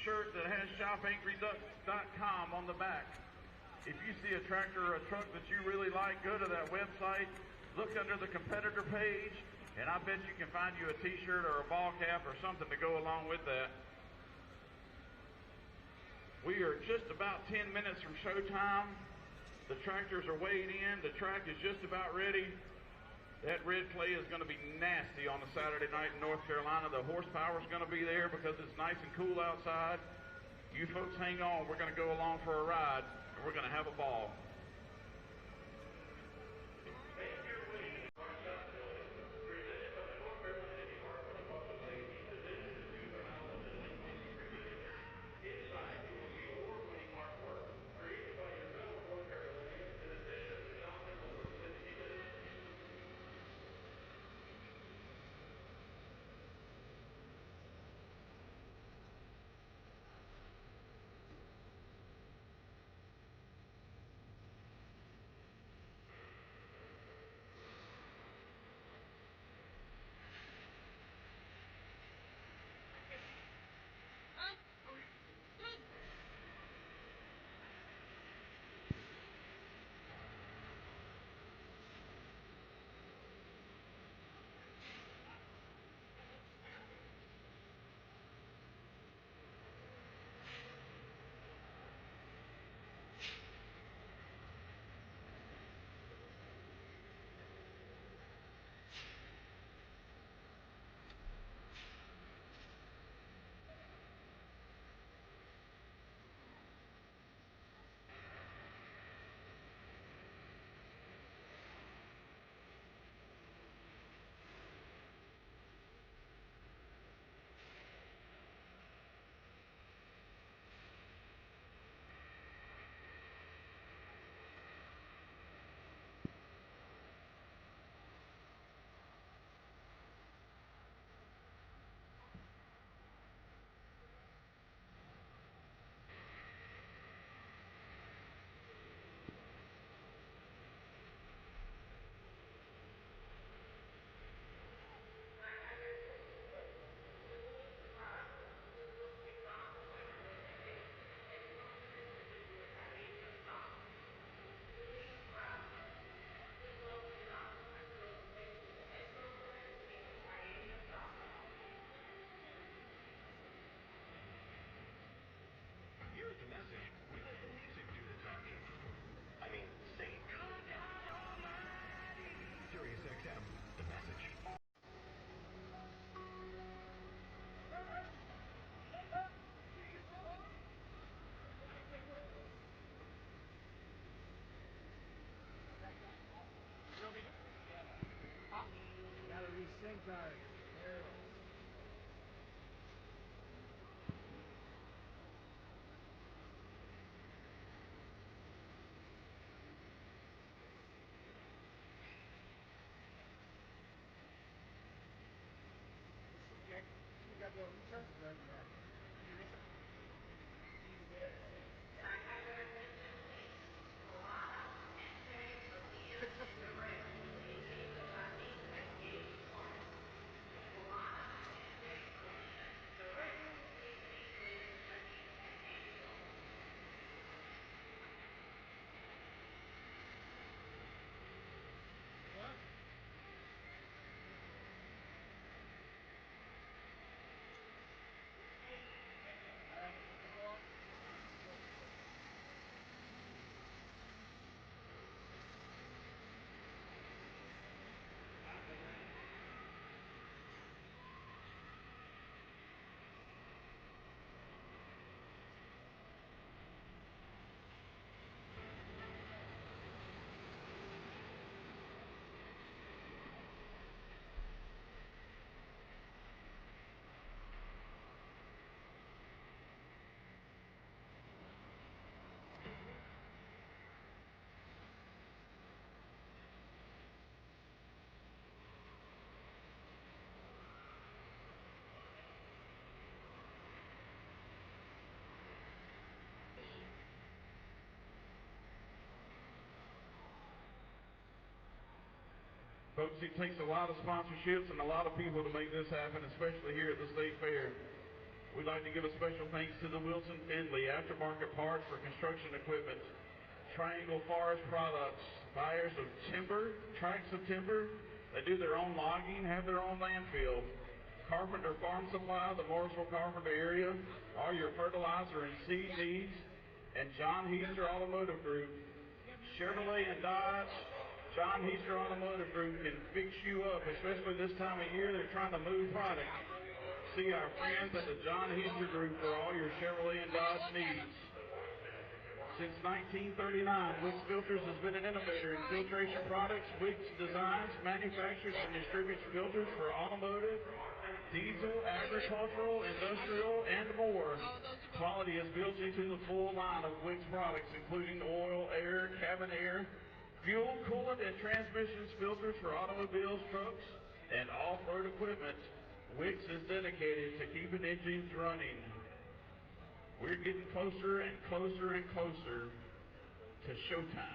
shirt that has shopangryducks.com on the back. If you see a tractor or a truck that you really like, go to that website, look under the competitor page, and I bet you can find you a t-shirt or a ball cap or something to go along with that. We are just about 10 minutes from showtime. The tractors are weighed in. The track is just about ready. That red clay is going to be nasty on a Saturday night in North Carolina. The horsepower is going to be there because it's nice and cool outside. You folks hang on. We're going to go along for a ride, and we're going to have a ball. Here's the message. We let the music do the talking. I mean, say God Almighty. Sirius XM, the message. Gotta resync our barrels. Okay, we got the research right there. Folks, it takes a lot of sponsorships and a lot of people to make this happen, especially here at the State Fair. We'd like to give a special thanks to the Wilson Finley Aftermarket Parts for Construction Equipment, Triangle Forest Products, buyers of timber, tracts of timber. They do their own logging, have their own landfill. Carpenter Farm Supply, the Morrisville Carpenter area, all your fertilizer and seed needs, and John Heister Automotive Group. Chevrolet and Dodge, John Heister Automotive Group can fix you up, especially this time of year. They're trying to move product. See our friends at the John Heister Group for all your Chevrolet and Dodge needs. Since 1939, Wicks Filters has been an innovator in filtration products. Wicks designs, manufactures, and distributes filters for automotive, diesel, agricultural, industrial, and more. Quality is built into the full line of Wicks products, including oil, air, cabin air, fuel, coolant, and transmissions filters for automobiles, trucks, and off-road equipment. Wicks is dedicated to keeping engines running. We're getting closer and closer and closer to showtime.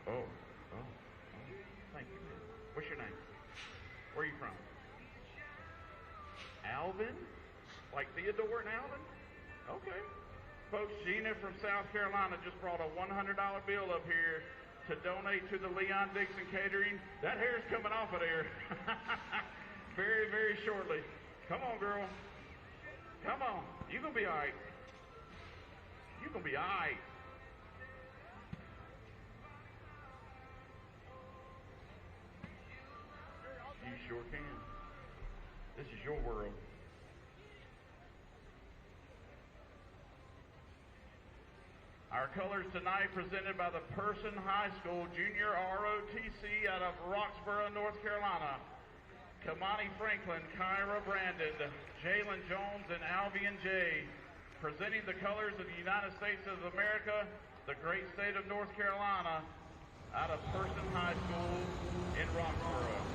Oh, thank you. What's your name? Where are you from? Alvin? Like Theodore and Alvin? Okay. Folks, Gina from South Carolina just brought a $100 bill up here to donate to the Leon Dixon Catering. That hair's coming off of there. Very, very shortly. Come on, girl. Come on. You're going to be all right. You're going to be all right. You sure can. This is your world. Our colors tonight presented by the Person High School Junior ROTC out of Roxborough, North Carolina. Kamani Franklin, Kyra Brandon, Jalen Jones, and Albion J. Presenting the colors of the United States of America, the great state of North Carolina, out of Person High School in Roxborough.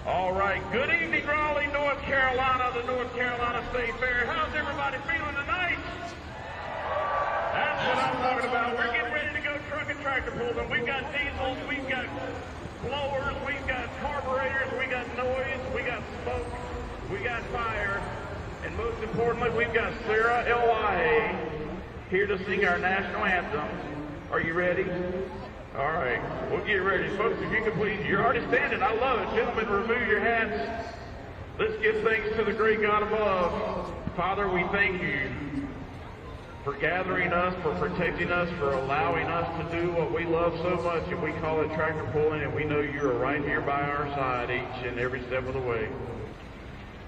All right, good evening, Raleigh, North Carolina, the North Carolina State Fair. How's everybody feeling tonight? That's what I'm talking about. We're getting ready to go truck and tractor pulls, and we've got diesels, we've got blowers, we've got carburetors, we got noise, we got smoke, we got fire, and most importantly, we've got Sarah Elwahe here to sing our national anthem. Are you ready? All right, we'll get ready. Folks, if you could please, you're already standing. I love it. Gentlemen, remove your hats. Let's give thanks to the great God above. Father, we thank you for gathering us, for protecting us, for allowing us to do what we love so much, and we call it tractor pulling, and we know you are right here by our side each and every step of the way.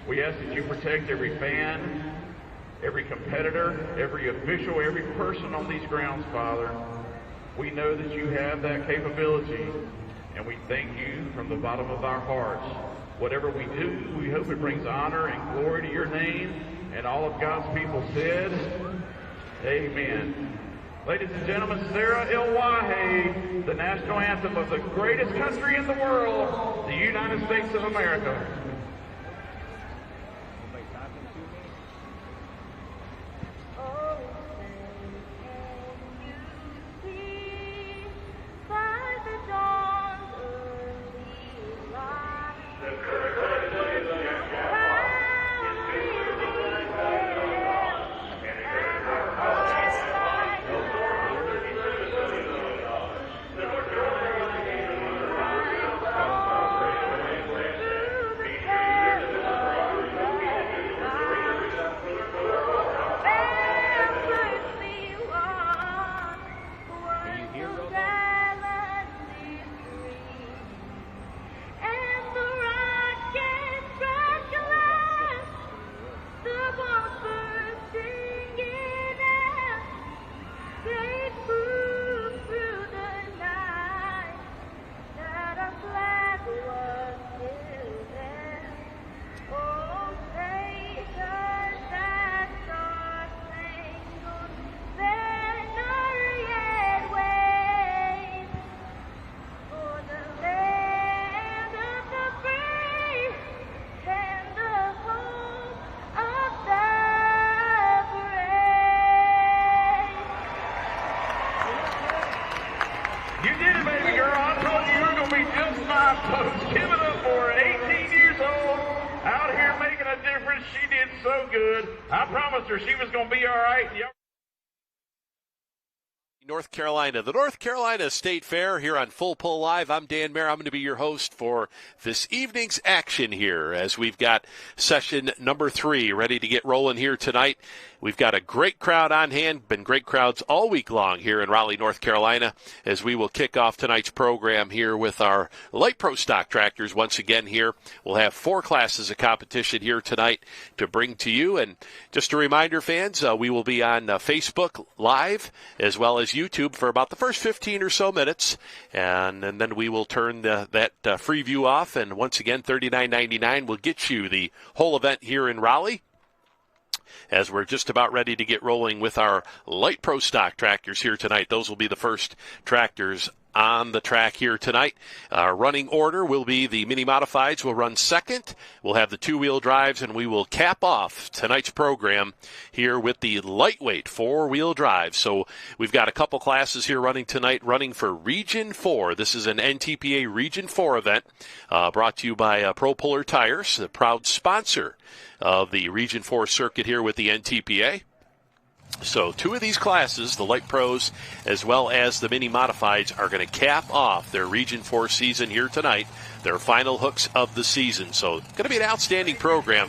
We ask that you protect every fan, every competitor, every official, every person on these grounds, Father. We know that you have that capability, and we thank you from the bottom of our hearts. Whatever we do, we hope it brings honor and glory to your name, and all of God's people said, amen. Ladies and gentlemen, Sarah Elwahe, the national anthem of the greatest country in the world, the United States of America. Bye. She did so good. I promised her she was going to be all right. North Carolina, the North Carolina State Fair here on Full Pull Live. I'm Dan Mayer. I'm going to be your host for this evening's action here as we've got session number 3 ready to get rolling here tonight. We've got a great crowd on hand, been great crowds all week long here in Raleigh, North Carolina, as we will kick off tonight's program here with our Light Pro Stock Tractors once again here. We'll have 4 classes of competition here tonight to bring to you. And just a reminder, fans, we will be on Facebook Live as well as YouTube for about the first 15 or so minutes. And then we will turn that free view off. And once again, $39.99 will get you the whole event here in Raleigh, as we're just about ready to get rolling with our Light Pro Stock Tractors here tonight. Those will be the first tractors on the track here tonight. Our running order will be the Mini Modifieds will run second. We'll have the 2-wheel drives, and we will cap off tonight's program here with the lightweight 4-wheel drive. So we've got a couple classes here running tonight, running for Region 4. This is an NTPA Region 4 event brought to you by Pro Puller Tires, the proud sponsor of the Region 4 circuit here with the NTPA. So 2 of these classes, the Light Pros as well as the Mini Modifieds, are going to cap off their Region 4 season here tonight, their final hooks of the season. So it's going to be an outstanding program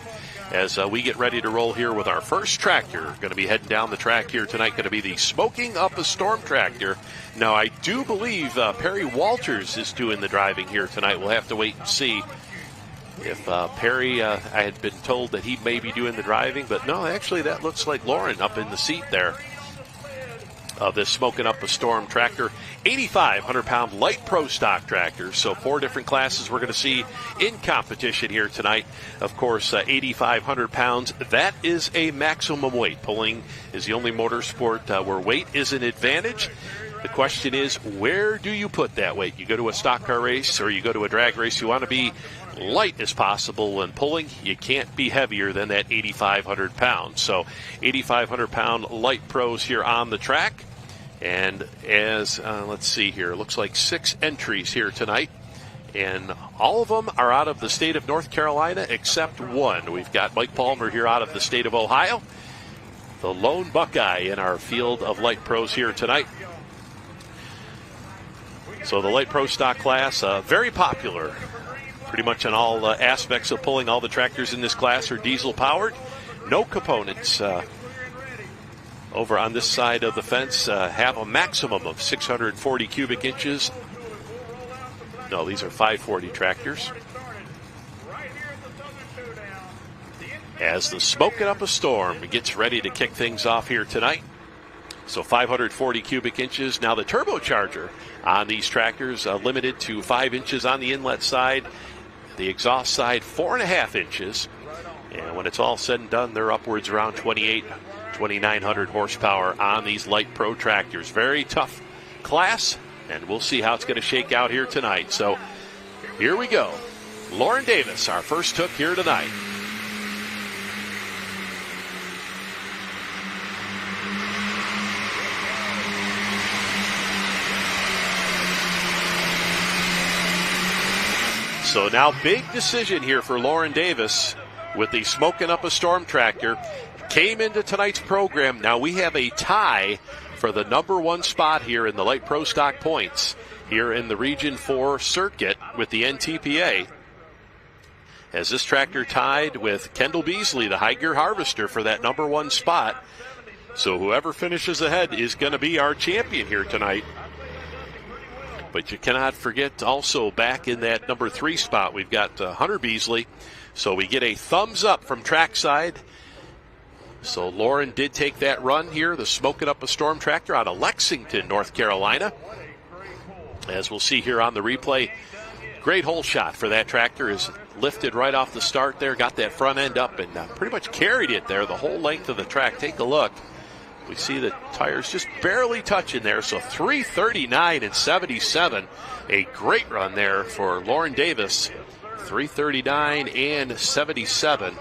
as we get ready to roll here with our first tractor. Going to be heading down the track here tonight, going to be the Smoking Up a Storm tractor. Now, I do believe Perry Walters is doing the driving here tonight. We'll have to wait and see if Perry, I had been told that he may be doing the driving, but no, actually that looks like Lauren up in the seat there of this Smoking Up a Storm tractor. 8,500-pound Light Pro Stock tractor. So 4 different classes we're going to see in competition here tonight. Of course, 8,500 pounds, that is a maximum weight. Pulling is the only motorsport where weight is an advantage. The question is, where do you put that weight? You go to a stock car race or you go to a drag race, you want to be light as possible when pulling. You can't be heavier than that 8,500 pounds. So 8,500-pound Light Pros here on the track. And as, let's see here, it looks like 6 entries here tonight. And all of them are out of the state of North Carolina except one. We've got Mike Palmer here out of the state of Ohio, the lone Buckeye in our field of Light Pros here tonight. So the Light Pro Stock class, very popular pretty much on all aspects of pulling. All the tractors in this class are diesel powered. No components over on this side of the fence have a maximum of 640 cubic inches. No, these are 540 tractors. As the Smoking Up a Storm gets ready to kick things off here tonight. So 540 cubic inches. Now the turbocharger on these tractors limited to 5 inches on the inlet side. The exhaust side, 4.5 inches. And when it's all said and done, they're upwards around 2,900 horsepower on these Light Pro tractors. Very tough class, and we'll see how it's going to shake out here tonight. So here we go. Lauren Davis, our first hook here tonight. So now big decision here for Lauren Davis with the Smoking Up a Storm tractor. Came into tonight's program. Now we have a tie for the number 1 spot here in the Light Pro Stock points here in the Region 4 circuit with the NTPA. As this tractor tied with Kendall Beasley, the High Gear Harvester, for that number 1 spot. So whoever finishes ahead is going to be our champion here tonight. But you cannot forget also back in that number 3 spot, we've got Hunter Beasley. So we get a thumbs up from trackside. So Lauren did take that run here, the Smoking Up a Storm tractor out of Lexington, North Carolina. As we'll see here on the replay, great hole shot for that tractor. Is lifted right off the start there, got that front end up and pretty much carried it there the whole length of the track. Take a look. We see the tires just barely touching there. So 339 and 77. A great run there for Lauren Davis. 339 and 77.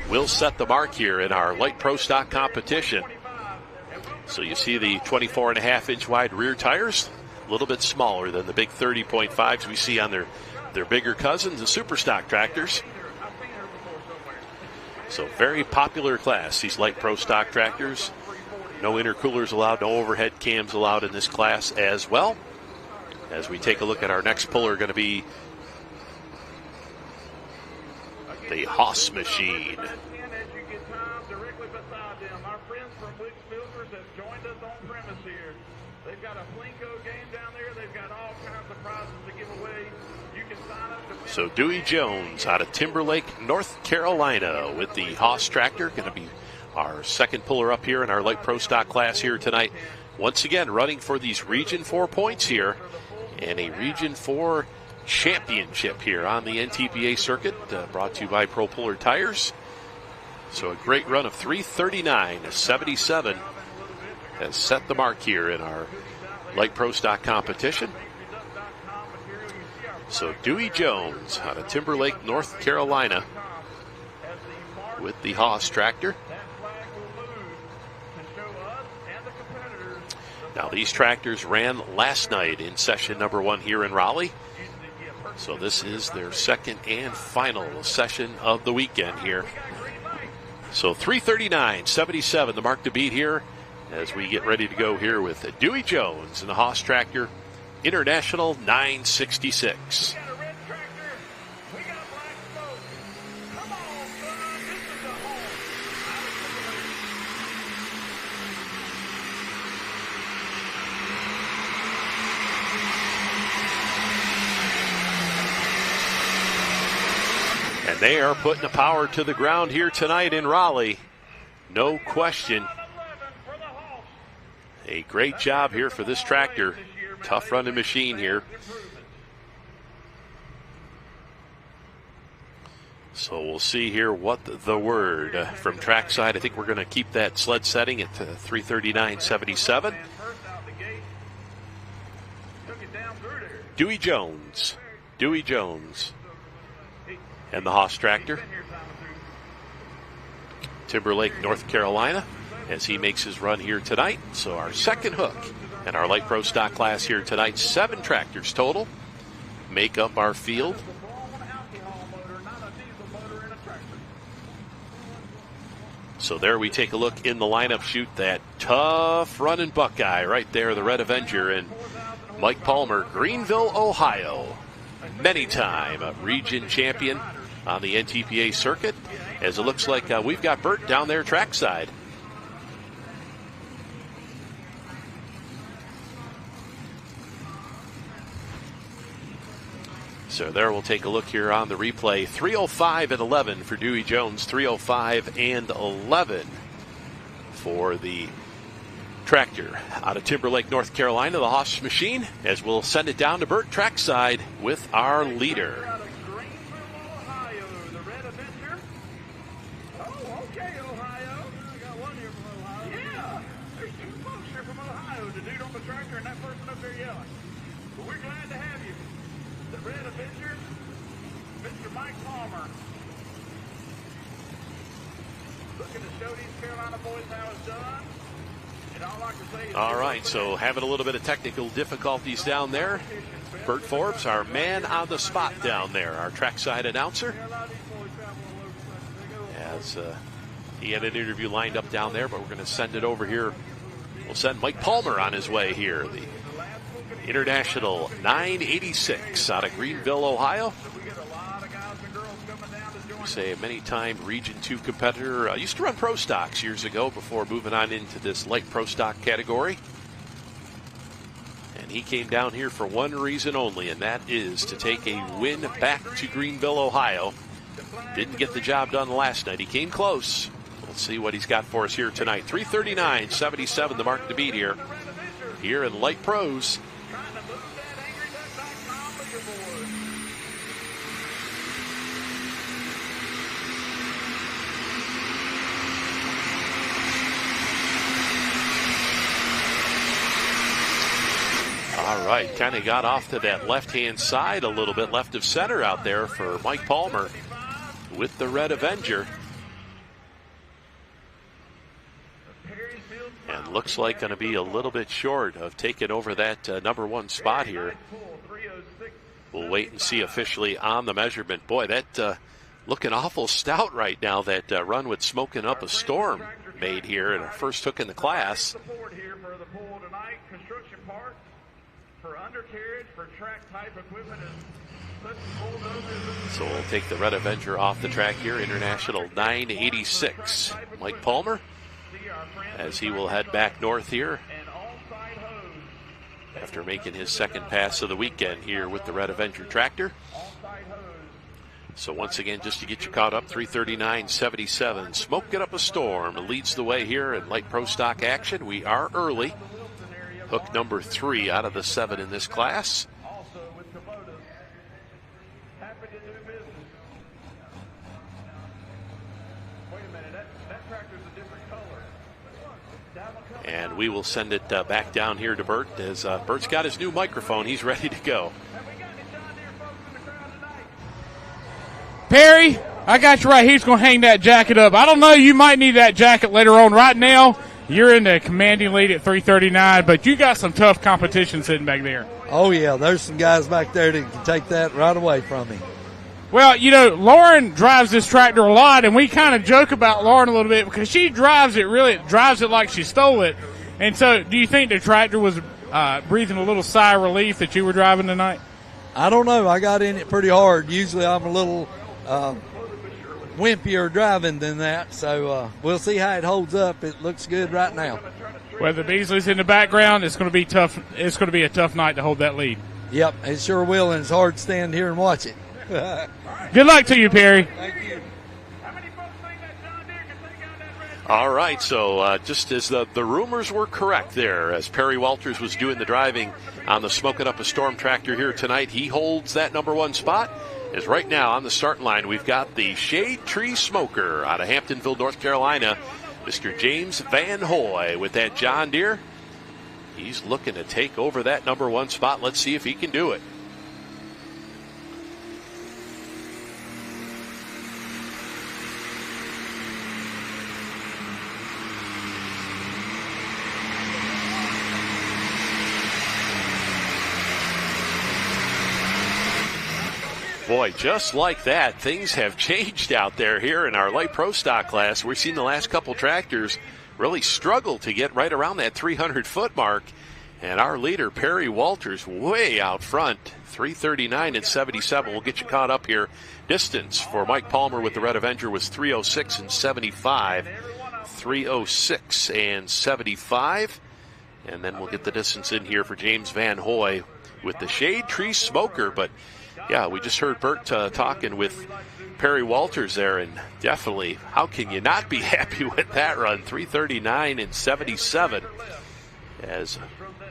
Will set the mark here in our Light Pro Stock competition. So you see the 24.5-inch wide rear tires. A little bit smaller than the big 30.5s we see on their bigger cousins, the Super Stock tractors. So very popular class, these light pro stock tractors. No intercoolers allowed, no overhead cams allowed in this class as well. As we take a look at our next puller, going to be the Haas machine. They've got a Plinko game down there. They've got all kinds of prizes to give away. You can sign up to win. So Dewey Jones out of Timberlake, North Carolina with the Haas tractor. Going to be our second puller up here in our light pro stock class here tonight. Once again, running for these Region 4 points here and a Region 4 championship here on the NTPA circuit, brought to you by Pro Puller Tires. So a great run of 3:39.77 has set the mark here in our light pro stock competition. So Dewey Jones out of Timberlake, North Carolina with the Haas tractor. Now these tractors ran last night in session number 1 here in Raleigh. So this is their second and final session of the weekend here. So 3:39.77 the mark to beat here as we get ready to go here with Dewey Jones and the Haas tractor International 966. And they are putting the power to the ground here tonight in Raleigh. No question. A great job here for this tractor. Tough running machine here. So we'll see here what the word from trackside. I think we're going to keep that sled setting at 3:39.77. Dewey Jones. And the Haas tractor. Timberlake, North Carolina, as he makes his run here tonight. So our second hook in our light pro stock class here tonight. 7 tractors total make up our field. So there we take a look in the lineup. Shoot that tough running Buckeye right there, the Red Avenger, and Mike Palmer, Greenville, Ohio. Many-time region champion on the NTPA circuit, as it looks like we've got Bert down there trackside. So there we'll take a look here on the replay. 3:05.11 for Dewey Jones, 3:05.11 for the tractor out of Timberlake, North Carolina, the Haas machine, as we'll send it down to Bert trackside with our leader. All right, so having a little bit of technical difficulties down there. Bert Forbes, our man on the spot down there, our trackside announcer. As he had an interview lined up down there, but we're going to send it over here. We'll send Mike Palmer on his way here, the International 986 out of Greenville, Ohio. Say a many-time Region 2 competitor. Used to run pro stocks years ago before moving on into this light pro stock category. And he came down here for one reason only, and that is to take a win back to Greenville, Ohio. Didn't get the job done last night. He came close. Let's see what he's got for us here tonight. 3:39.77 the mark to beat here in light pros. All right, kind of got off to that left-hand side a little bit, left of center out there for Mike Palmer with the Red Avenger. And looks like going to be a little bit short of taking over that number 1 spot here. We'll wait and see officially on the measurement. Boy, that looking awful stout right now. That run with Smoking Up a Storm made here in our first hook in the class. Support here for the pool tonight. Construction parts for undercarriage for track type equipment is putting bulldozers. So we'll take the Red Avenger off the track here. International 986. Mike Palmer, as he will head back north here after making his second pass of the weekend here with the Red Avenger tractor. So once again, just to get you caught up, 339.77. Smoking Up a Storm leads the way here in light pro stock action. We are early. Hook number 3 out of the 7 in this class. Also with Kubota, happy to do business. Wait a minute, that tractor's a different color. And we will send it back down here to Bert, as Bert's got his new microphone. He's ready to go. Have we got any John Deere folks in the crowd tonight? Perry, I got you right here. He's going to hang that jacket up. I don't know. You might need that jacket later on. Right now, you're in the commanding lead at 339, but you got some tough competition sitting back there. Oh, yeah. There's some guys back there that can take that right away from me. Well, you know, Lauren drives this tractor a lot, and we kind of joke about Lauren a little bit because she drives it like she stole it. And so do you think the tractor was breathing a little sigh of relief that you were driving tonight? I don't know. I got in it pretty hard. Usually I'm a little wimpier driving than that, so we'll see how it holds up. It looks good right now. Well, the Beasley's in the background. It's going to be tough. It's going to be a tough night to hold that lead. Yep, it sure will, and it's hard to stand here and watch it. Good luck to you, Perry. Thank you. How many folks think that John Deere can take out that red? All right, so just as the rumors were correct there, as Perry Walters was doing the driving on the Smoking Up a Storm tractor here tonight, he holds that number 1 spot. As right now on the starting line, we've got the Shade Tree Smoker out of Hamptonville, North Carolina, Mr. James Van Hoy with that John Deere. He's looking to take over that number 1 spot. Let's see if he can do it. Boy, just like that, things have changed out there here in our light pro stock class. We've seen the last couple tractors really struggle to get right around that 300-foot mark. And our leader, Perry Walters, way out front, 339.77. We'll get you caught up here. Distance for Mike Palmer with the Red Avenger was 306.75. 306.75. And then we'll get the distance in here for James Van Hoy with the Shade Tree Smoker. But yeah, we just heard Bert talking with Perry Walters there, and definitely, how can you not be happy with that run? 339.77, as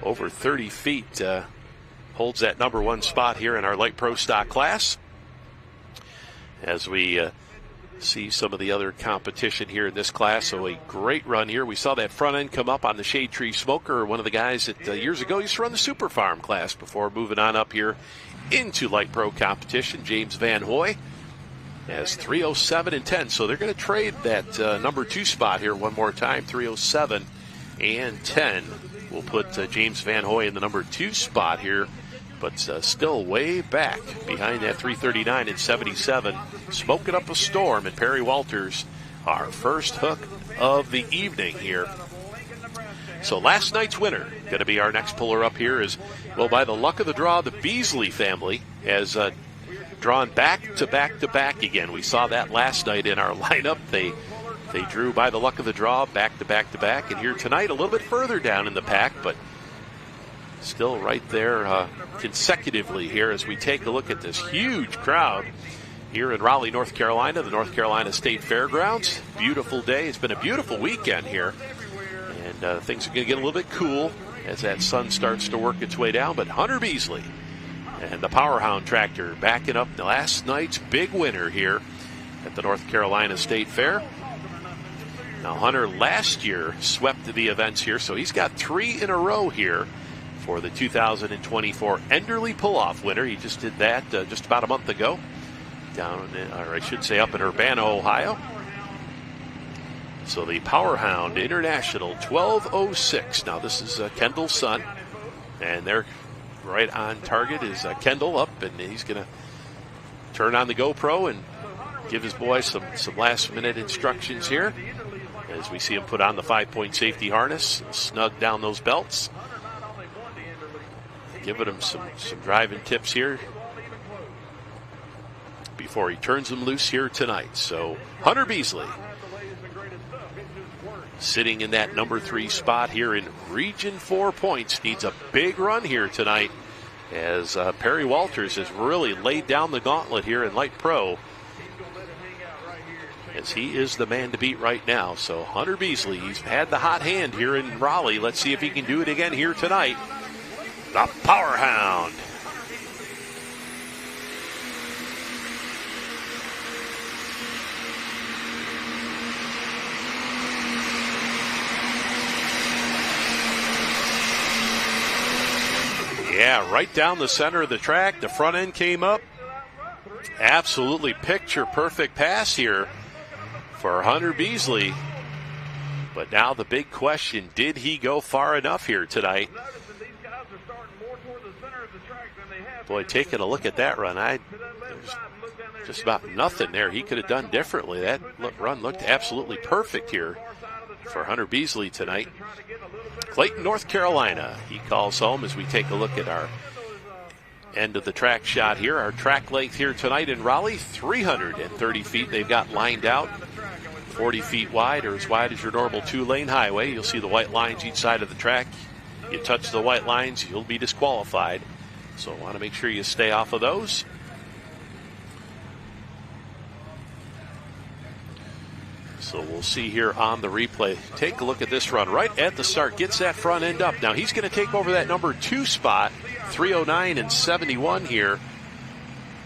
over 30 feet holds that number 1 spot here in our light pro stock class. As we see some of the other competition here in this class, so a great run here. We saw that front end come up on the Shade Tree Smoker, one of the guys that years ago used to run the Super Farm class before moving on up here into light pro competition. James Van Hoy has 307.10, so they're going to trade that number 2 spot here one more time. 307.10 will put James Van Hoy in the number 2 spot here, but still way back behind that 339.77. Smoking Up a Storm and Perry Walters, our first hook of the evening here. So last night's winner, going to be our next puller up here, is, well, by the luck of the draw, the Beasley family has drawn back to back to back again. We saw that last night in our lineup. They drew by the luck of the draw back to back to back, and here tonight a little bit further down in the pack, but still right there consecutively here as we take a look at this huge crowd here in Raleigh, North Carolina, the North Carolina State Fairgrounds. Beautiful day. It's been a beautiful weekend here. And things are going to get a little bit cool as that sun starts to work its way down. But Hunter Beasley and the Powerhound tractor backing up last night's big winner here at the North Carolina State Fair. Now, Hunter last year swept the events here, so he's got 3 in a row here for the 2024 Enderley Pull-Off winner. He just did that just about a month ago down, or I should say up in Urbana, Ohio. So the Powerhound International 1206. Now this is Kendall's son, and they're right on target is Kendall up, and he's going to turn on the GoPro and give his boy some last-minute instructions here as we see him put on the 5-point safety harness, snug down those belts. Giving him some driving tips here before he turns them loose here tonight. So Hunter Beasley sitting in that number 3 spot here in Region 4 points. Needs a big run here tonight as Perry Walters has really laid down the gauntlet here in Light Pro, as he is the man to beat right now. So Hunter Beasley, he's had the hot hand here in Raleigh. Let's see if he can do it again here tonight. The Power Hound. Yeah, right down the center of the track. The front end came up. Absolutely picture perfect pass here for Hunter Beasley. But now the big question, did he go far enough here tonight? Boy, taking a look at that run, there's just about nothing there he could have done differently. That run looked absolutely perfect here for Hunter Beasley tonight. Clayton, North Carolina, he calls home as we take a look at our end of the track shot here. Our track length here tonight in Raleigh, 330 feet. They've got lined out 40 feet wide, or as wide as your normal 2-lane highway. You'll see the white lines each side of the track. You touch the white lines, you'll be disqualified. So I want to make sure you stay off of those. So we'll see here on the replay. Take a look at this run right at the start. Gets that front end up. Now he's going to take over that number 2 spot. 3:09 and 71 here.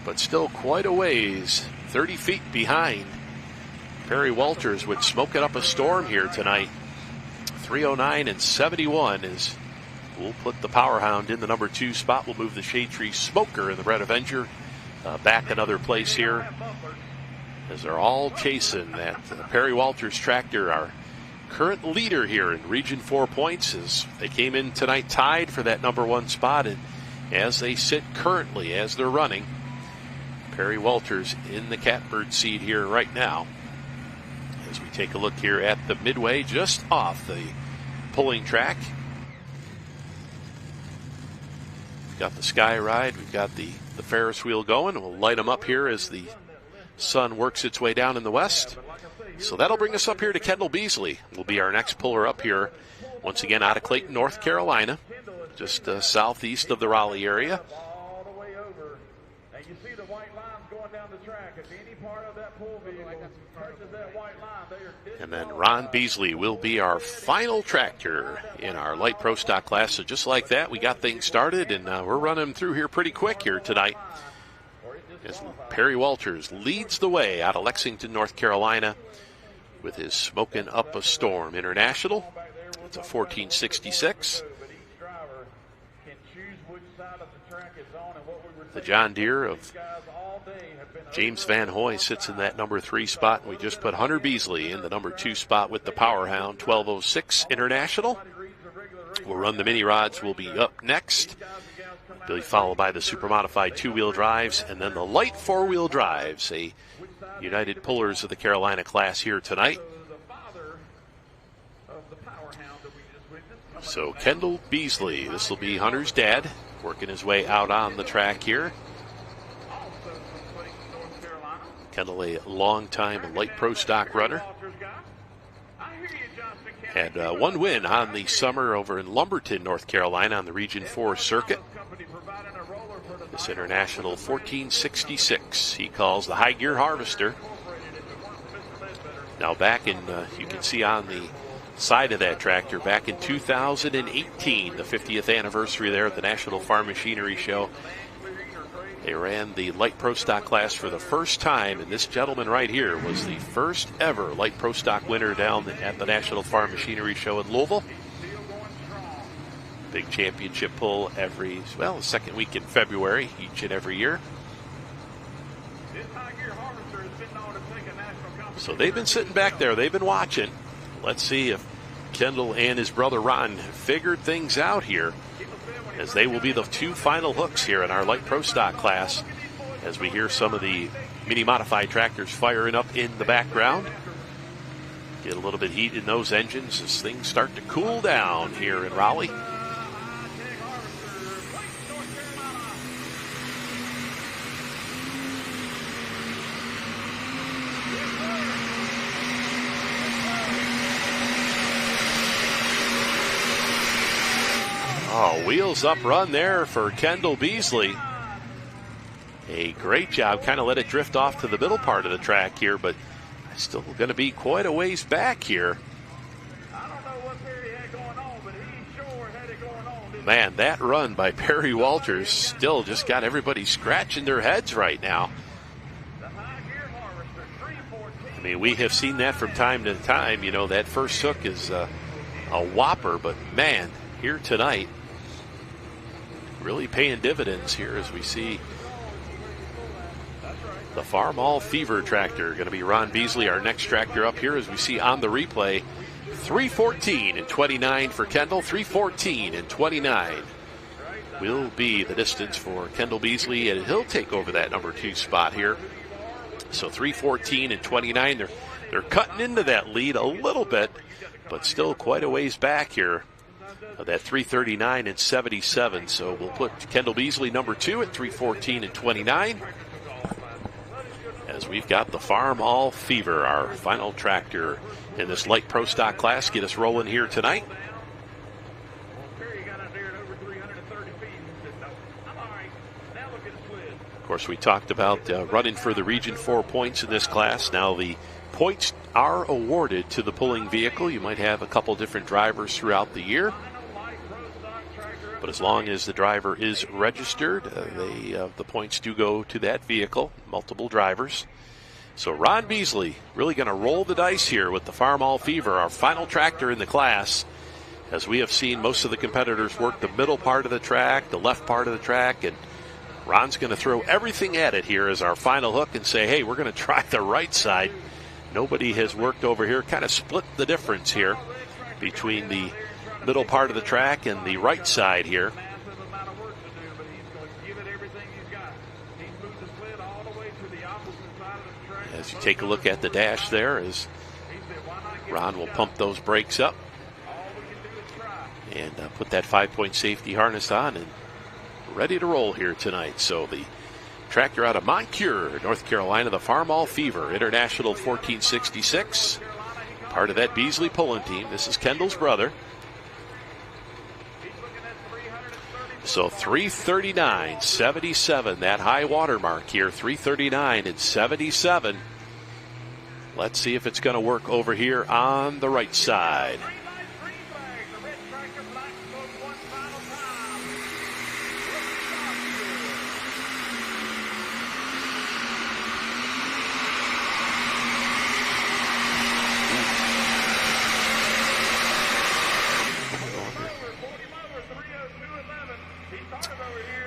But still quite a ways. 30 feet behind Perry Walters, would smoke it up a storm here tonight. 3:09 and 71 is... We'll put the Power Hound in the number 2 spot. We'll move the Shade Tree Smoker and the Red Avenger back another place here, as they're all chasing that Perry Walters tractor, our current leader here in Region 4 points, as they came in tonight tied for that number 1 spot. And as they sit currently, as they're running, Perry Walters in the catbird seat here right now. As we take a look here at the midway, just off the pulling track. We've got the Sky Ride, we've got the Ferris wheel going, and we'll light them up here as the sun works its way down in the west. So that'll bring us up here to Kendall Beasley. Will be our next puller up here, once again out of Clayton, North Carolina, just southeast of the Raleigh area. All the way over, and you see the white lines going down the track. If any part of that pull vehicle touches that white line, they are. And then Ron Beasley will be our final tractor in our light pro stock class. So just like that, we got things started, and we're running through here pretty quick here tonight, as Perry Walters leads the way out of Lexington, North Carolina, with his Smoking Up a Storm International. It's a 1466. The John Deere of James Van Hoy sits in that number 3 spot. We just put Hunter Beasley in the number 2 spot with the Power Hound 1206 International. We'll run the mini rods. Will be up next. Be followed by the super modified 2-wheel drives, and then the light 4-wheel drives, a United Pullers of the Carolina class here tonight. So Kendall Beasley, this will be Hunter's dad, working his way out on the track here. Kendall, a long-time light pro stock runner. Had one win on the summer over in Lumberton, North Carolina on the Region 4 circuit. This International 1466 he calls the High Gear Harvester. Now back in, you can see on the side of that tractor, back in 2018, the 50th anniversary there at the National Farm Machinery Show, they ran the light pro stock class for the first time, and this gentleman right here was the first ever light pro stock winner down at the National Farm Machinery Show in Louisville. Big championship pull every, well, the second week in February each and every year. So they've been sitting back there. They've been watching. Let's see if Kendall and his brother Ron figured things out here, as they will be the 2 final hooks here in our light pro stock class, as we hear some of the mini modified tractors firing up in the background. Get a little bit of heat in those engines as things start to cool down here in Raleigh. Oh, wheels up run there for Kendall Beasley. A great job. Kind of let it drift off to the middle part of the track here, but still going to be quite a ways back here. I don't know what Perry had going on, but he sure had it going on. Man, that run by Perry Walters still just got everybody scratching their heads right now. I mean, we have seen that from time to time. You know, that first hook is a whopper, but man, here tonight, really paying dividends here as we see the Farm All Fever tractor. Going to be Ron Beasley, our next tractor up here, as we see on the replay. 3:14 and 29 for Kendall. 3:14 and 29 will be the distance for Kendall Beasley, and he'll take over that number 2 spot here. So 3:14 and 29. They're cutting into that lead a little bit, but still quite a ways back here. That 3:39 and 77. So we'll put Kendall Beasley number 2 at 3:14 and 29. As we've got the Farm All Fever, our final tractor in this light pro stock class, get us rolling here tonight. Of course, we talked about running for the Region 4 points in this class. Now the points are awarded to the pulling vehicle. You might have a couple different drivers throughout the year, but as long as the driver is registered, the points do go to that vehicle, multiple drivers. So Ron Beasley really going to roll the dice here with the Farm All Fever, our final tractor in the class, as we have seen most of the competitors work the middle part of the track, the left part of the track, and Ron's going to throw everything at it here as our final hook and say, hey, we're going to try the right side. Nobody has worked over here, kind of split the difference here between the middle part of the track and the right side here. As you take a look at the dash there, as Ron will pump those brakes up and put that 5-point safety harness on and ready to roll here tonight. So the tractor out of Moncure, North Carolina, the Farm All Fever International 1466, part of that Beasley pulling team. This is Kendall's brother. So 3:39.77, that high water mark here, 3:39.77. Let's see if it's going to work over here on the right side.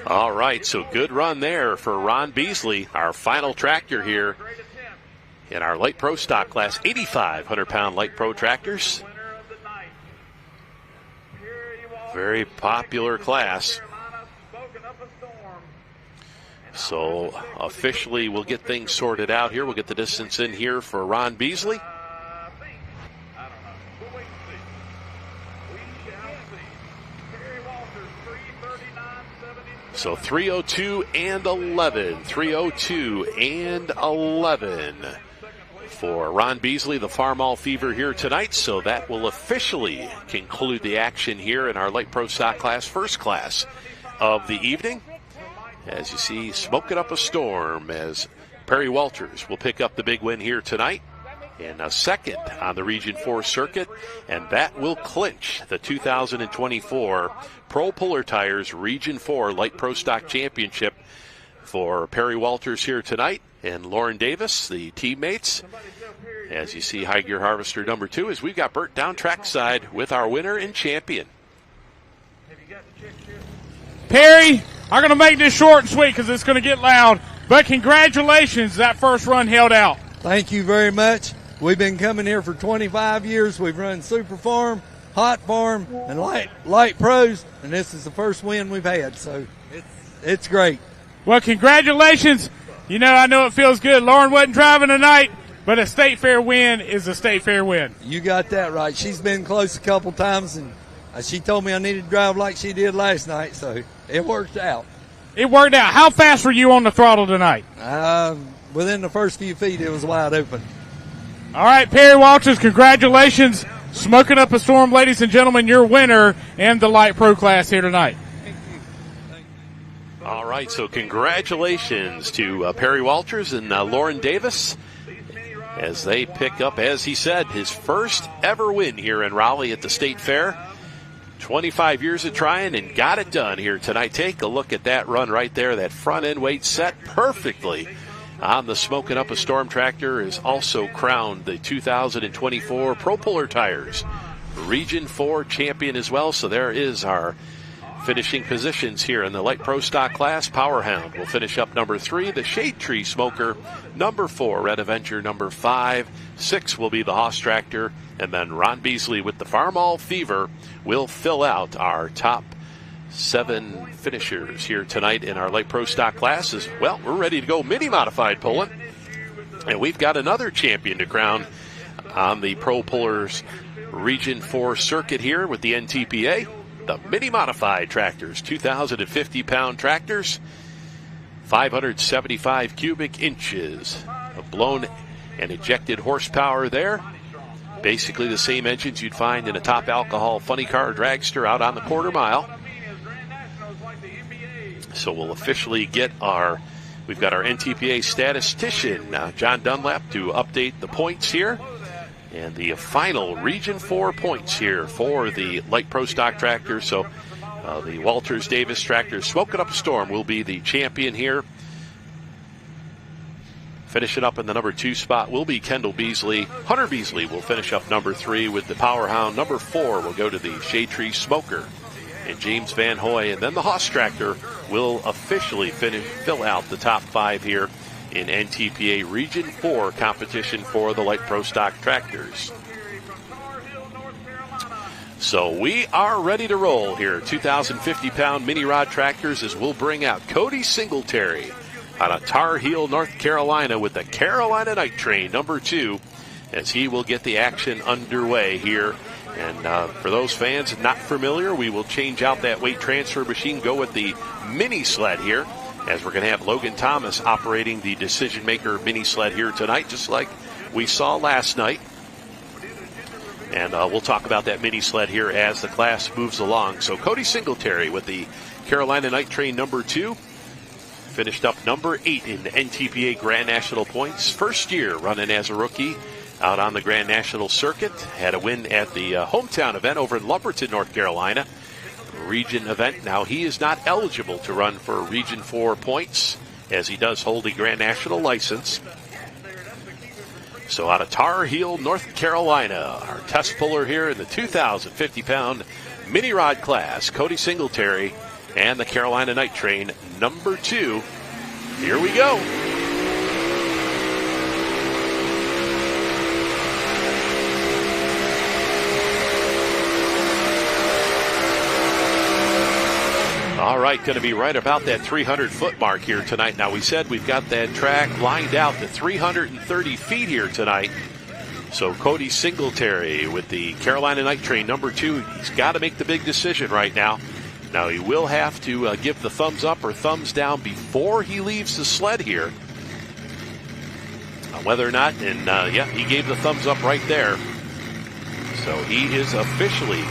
All right, so good run there for Ron Beasley, our final tractor here in our light pro stock class, 8,500-pound light pro tractors. Very popular class. So officially we'll get things sorted out here. We'll get the distance in here for Ron Beasley. So 3:02 and 11. 3:02 and 11 for Ron Beasley, the Farm All Fever here tonight. So that will officially conclude the action here in our light pro stock class, first class of the evening. As you see, smoking up a storm as Perry Walters will pick up the big win here tonight in a second on the Region 4 circuit, and that will clinch the 2024 Pro Puller Tires Region 4 Light Pro Stock Championship for Perry Walters here tonight and Lauren Davis, the teammates. As you see, High Gear Harvester number 2, as we've got Bert down trackside with our winner and champion. Perry, I'm going to make this short and sweet because it's going to get loud, but congratulations, that first run held out. Thank you very much. We've been coming here for 25 years. We've run Super Farm, Hot Farm, and light pros, and this is the first win we've had, so it's great. Well, congratulations. You know, I know it feels good. Lauren wasn't driving tonight, but a state fair win is a state fair win. You got that right. She's been close a couple times, and she told me I needed to drive like she did last night, so it worked out. It worked out. How fast were you on the throttle tonight? Within the first few feet, it was wide open. All right, Perry Walters, congratulations. Smoking up a storm, ladies and gentlemen, your winner in the Light Pro class here tonight. All right, so congratulations to Perry Walters and Lauren Davis as they pick up, as he said, his first ever win here in Raleigh at the State Fair. 25 years of trying and got it done here tonight. Take a look at that run right there. That front end weight set perfectly on the Smoking Up a Storm tractor. Is also crowned the 2024 Pro Puller Tires Region 4 champion as well. So there is our finishing positions here in the Light Pro Stock class. Powerhound will finish up number 3. The Shade Tree Smoker, number 4. Red Avenger, number 5. 6 will be the Haas Tractor. And then Ron Beasley with the Farmall Fever will fill out our top 7 finishers here tonight in our Light Pro Stock classes. Well, we're ready to go mini modified pulling. And we've got another champion to crown on the Pro Pullers Region 4 circuit here with the NTPA. The mini modified tractors, 2,050-pound tractors, 575 cubic inches of blown and ejected horsepower there. Basically the same engines you'd find in a top alcohol funny car dragster out on the quarter mile. So we'll officially get we've got our NTPA statistician, John Dunlap, to update the points here. And the final Region 4 points here for the Light Pro Stock tractor. So the Walters Davis tractor, Smoking Up a Storm, will be the champion here. Finishing up in the number 2 spot will be Kendall Beasley. Hunter Beasley will finish up number 3 with the Powerhound. Number 4 will go to the Shade Tree Smoker and James Van Hoy. And then the Haas tractor will officially fill out the top 5 here in NTPA Region 4 competition for the Light Pro Stock tractors. So we are ready to roll here. 2,050-pound mini rod tractors as we'll bring out Cody Singletary out of Tar Heel, North Carolina with the Carolina Night Train number 2 as he will get the action underway here. And for those fans not familiar, we will change out that weight transfer machine, go with the mini sled here, as we're going to have Logan Thomas operating the Decision Maker mini sled here tonight, just like we saw last night. And we'll talk about that mini sled here as the class moves along. So Cody Singletary with the Carolina Night Train number 2. Finished up number 8 in the NTPA Grand National points. First year running as a rookie out on the Grand National circuit. Had a win at the hometown event over in Lumberton, North Carolina. Region event. Now he is not eligible to run for Region 4 points as he does hold a Grand National license. So out of Tar Heel, North Carolina, our test puller here in the 2,050-pound mini rod class, Cody Singletary and the Carolina Night Train number 2. Here we go. All right, going to be right about that 300-foot mark here tonight. Now, we said we've got that track lined out to 330 feet here tonight. So Cody Singletary with the Carolina Night Train number 2. He's got to make the big decision right now. Now, he will have to give the thumbs up or thumbs down before he leaves the sled here. Whether or not, and yeah, he gave the thumbs up right there. So he is officially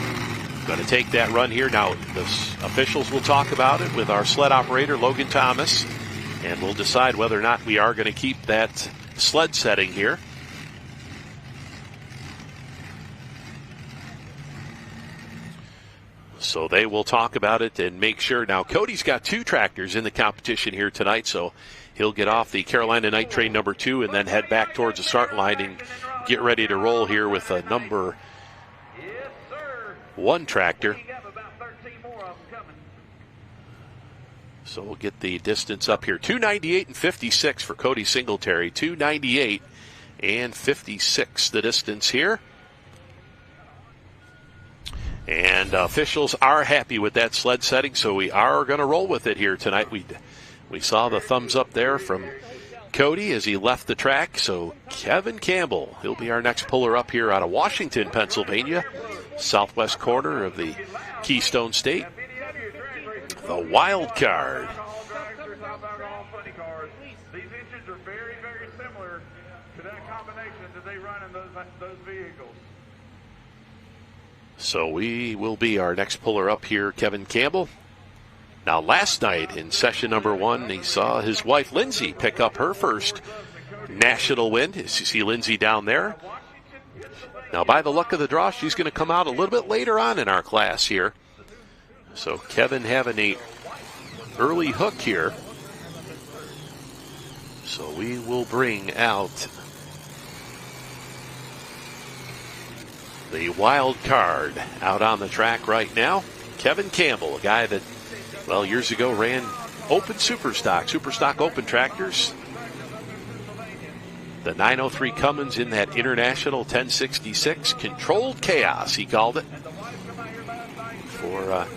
going to take that run here. Now, the officials will talk about it with our sled operator, Logan Thomas, and we'll decide whether or not we are going to keep that sled setting here. So they will talk about it and make sure. Now, Cody's got 2 tractors in the competition here tonight, so he'll get off the Carolina Night Train number 2 and then head back towards the start line and get ready to roll here with a number 1 tractor. So we'll get the distance up here. 298 and 56 for Cody Singletary. 298 and 56 the distance here. And officials are happy with that sled setting, so we are going to roll with it here tonight. We saw the thumbs up there from Cody as he left the track. So Kevin Campbell, he'll be our next puller up here out of Washington, Pennsylvania, southwest corner of the Keystone State. The wild card. These engines are very, very similar to that combination that they run in those vehicles. So we will be our next puller up here, Kevin Campbell. Now, last night in session number 1, he saw his wife Lindsay pick up her first national win. You see Lindsay down there. Now, by the luck of the draw, she's going to come out a little bit later on in our class here. So Kevin having a early hook here. So we will bring out the wild card out on the track right now. Kevin Campbell, a guy that, well, years ago ran open Superstock open tractors. The 903 Cummins in that International 1066. Controlled chaos, he called it. For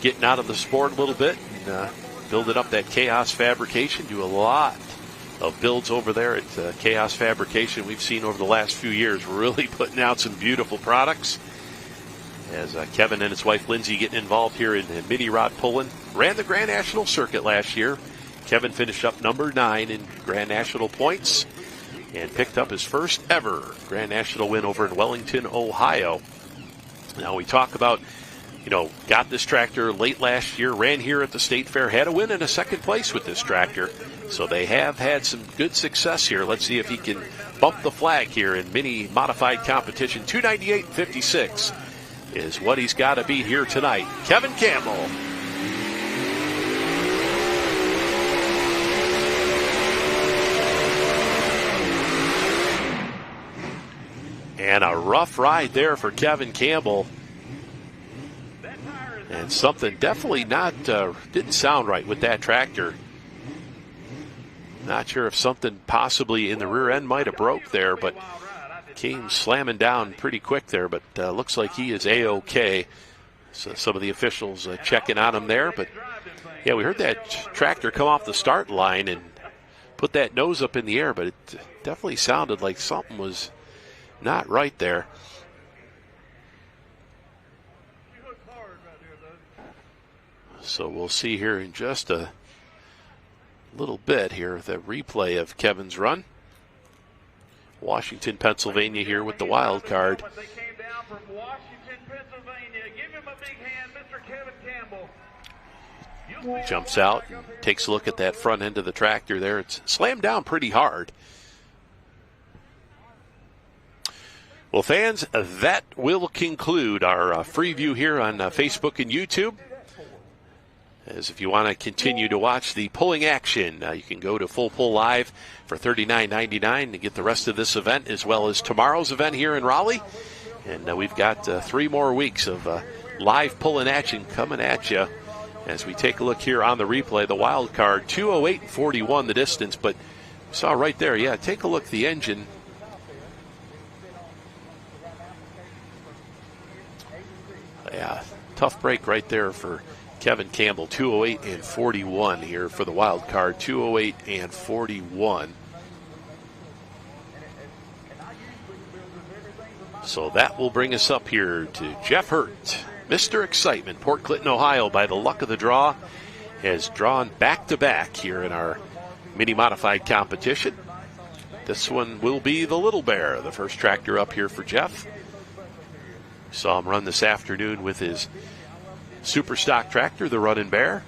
getting out of the sport a little bit and building up that Chaos Fabrication. Do a lot of builds over there at Chaos Fabrication. We've seen over the last few years really putting out some beautiful products. As Kevin and his wife Lindsay getting involved here in mini rod pulling. Ran the Grand National Circuit last year. Kevin finished up number 9 in Grand National points and picked up his first ever Grand National win over in Wellington, Ohio. Now we talk about, got this tractor late last year, ran here at the State Fair, had a win in a second place with this tractor. So they have had some good success here. Let's see if he can bump the flag here in mini modified competition. 298.56 is what he's got to beat here tonight. Kevin Campbell. And a rough ride there for Kevin Campbell. And something definitely didn't sound right with that tractor. Not sure if something possibly in the rear end might have broke there, but came slamming down pretty quick there. But looks like he is A-OK. So some of the officials checking on him there. But yeah, we heard that tractor come off the start line and put that nose up in the air, but it definitely sounded like something was not right there. So we'll see here in just a little bit here the replay of Kevin's run. Washington, Pennsylvania here with the wild card. They came down from Washington, Pennsylvania. Give him a big hand, Mr. Kevin Campbell. Jumps out and takes a look at that front end of the tractor there. It's slammed down pretty hard. Well, fans, that will conclude our free view here on Facebook and YouTube. As if you want to continue to watch the pulling action, you can go to Full Pull Live for $39.99 to get the rest of this event as well as tomorrow's event here in Raleigh. And we've got 3 more weeks of live pulling action coming at you as we take a look here on the replay. The wild card, 2:08.41 the distance, but we saw right there, yeah, take a look at the engine. Yeah, tough break right there for Kevin Campbell. 2:08.41 here for the wild card. 2:08.41. So that will bring us up here to Jeff Hurt, Mr. Excitement. Port Clinton, Ohio, by the luck of the draw, has drawn back-to-back here in our mini modified competition. This one will be the Little Bear, the first tractor up here for Jeff. Saw him run this afternoon with his super stock tractor, the Runnin' Bear.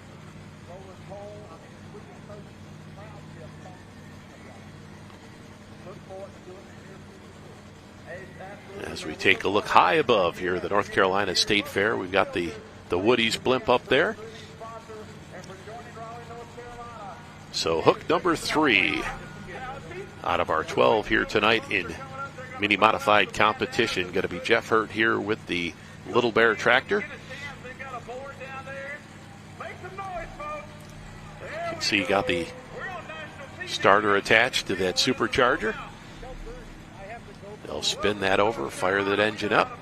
As we take a look high above here at the North Carolina State Fair, we've got the Woody's blimp up there. So hook number 3 out of our 12 here tonight in mini modified competition. Going to be Jeff Hurt here with the Little Bear tractor. You can see he got the starter attached to that supercharger. They'll spin that over, fire that engine up.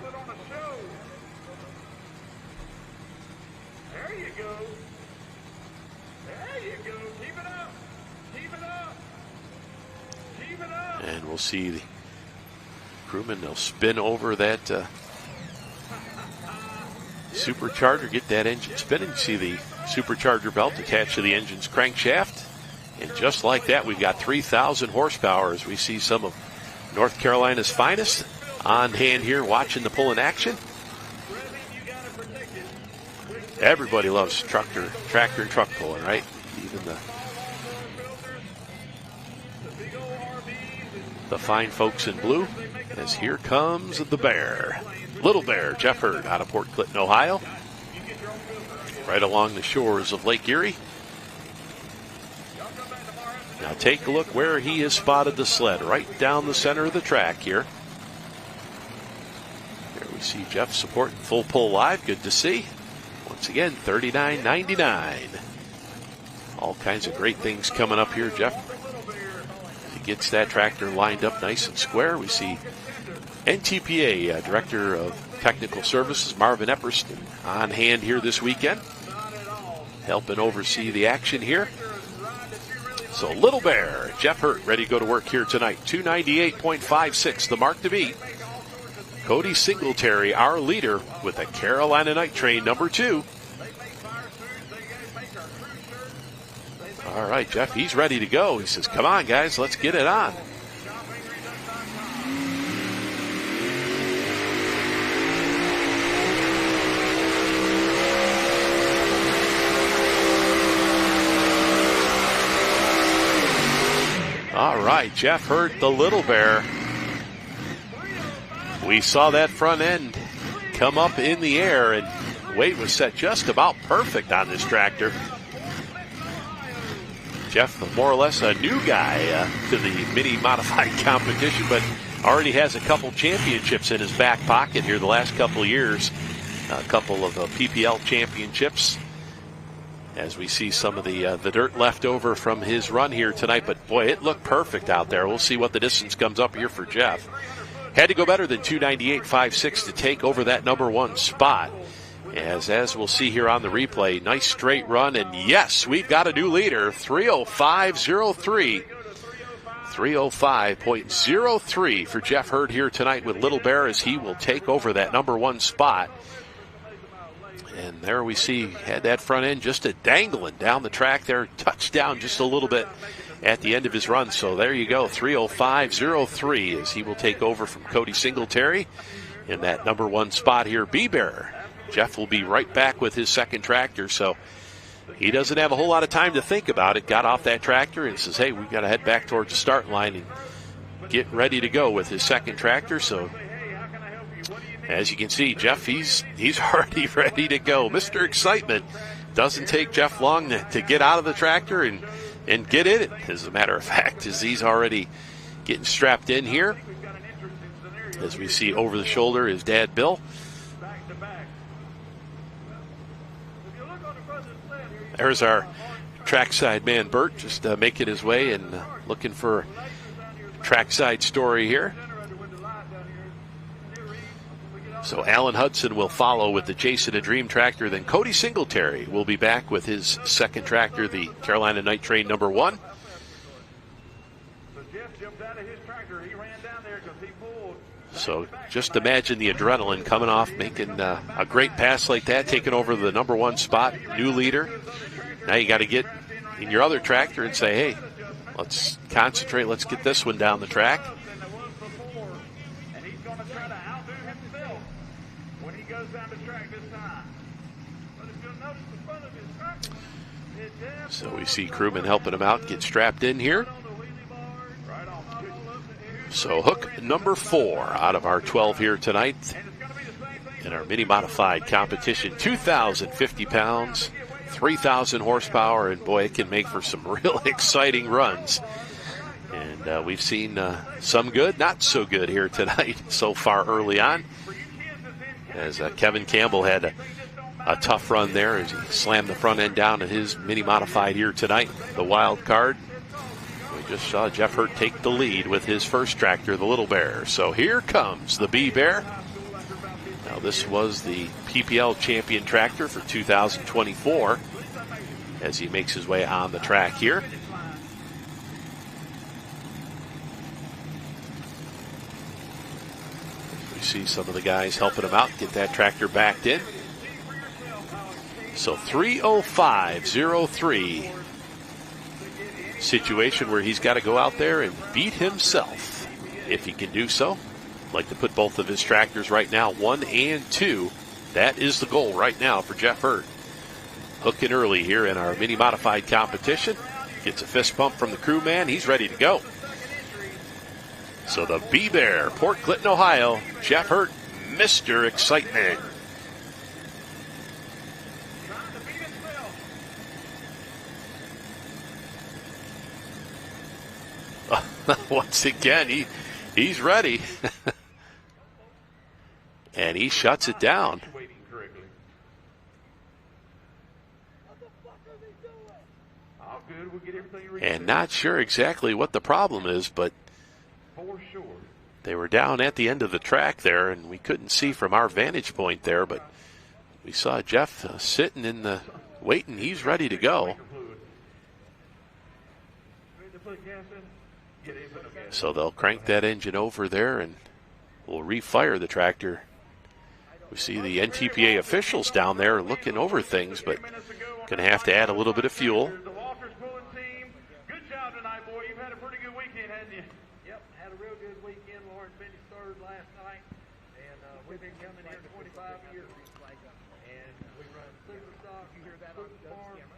There you go. There you go. Keep it up. Keep it up. see the crewman, they'll spin over that supercharger, get that engine spinning. You see the supercharger belt attached to the engine's crankshaft. And just like that, we've got 3,000 horsepower as we see some of North Carolina's finest on hand here watching the pull in action. Everybody loves tractor and truck pulling, right? Even the fine folks in blue. As here comes the Bear. Little Bear, Jeff Hurd out of Port Clinton, Ohio. Right along the shores of Lake Erie. Now take a look where he has spotted the sled. Right down the center of the track here. There we see Jeff supporting Full Pull Live. Good to see. Once again, $39.99. All kinds of great things coming up here, Jeff. He gets that tractor lined up nice and square. We see NTPA Director of Technical Services, Marvin Epperston, on hand here this weekend, helping oversee the action here. So Little Bear, Jeff Hurt, ready to go to work here tonight. 298.56, the mark to beat. Cody Singletary, our leader, with a Carolina Night Train number 2. All right, Jeff, he's ready to go. He says, come on, guys, let's get it on. All right, Jeff Hurt, the Little Bear. We saw that front end come up in the air, and weight was set just about perfect on this tractor. Jeff, more or less a new guy to the mini modified competition, but already has a couple championships in his back pocket here the last couple of years. A couple of PPL championships. As we see some of the dirt left over from his run here tonight. But, boy, it looked perfect out there. We'll see what the distance comes up here for Jeff. Had to go better than 298.56 to take over that number 1 spot. As we'll see here on the replay, nice straight run. And, yes, we've got a new leader, 305.03. 305.03 for Jeff Hurd here tonight with Little Bear as he will take over that number 1 spot. And there we see, had that front end just a dangling down the track there, touched down just a little bit at the end of his run. So there you go, 305.03 as he will take over from Cody Singletary in that number 1 spot here. B-Bear, Jeff will be right back with his second tractor, so he doesn't have a whole lot of time to think about it. Got off that tractor and says, hey, we've got to head back towards the start line and get ready to go with his second tractor. So as you can see, Jeff, he's already ready to go. Mr. Excitement. Doesn't take Jeff long to get out of the tractor and get in it. As a matter of fact, as he's already getting strapped in here. As we see over the shoulder his dad, Bill. There's our trackside man, Bert, just making his way and looking for a trackside story here. So Alan Hudson will follow with the Jason a Dream tractor. Then Cody Singletary will be back with his second tractor, the Carolina Night Train number 1. So just imagine the adrenaline coming off, making a great pass like that, taking over the number 1 spot, new leader. Now you got to get in your other tractor and say, hey, let's concentrate, let's get this one down the track. So we see crewmen helping him out, get strapped in here. So hook number 4 out of our 12 here tonight in our mini modified competition. 2,050 pounds, 3,000 horsepower, and boy, it can make for some real exciting runs. And we've seen some good, not so good here tonight so far early on. As Kevin Campbell had a tough run there as he slammed the front end down in his mini modified here tonight, the wild card. We just saw Jeff Hurt take the lead with his first tractor, the Little Bear. So here comes the B-Bear. Now this was the PPL champion tractor for 2024 as he makes his way on the track here. see some of the guys helping him out get that tractor backed in. So 3:05:03. Situation where he's got to go out there and beat himself. If he can do so, I'd like to put both of his tractors right now, 1 and 2. That is the goal right now for Jeff Hurt. Hooking early here in our mini modified competition. Gets a fist pump from the crewman. He's ready to go. So the B-Bear, Port Clinton, Ohio, Jeff Hurt, Mr. Excitement. Once again, he's ready. And he shuts it down. And not sure exactly what the problem is, but they were down at the end of the track there, and we couldn't see from our vantage point there, but we saw Jeff sitting in the waiting. He's ready to go. So they'll crank that engine over there, and we'll refire the tractor. We see the NTPA officials down there looking over things, but going to have to add a little bit of fuel.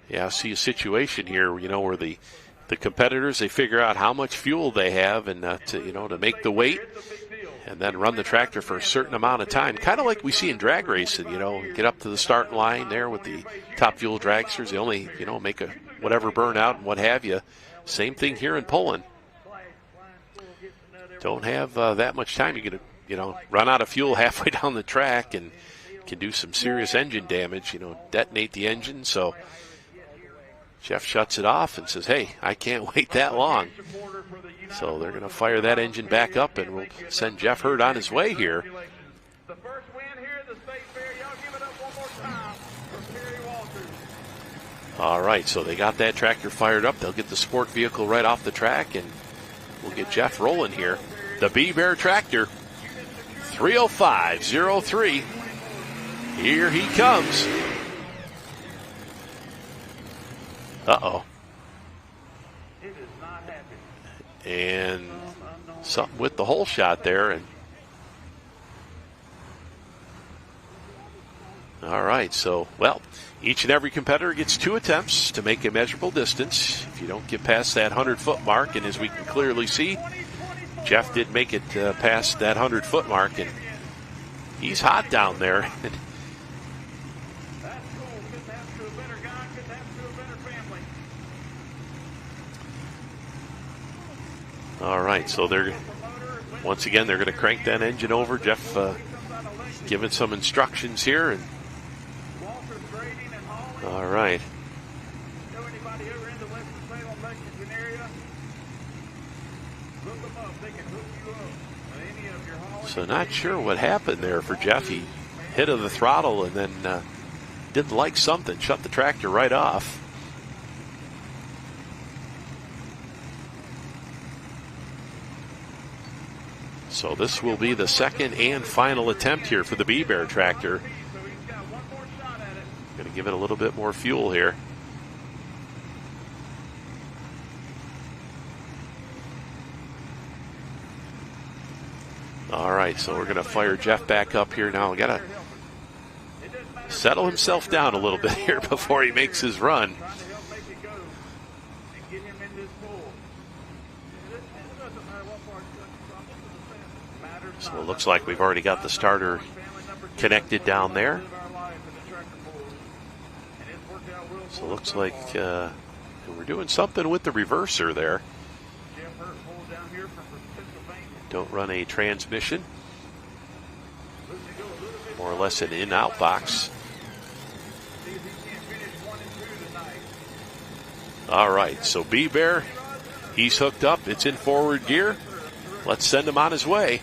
Yeah, I see a situation here, where the competitors, they figure out how much fuel they have and to make the weight and then run the tractor for a certain amount of time. Kind of like we see in drag racing, get up to the starting line there with the top fuel dragsters. They only, make a whatever burnout and what have you. Same thing here in pulling. Don't have that much time. You get run out of fuel halfway down the track and can do some serious engine damage, detonate the engine. So Jeff shuts it off and says, hey, I can't wait that long. So they're going to fire that engine back up, and we'll send Jeff Hurt on his way here. All right, so they got that tractor fired up. They'll get the sport vehicle right off the track, and we'll get Jeff rolling here. The B-Bear tractor, 3:05:03. Here he comes. Uh-oh. And something with the hole shot there. And all right, so, each and every competitor gets 2 attempts to make a measurable distance. If you don't get past that 100-foot mark, and as we can clearly see, Jeff did make it past that 100-foot mark, and he's hot down there. All right, so once again, they're going to crank that engine over. Jeff giving some instructions here. And all right. So not sure what happened there for Jeff. He hit of the throttle and then didn't like something, shut the tractor right off. So this will be the second and final attempt here for the B-Bear tractor. Going to give it a little bit more fuel here. All right, so we're going to fire Jeff back up here now. We got to settle himself down a little bit here before he makes his run. So it looks like we've already got the starter connected down there. So it looks like we're doing something with the reverser there. Don't run a transmission. More or less an in-out box. All right, so B-Bear, he's hooked up. It's in forward gear. Let's send him on his way.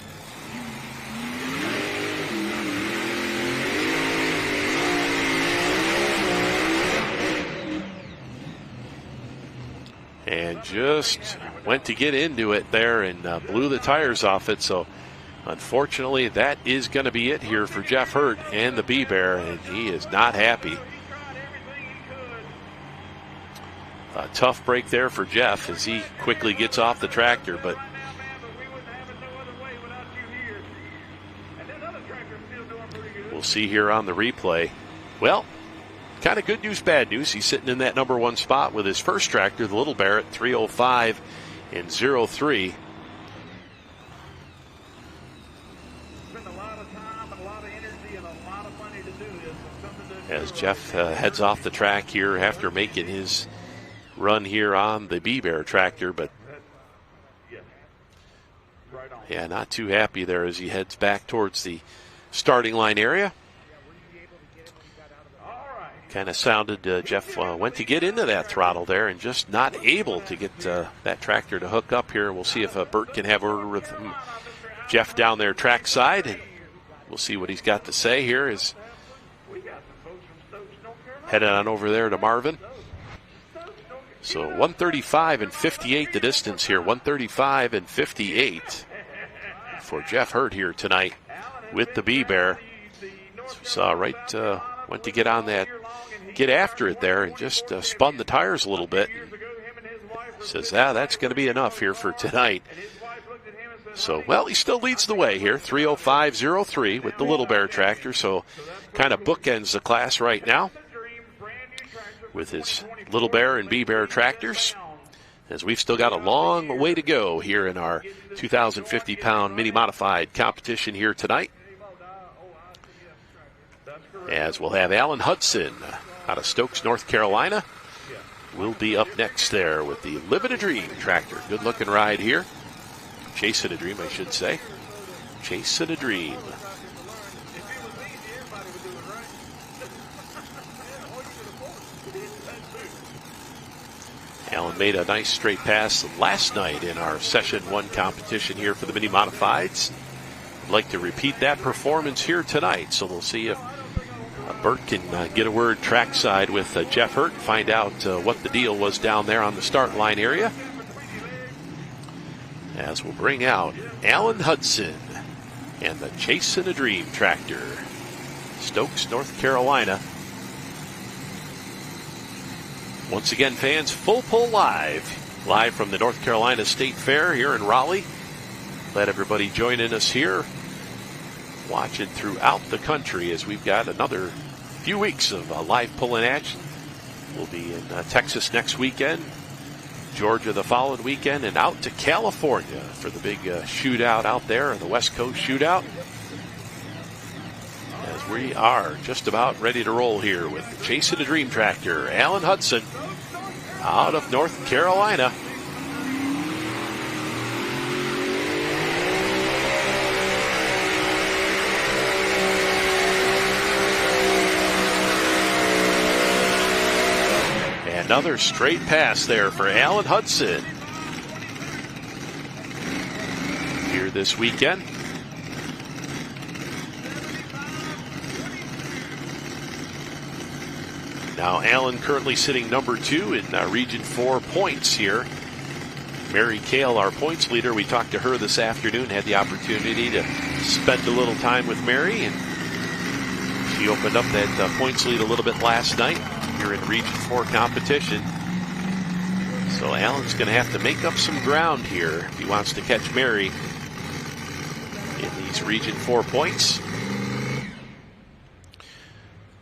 And just went to get into it there and blew the tires off it. So Unfortunately, that is going to be it here for Jeff Hurt and the B-Bear, and he is not happy. A tough break there for Jeff as he quickly gets off the tractor, but we'll see here on the replay. Well, kind of good news, bad news. He's sitting in that number 1 spot with his first tractor, the Little Bear, at 3:05 and 03. As Jeff heads off the track here after making his run here on the B-Bear tractor, but yeah, not too happy there as he heads back towards the starting line area. Kind of sounded Jeff went to get into that throttle there and just not able to get that tractor to hook up here. We'll see if Bert can have a word with Jeff down there trackside, and we'll see what he's got to say here as headed on over there to Marvin. So 135 and 58 the distance here. 135 and 58 for Jeff Hurt here tonight with the B-Bear. Saw right, went to get on that, get after it there and just spun the tires a little bit. Says, that's going to be enough here for tonight. So, well, he still leads the way here. 3:05.03 with the Little Bear tractor. So kind of bookends the class right now with his Little Bear and B-Bear tractors, as we've still got a long way to go here in our 2,050-pound mini-modified competition here tonight. As we'll have Alan Hudson out of Stokes, North Carolina, will be up next there with the Livin' a Dream tractor. Good-looking ride here. Chasing a Dream, I should say. Chasing a Dream. Alan made a nice straight pass last night in our Session 1 competition here for the Mini Modifieds. I'd like to repeat that performance here tonight, so we'll see if Bert can get a word trackside with Jeff Hurt and find out what the deal was down there on the start line area. As we'll bring out Alan Hudson and the Chasin' a Dream tractor. Stokes, North Carolina. Once again, fans, Full Pull Live from the North Carolina State Fair here in Raleigh. Let everybody joining us here, watching throughout the country as we've got another few weeks of live pulling action. We'll be in Texas next weekend, Georgia the following weekend, and out to California for the big shootout out there, the West Coast shootout. As we are just about ready to roll here with the Chasin' a Dream tractor, Alan Hudson out of North Carolina. Another straight pass there for Alan Hudson here this weekend. Now Alan currently sitting number 2 in Region 4 points here. Mary Kale, our points leader, we talked to her this afternoon, had the opportunity to spend a little time with Mary, and she opened up that points lead a little bit last night here in Region 4 competition. So Alan's going to have to make up some ground here if he wants to catch Mary in these Region 4 points.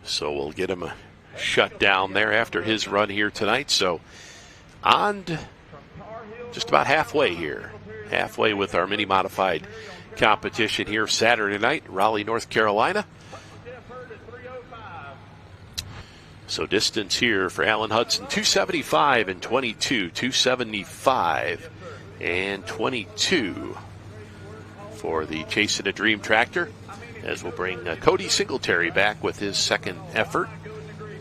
So we'll get him a shut down there after his run here tonight. So on just about halfway here. Halfway with our mini modified competition here Saturday night, Raleigh, North Carolina. So distance here for Alan Hudson, 275 and 22. 275 and 22 for the Chasin' a Dream tractor. As we'll bring Cody Singletary back with his second effort.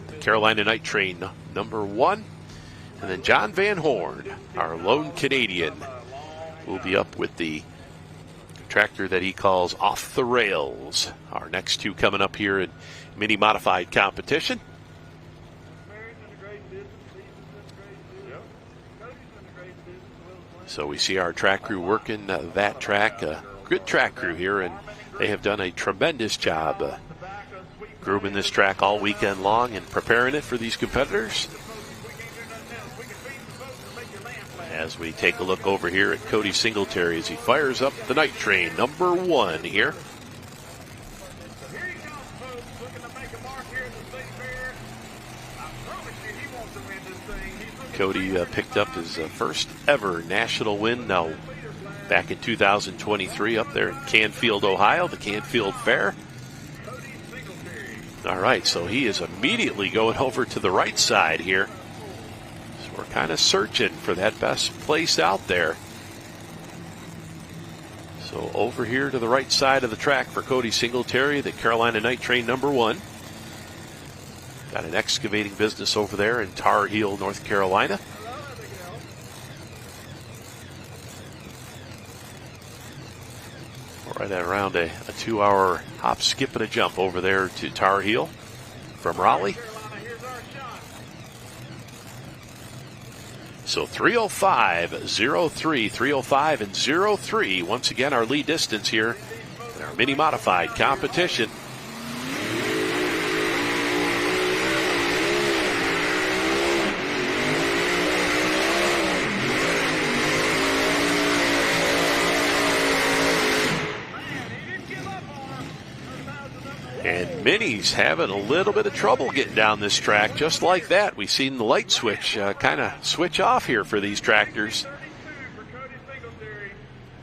The Carolina Night Train number 1. And then John Van Horn, our lone Canadian, will be up with the tractor that he calls Off the Rails. Our next two coming up here in mini modified competition. So we see our track crew working that track. good track crew here, and they have done a tremendous job grooming this track all weekend long and preparing it for these competitors. As we take a look over here at Cody Singletary as he fires up the night train number 1 here. Cody picked up his first ever national win now back in 2023 up there in Canfield, Ohio, the Canfield Fair. All right, so he is immediately going over to the right side here. So we're kind of searching for that best place out there. So over here to the right side of the track for Cody Singletary, the Carolina Night Train number 1. Got an excavating business over there in Tar Heel, North Carolina. Right at around a 2-hour hop, skip, and a jump over there to Tar Heel from Raleigh. So 305.03, 305 and 03. Once again, our lead distance here in our mini modified competition. And Minis having a little bit of trouble getting down this track. Just like that, we've seen the light switch kind of switch off here for these tractors.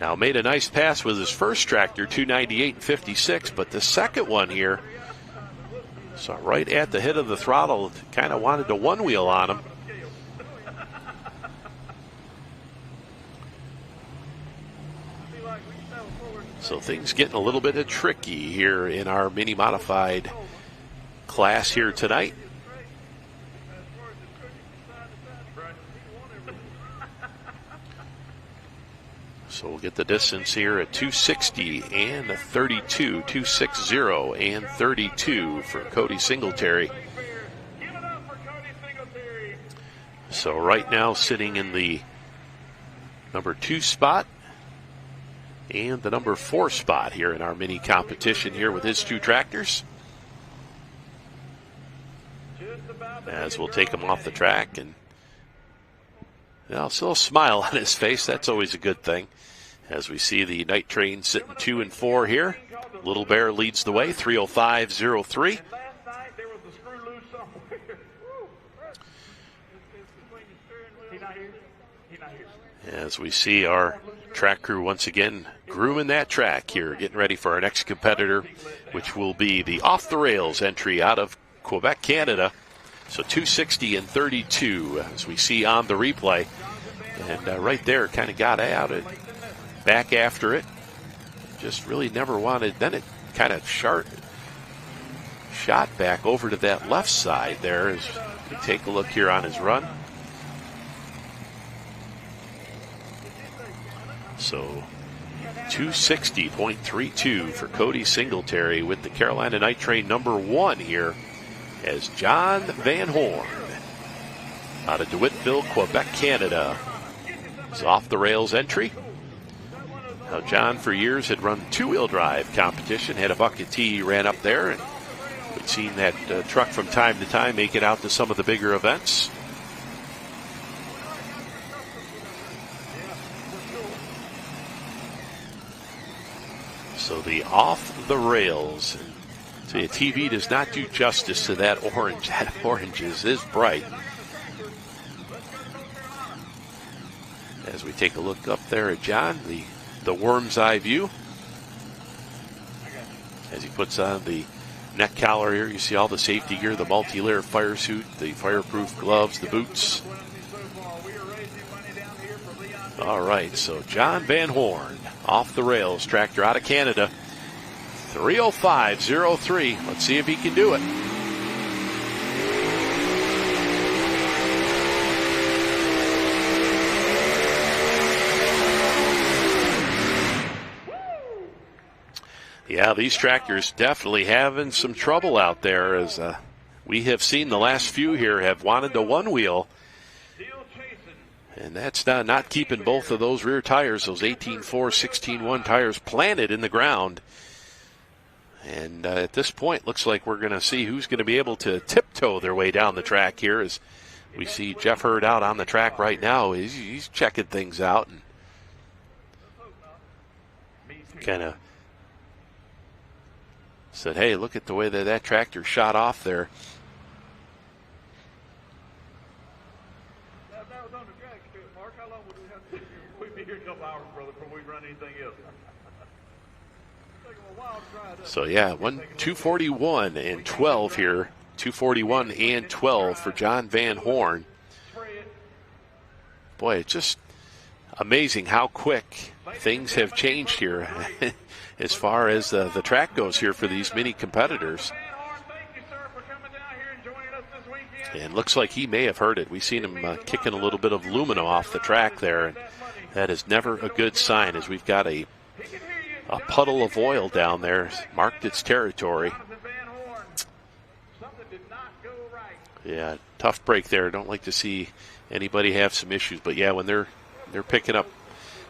Now made a nice pass with his first tractor, 298 and 56, but the second one here, so right at the head of the throttle, kind of wanted to one wheel on him. So things getting a little bit tricky here in our mini modified class here tonight. So we'll get the distance here at 260 and 32, 260 and 32 for Cody Singletary. So right now sitting in the number 2 spot and the number 4 spot here in our mini competition here with his 2 tractors. As we'll take him off the track, and still a smile on his face. That's always a good thing. As we see the night train sitting 2 and 4 here. Little Bear leads the way, 305.03. As we see our track crew once again grooming that track here, getting ready for our next competitor, which will be the off-the-rails entry out of Quebec, Canada. So 260 and 32, as we see on the replay. And right there, kind of got out it, back after it. Just really never wanted, then it kind of shot back over to that left side there as we take a look here on his run. So 260.32 for Cody Singletary with the Carolina Night Train number 1 here as John Van Horn out of DeWittville, Quebec, Canada. It's off the rails entry. Now John for years had run 2-wheel drive competition, had a bucket T, ran up there, and we'd seen that truck from time to time make it out to some of the bigger events. So the off the rails. See, a TV does not do justice to that orange. That orange is bright. As we take a look up there at John, the worm's eye view. As he puts on the neck collar here, you see all the safety gear, the multi-layer fire suit, the fireproof gloves, the boots. All right, so John Van Horn, off the rails, tractor out of Canada. 305.03. Let's see if he can do it. Yeah, these tractors definitely having some trouble out there, as we have seen the last few here have wanted to one wheel. And that's not keeping both of those rear tires, those 18.4, 16.1 tires, planted in the ground. And at this point, looks like we're going to see who's going to be able to tiptoe their way down the track here. As we see Jeff Hurd out on the track right now. He's checking things out and kind of said, hey, look at the way that tractor shot off there. So, yeah, 241 and 12 here. 241 and 12 for John Van Horn. Boy, it's just amazing how quick things have changed here as far as the track goes here for these mini competitors. And looks like he may have heard it. We've seen him kicking a little bit of aluminum off the track there. And that is never a good sign, as we've got a puddle of oil down there, marked its territory. Yeah, tough break there. Don't like to see anybody have some issues. But, yeah, when they're picking up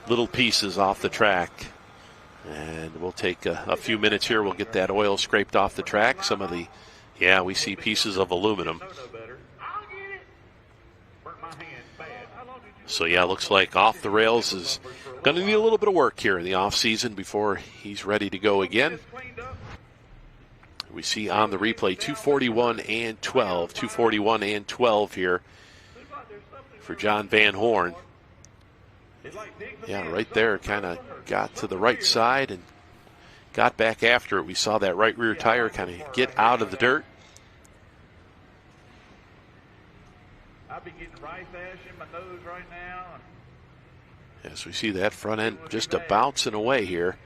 little pieces off the track. And we'll take a few minutes here. We'll get that oil scraped off the track. Some of the, yeah, we see pieces of aluminum. So, yeah, looks like Off the Rails is going to need a little bit of work here in the off season before he's ready to go again. We see on the replay 241 and 12. 241 and 12 here for John Van Horn. Yeah, right there, kind of got to the right side and got back after it. We saw that right rear tire kind of get out of the dirt. I'll be getting rice ash in my nose right now. Yes, we see that front end just a bouncing away here.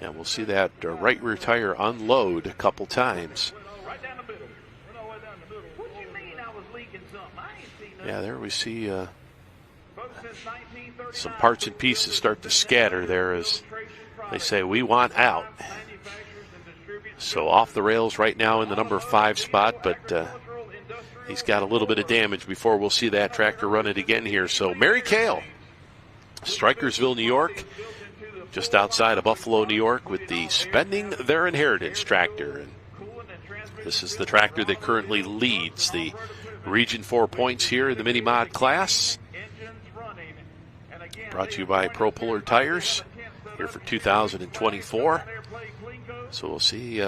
And we'll see that right rear tire unload a couple times. Right down the middle. Right down the middle. What do you mean I was leaking something? I ain't seen nothing. Yeah, there we see some parts and pieces start to scatter there as they say, we want out. So Off the Rails right now in the number 5 spot, but he's got a little bit of damage before we'll see that tractor run it again here. So Mary Kale, Strikersville, New York, just outside of Buffalo, New York, with the Spending Their Inheritance tractor. And this is the tractor that currently leads the Region 4 points here in the mini mod class. Brought to you by Pro Puller Tires here for 2024. So we'll see.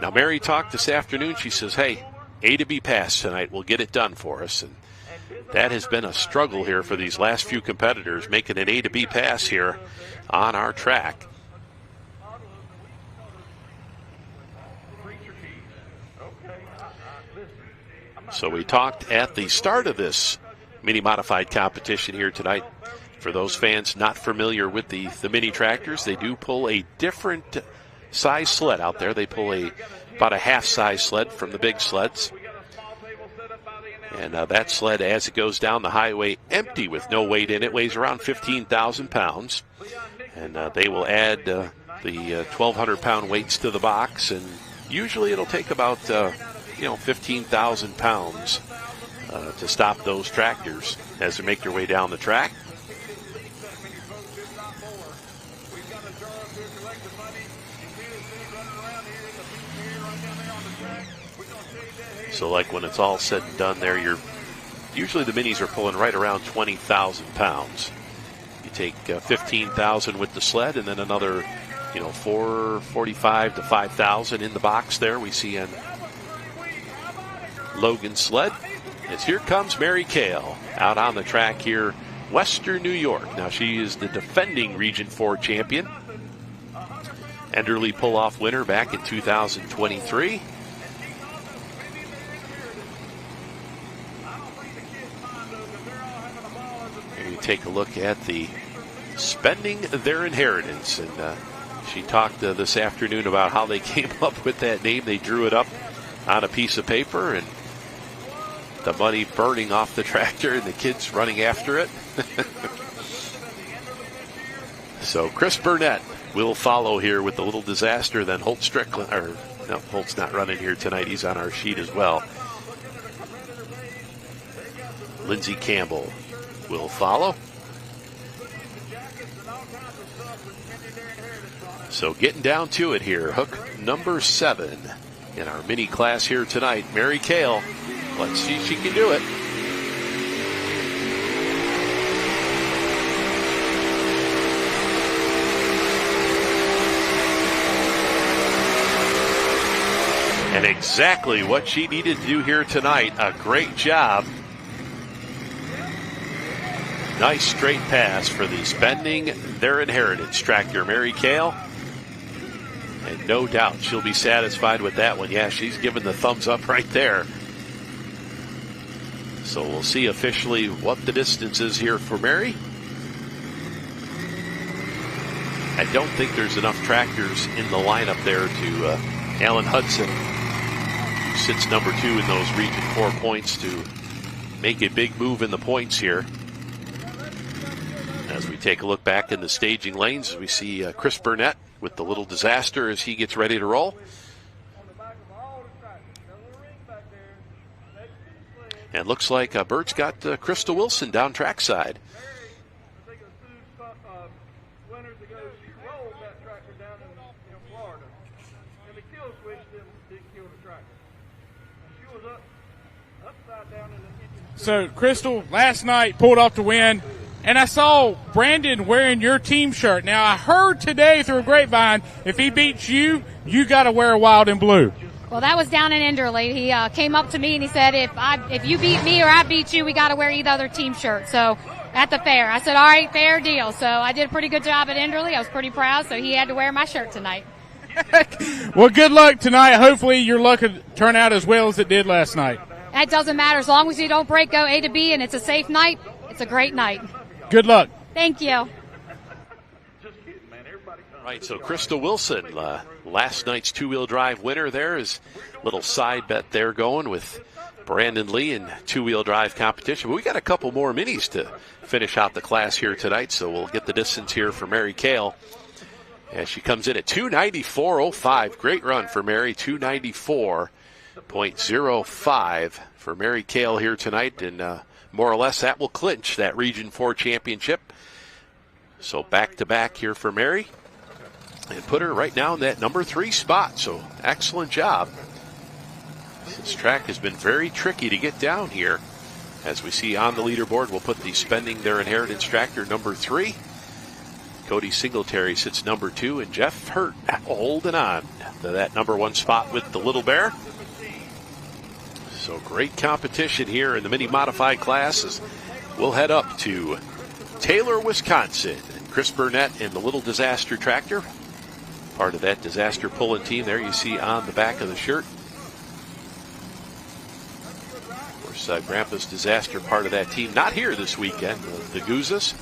Now, Mary talked this afternoon. She says, hey, A to B pass tonight. We'll get it done for us. And that has been a struggle here for these last few competitors, making an A to B pass here on our track. So we talked at the start of this mini modified competition here tonight. For those fans not familiar with the mini tractors, they do pull a different size sled out there. They pull about a half-size sled from the big sleds. And that sled, as it goes down the highway empty with no weight in it, weighs around 15,000 pounds. And they will add the 1,200-pound weights to the box. And usually it'll take about 15,000 pounds to stop those tractors as they make their way down the track. So like when it's all said and done there, usually the minis are pulling right around 20,000 pounds. You take 15,000 with the sled and then another, 445 to 5,000 in the box there we see on Logan's sled. As here comes Mary Kale out on the track here, Western New York. Now she is the defending Region 4 champion. Enderley pull-off winner back in 2023. Take a look at the Spending Their Inheritance. And she talked this afternoon about how they came up with that name. They drew it up on a piece of paper and the money burning off the tractor and the kids running after it. So Chris Burnett will follow here with the little disaster. Then Holt Strickland, no, Holt's not running here tonight. He's on our sheet as well. Lindsey Campbell will follow. So getting down to it here, hook number 7 in our mini class here tonight, Mary Kale. Let's see if she can do it. And exactly what she needed to do here tonight. A great job. Nice straight pass for the Spending Their Inheritance tractor, Mary Kale. And no doubt she'll be satisfied with that one. Yeah, she's given the thumbs up right there. So we'll see officially what the distance is here for Mary. I don't think there's enough tractors in the lineup there to Alan Hudson, who sits number 2 in those Region 4 points, to make a big move in the points here. As we take a look back in the staging lanes, we see Chris Burnett with the Little Disaster as he gets ready to roll. And looks like Bert's got Krista Wilson down trackside. So, Crystal, last night pulled off the win, and I saw Brandon wearing your team shirt. Now, I heard today through a grapevine, if he beats you, you got to wear wild and blue. Well, that was down in Enderley. He came up to me and he said, if you beat me or I beat you, we got to wear either other team shirt. So, at the fair, I said, all right, fair deal. So, I did a pretty good job at Enderley. I was pretty proud, so he had to wear my shirt tonight. Well, good luck tonight. Hopefully your luck will turn out as well as it did last night. That doesn't matter. As long as you don't break, go A to B, and it's a safe night, it's a great night. Good luck. Thank you. Right, so Krista Wilson, last night's two-wheel drive winner there, is a little side bet there going with Brandon Lee in two-wheel drive competition. But we got a couple more minis to finish out the class here tonight, so we'll get the distance here for Mary Kale as she comes in at 294.05. Great run for Mary, 294.05 for Mary Kale here tonight, and more or less that will clinch that Region 4 championship. So back-to-back here for Mary, and put her right now in that number 3 spot. So excellent job. This track has been very tricky to get down here. As we see on the leaderboard, we'll put the Spending Their Inheritance tractor number 3. Cody Singletary sits number 2, and Jeff Hurt holding on to that number 1 spot with the Little Bear. So great competition here in the mini modified classes. We'll head up to Taylor, Wisconsin. And Chris Burnett in the Little Disaster tractor, part of that disaster pulling team there you see on the back of the shirt. Of course, Grandpa's Disaster, part of that team. Not here this weekend, the Goozes.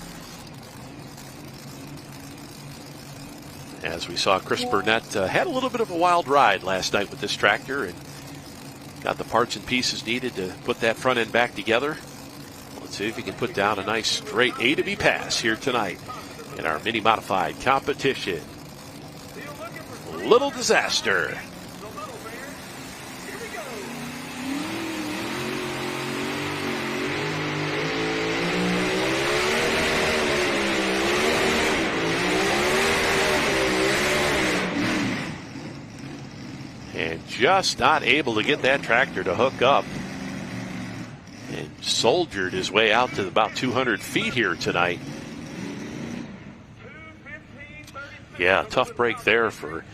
As we saw, Chris Burnett had a little bit of a wild ride last night with this tractor and got the parts and pieces needed to put that front end back together. Let's see if he can put down a nice straight A to B pass here tonight in our mini modified competition. Little Disaster. And just not able to get that tractor to hook up. And soldiered his way out to about 200 feet here tonight. Yeah, tough break there for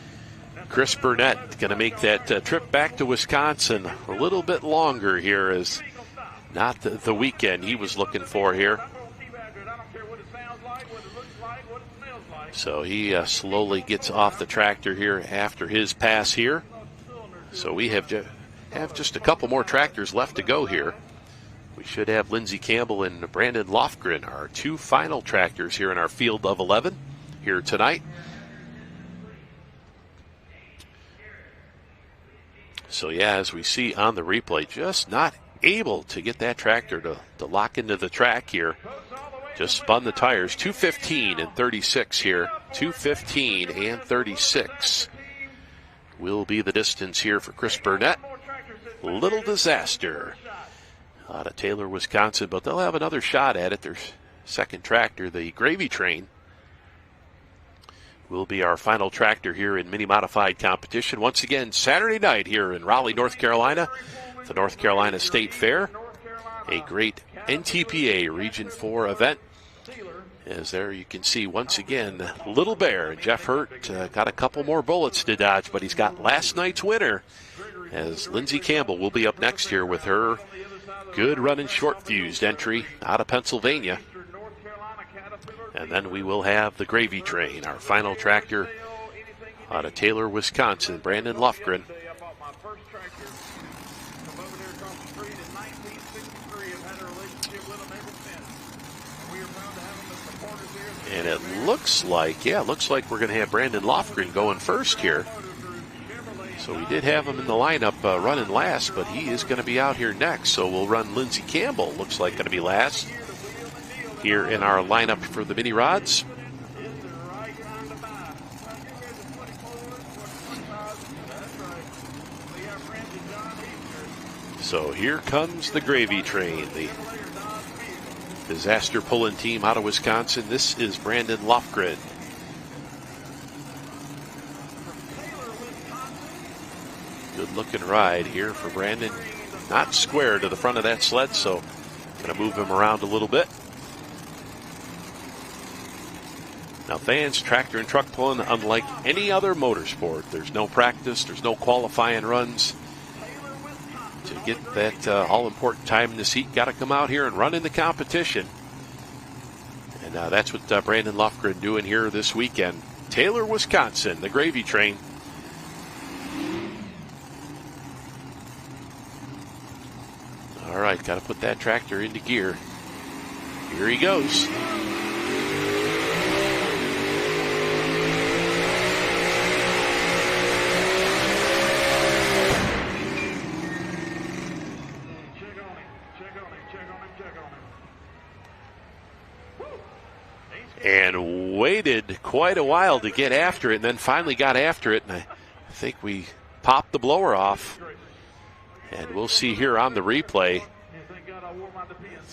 Chris Burnett. Going to make that trip back to Wisconsin a little bit longer here, as not the weekend he was looking for here. So he slowly gets off the tractor here after his pass here. So we have just a couple more tractors left to go here. We should have Lindsey Campbell and Brandon Lofgren, our 2 final tractors here in our field of 11 here tonight. So yeah, as we see on the replay, just not able to get that tractor to lock into the track here. Just spun the tires. 2:15 and 36 here. 2:15 and 36 will be the distance here for Chris Burnett. Little Disaster out of Taylor, Wisconsin, but they'll have another shot at it. Their second tractor, the Gravy Train, will be our final tractor here in mini modified competition. Once again, Saturday night here in Raleigh, North Carolina, the North Carolina State Fair, a great NTPA Region 4 event. As there you can see once again, Little Bear, Jeff Hurt, got a couple more bullets to dodge, but he's got last night's winner, as Lindsey Campbell will be up next here with her good running short fused entry out of Pennsylvania. And then we will have the Gravy Train, our final tractor out of Taylor, Wisconsin, Brandon Lofgren. And it looks like we're going to have Brandon Lofgren going first here. So we did have him in the lineup running last, but he is going to be out here next. So we'll run Lindsey Campbell, looks like going to be last here in our lineup for the mini rods. So here comes the Gravy Train, the disaster pulling team out of Wisconsin. This is Brandon Lofgren. Good looking ride here for Brandon. Not square to the front of that sled, so going to move him around a little bit. Now fans, tractor and truck pulling, unlike any other motorsport, there's no practice, there's no qualifying runs. To get that all-important time in the seat, got to come out here and run in the competition. And that's what Brandon Lofgren doing here this weekend. Taylor, Wisconsin, the Gravy Train. All right, got to put that tractor into gear. Here he goes. And waited quite a while to get after it, and then finally got after it, and I think we popped the blower off. And we'll see here on the replay.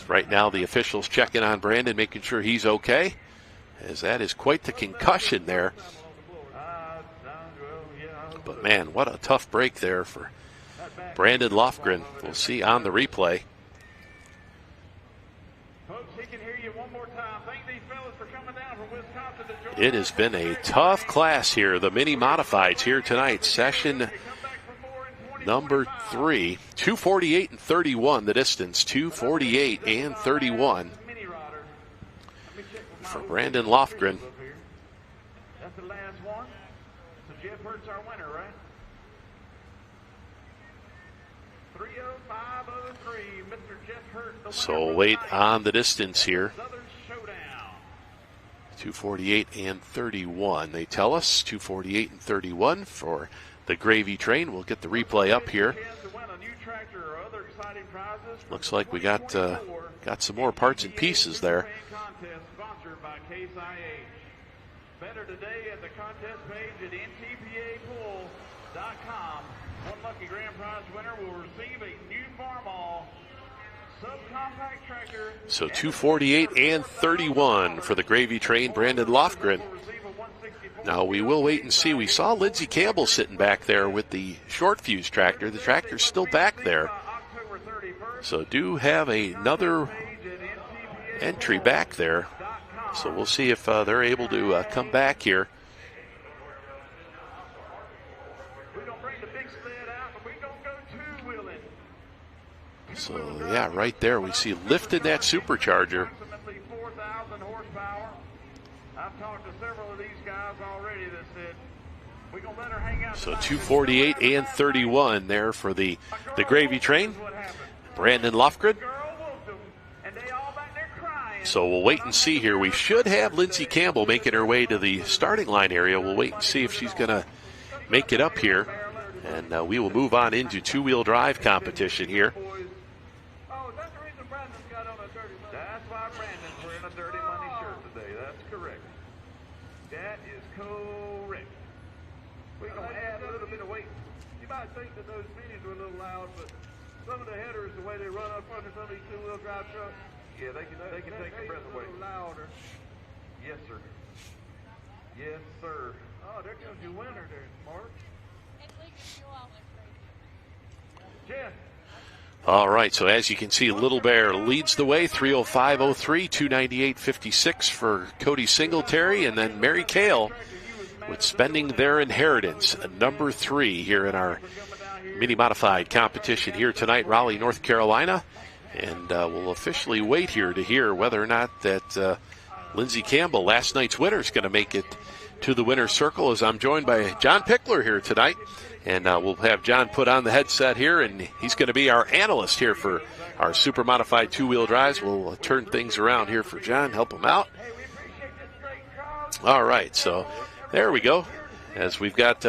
Right now the officials checking on Brandon, making sure he's okay, as that is quite the concussion there. But man, what a tough break there for Brandon Lofgren. We'll see on the replay. It has been a tough class here, the mini modifieds here tonight. Session number 3, 2:48 and 31 the distance, 2:48 and 31 for Brandon Lofgren. That's the last one. So Jeff Hurt's our winner, right? 3:05:03, Mr. Jeff Hurt. So wait on the distance here. 2:48 and 31. They tell us 2:48 and 31 for the Gravy Train. We'll get the replay up here. Looks like we got some more parts and pieces there. Sponsored by Case IH. Better today at the contest page at ntpapool.com. One lucky grand prize winner will receive a new Farmall subcompact tractor. So 2:48 and 31 for the Gravy Train, Brandon Lofgren. Now we will wait and see. We saw Lindsey Campbell sitting back there with the short fuse tractor. The tractor's still back there. So do have another entry back there. So we'll see if they're able to come back here. So yeah, right there we see lifting that supercharger. I've talked to several of these guys already that said we're going to let her hang out. So 2:48 and 31 there for the Gravy Train, Brandon Lofgren. So we'll wait and see here. We should have Lindsey Campbell making her way to the starting line area. We'll wait and see if she's going to make it up here. And we will move on into two-wheel drive competition here. Oh, that's the reason Brandon's got on a dirty money. That's why Brandon's wearing a dirty money shirt today. That's correct. That is correct. We're going to add a little bit of weight. You might think that those minis were a little loud, but some of the headers, the way they run up under some of these two-wheel drive trucks, yeah, they can take the breath away. Louder. Yes, sir. Yes, sir. Oh, there comes your winner there, Mark. Jeff. All right, so as you can see, Little Bear leads the way, 3:05:03, 2:98:56 for Cody Singletary, and then Mary Kale with Spending Their Inheritance, number 3 here in our mini-modified competition here tonight, Raleigh, North Carolina. And we'll officially wait here to hear whether or not that Lindsey Campbell, last night's winner, is going to make it to the winner's circle, as I'm joined by John Pickler here tonight. And we'll have John put on the headset here, and he's going to be our analyst here for our super modified two-wheel drives. We'll turn things around here for John, help him out. All right, so there we go. As we've got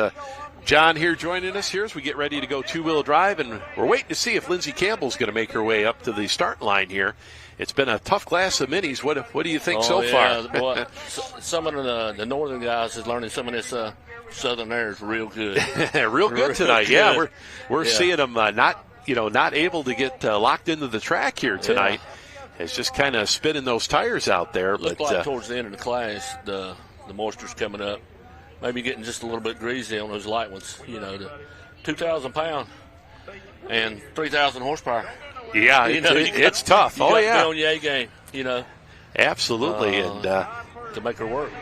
John here joining us here as we get ready to go two-wheel drive, and we're waiting to see if Lindsey Campbell's going to make her way up to the starting line here. It's been a tough class of minis. What do you think so far? Boy, some of the northern guys is learning some of this southern air is real good. real good tonight. Good. Yeah, we're seeing them not able to get locked into the track here tonight. Yeah. It's just kind of spinning those tires out there. Looked like towards the end of the class, the moisture's coming up. Maybe getting just a little bit greasy on those light ones. The 2,000 pound and 3,000 horsepower. Yeah, it's tough. You got to be on your A game. Absolutely, and to make her work.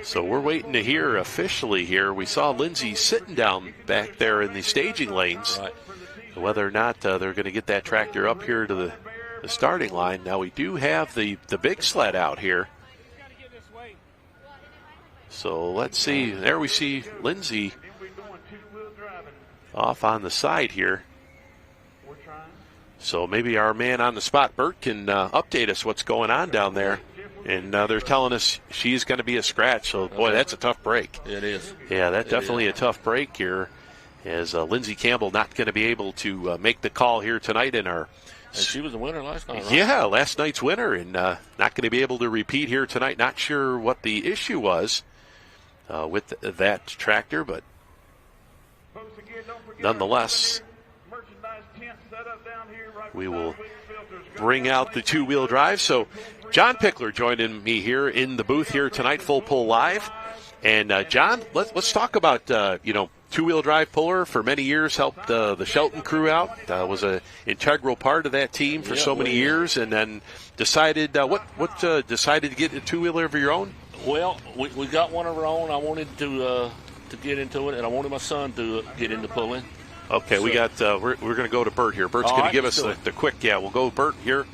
So we're waiting to hear officially here. We saw Lindsey sitting down back there in the staging lanes. Right. Whether or not they're going to get that tractor up here to the starting line. Now we do have the big sled out here. So let's see. There we see Lindsey off on the side here. So maybe our man on the spot, Bert, can update us what's going on down there. And they're telling us she's going to be a scratch. So, boy, that's a tough break. It is. Yeah, that's definitely a tough break here. As Lindsey Campbell not going to be able to make the call here tonight in our. And she was the winner last night, right? Yeah, last night's winner, and not going to be able to repeat here tonight. Not sure what the issue was with that tractor, but nonetheless, we will bring out the two-wheel drive. So John Pickler joining me here in the booth here tonight, Full Pull Live. And John, let's talk about two-wheel drive puller for many years, helped the Shelton crew out, was an integral part of that team for so many years, and then decided decided to get a two-wheeler of your own? Well, we got one of our own. I wanted to get into it, and I wanted my son to get into pulling. Okay, so, we got we're going to go to Bert here. Bert's going to give us the quick. Yeah, we'll go Bert here.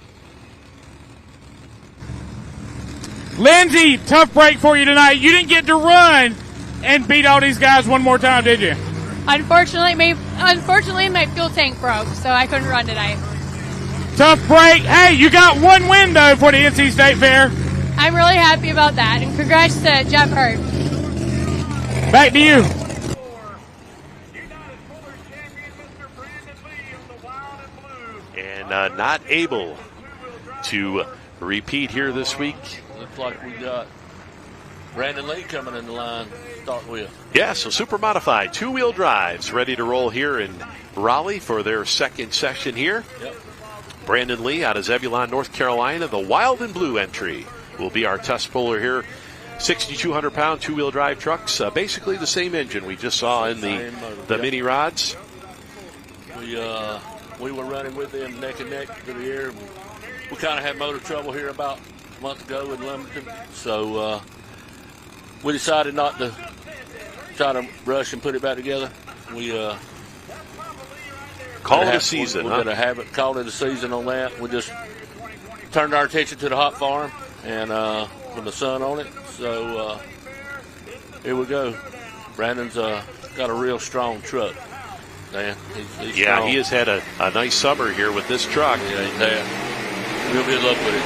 Lindsey, tough break for you tonight. You didn't get to run and beat all these guys one more time, did you? Unfortunately, my fuel tank broke, so I couldn't run tonight. Tough break. Hey, you got one win, though, for the NC State Fair. I'm really happy about that, and congrats to Jeff Hurt. Back to you. And not able to repeat here this week. Looks like we got Brandon Lee coming in the line to start with. Yeah, so super modified two-wheel drives ready to roll here in Raleigh for their second session here. Yep. Brandon Lee out of Zebulon, North Carolina. The Wild and Blue entry will be our test puller here. 6,200-pound two-wheel drive trucks. Basically the same engine we just saw in the mini rods. We were running with them neck and neck through the air. We kind of had motor trouble here about a month ago in Lumberton. So we decided not to try to rush and put it back together. We call it a season. We're going to have it called it a season on that. We just turned our attention to the hot farm and with the sun on it. So here we go. Brandon's got a real strong truck. Dan, he's strong. He has had a nice summer here with this truck. Yeah, he's had real good luck with it.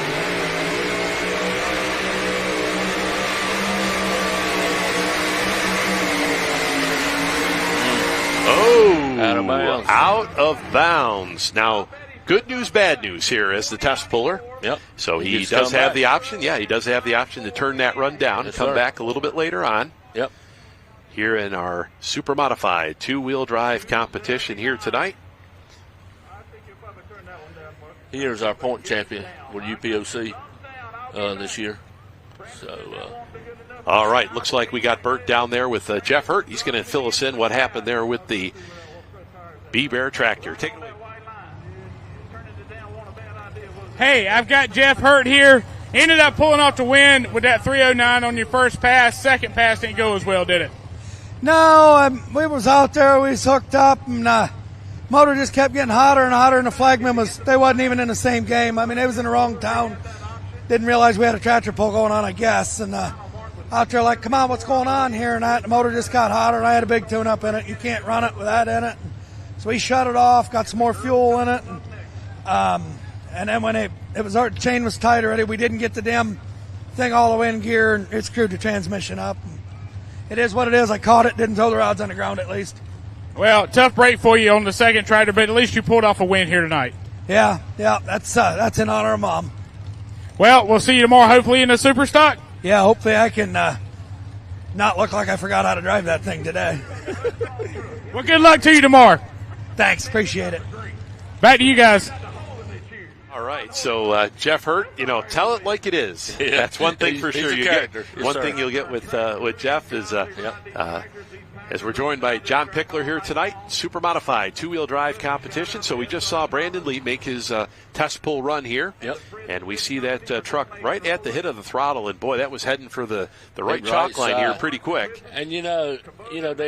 Oh, out of bounds. Out of bounds. Now, good news, bad news here as the test puller. Yep. So he does have the option. Yeah, he does have the option to turn that run down and come back a little bit later on. Yep. Here in our super modified two-wheel drive competition here tonight. is our point champion with UPOC this year. So. All right, looks like we got Bert down there with Jeff Hurt. He's going to fill us in what happened there with the B-Bear tractor. Take it away. Hey, I've got Jeff Hurt here. Ended up pulling off the win with that 309 on your first pass. Second pass didn't go as well, did it? No, we was out there. We was hooked up, and motor just kept getting hotter and hotter, and the flagman they wasn't even in the same game. I mean, they was in the wrong town. Didn't realize we had a tractor pull going on, I guess, and out there like, come on, what's going on here? And the motor just got hotter, and I had a big tune-up in it. You can't run it with that in it. So we shut it off, got some more fuel in it, and then when the chain was tight already, we didn't get the damn thing all the way in gear, and it screwed the transmission up. It is what it is. I caught it, didn't throw the rods on the ground at least. Well, tough break for you on the second tractor, but at least you pulled off a win here tonight. Yeah, that's in honor of Mom. Well, we'll see you tomorrow, hopefully in the Super Stock. Yeah, hopefully I can not look like I forgot how to drive that thing today. Well, good luck to you tomorrow. Thanks, appreciate it. Back to you guys. All right, so Jeff Hurt, tell it like it is. Yeah. That's one thing for sure. Yes, Thing you'll get with Jeff is as we're joined by John Pickler here tonight, super modified two-wheel drive competition. So we just saw Brandon Lee make his test pull run here. Yep. And we see that truck right at the hit of the throttle, and boy, that was heading for the right chalk line here pretty quick. And Dan,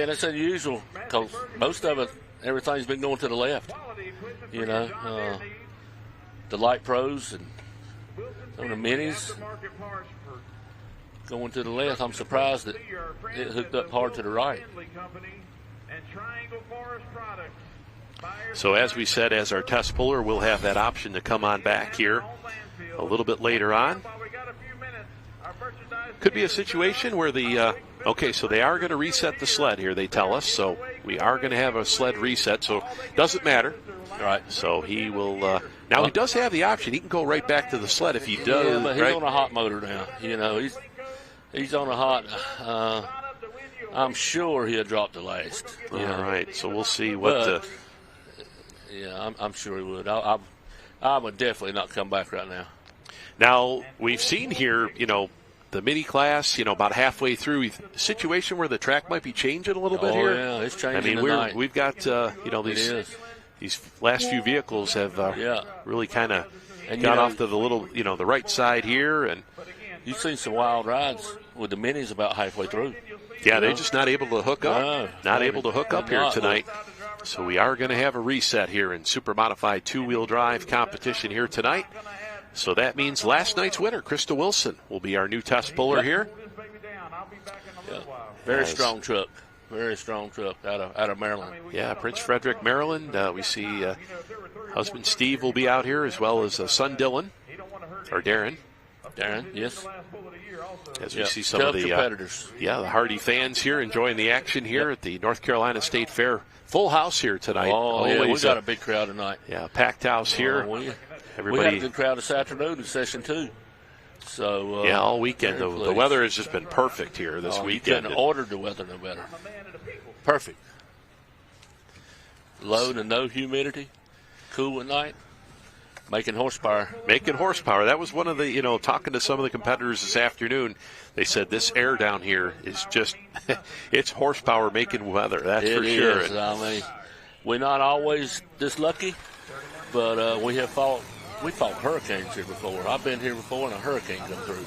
it's unusual because most of it, everything's been going to the left. The light pros and some of the minis going to the left. I'm surprised that it hooked up hard to the right. So as we said, as our test puller, we'll have that option to come on back here a little bit later on. Could be a situation where so they are going to reset the sled here, they tell us. So we are going to have a sled reset, so it doesn't matter. All right. So he will now he does have the option. He can go right back to the sled if he does. Yeah, but he's right? on a hot motor now. He's on a hot. I'm sure he'll drop the last. All right. So we'll see what. I'm sure he would. I would definitely not come back right now. Now we've seen here, the mini class, about halfway through, a situation where the track might be changing a little bit here. Yeah, it's changing. We've got these last few vehicles have really kind of got off to the little, the right side here, and you've seen some wild rides with the minis about halfway through. Yeah, they're just not able to hook up. Able to hook up here tonight. So we are going to have a reset here in super modified two-wheel drive competition here tonight. So that means last night's winner, Krista Wilson, will be our new test puller here. Yeah. Very strong truck. Very strong truck out of Maryland. Yeah, Prince Frederick, Maryland. We see husband Steve will be out here as well as son Dylan, or Darren. Darren, yes. As we see some of the competitors. The Hardy fans here enjoying the action here at the North Carolina State Fair. Full house here tonight. Oh, yeah, we got a big crowd tonight. Yeah, packed house here. We had a good crowd this afternoon in session 2. So all weekend. The weather has just been perfect here this weekend. You couldn't order the weather no better. Perfect. Low and no humidity. Cool at night. Making horsepower. That was one of the, talking to some of the competitors this afternoon. They said this air down here is just, it's horsepower making weather. That's for sure. It is. I mean, we're not always this lucky, but we fought hurricanes here before. I've been here before and a hurricane come through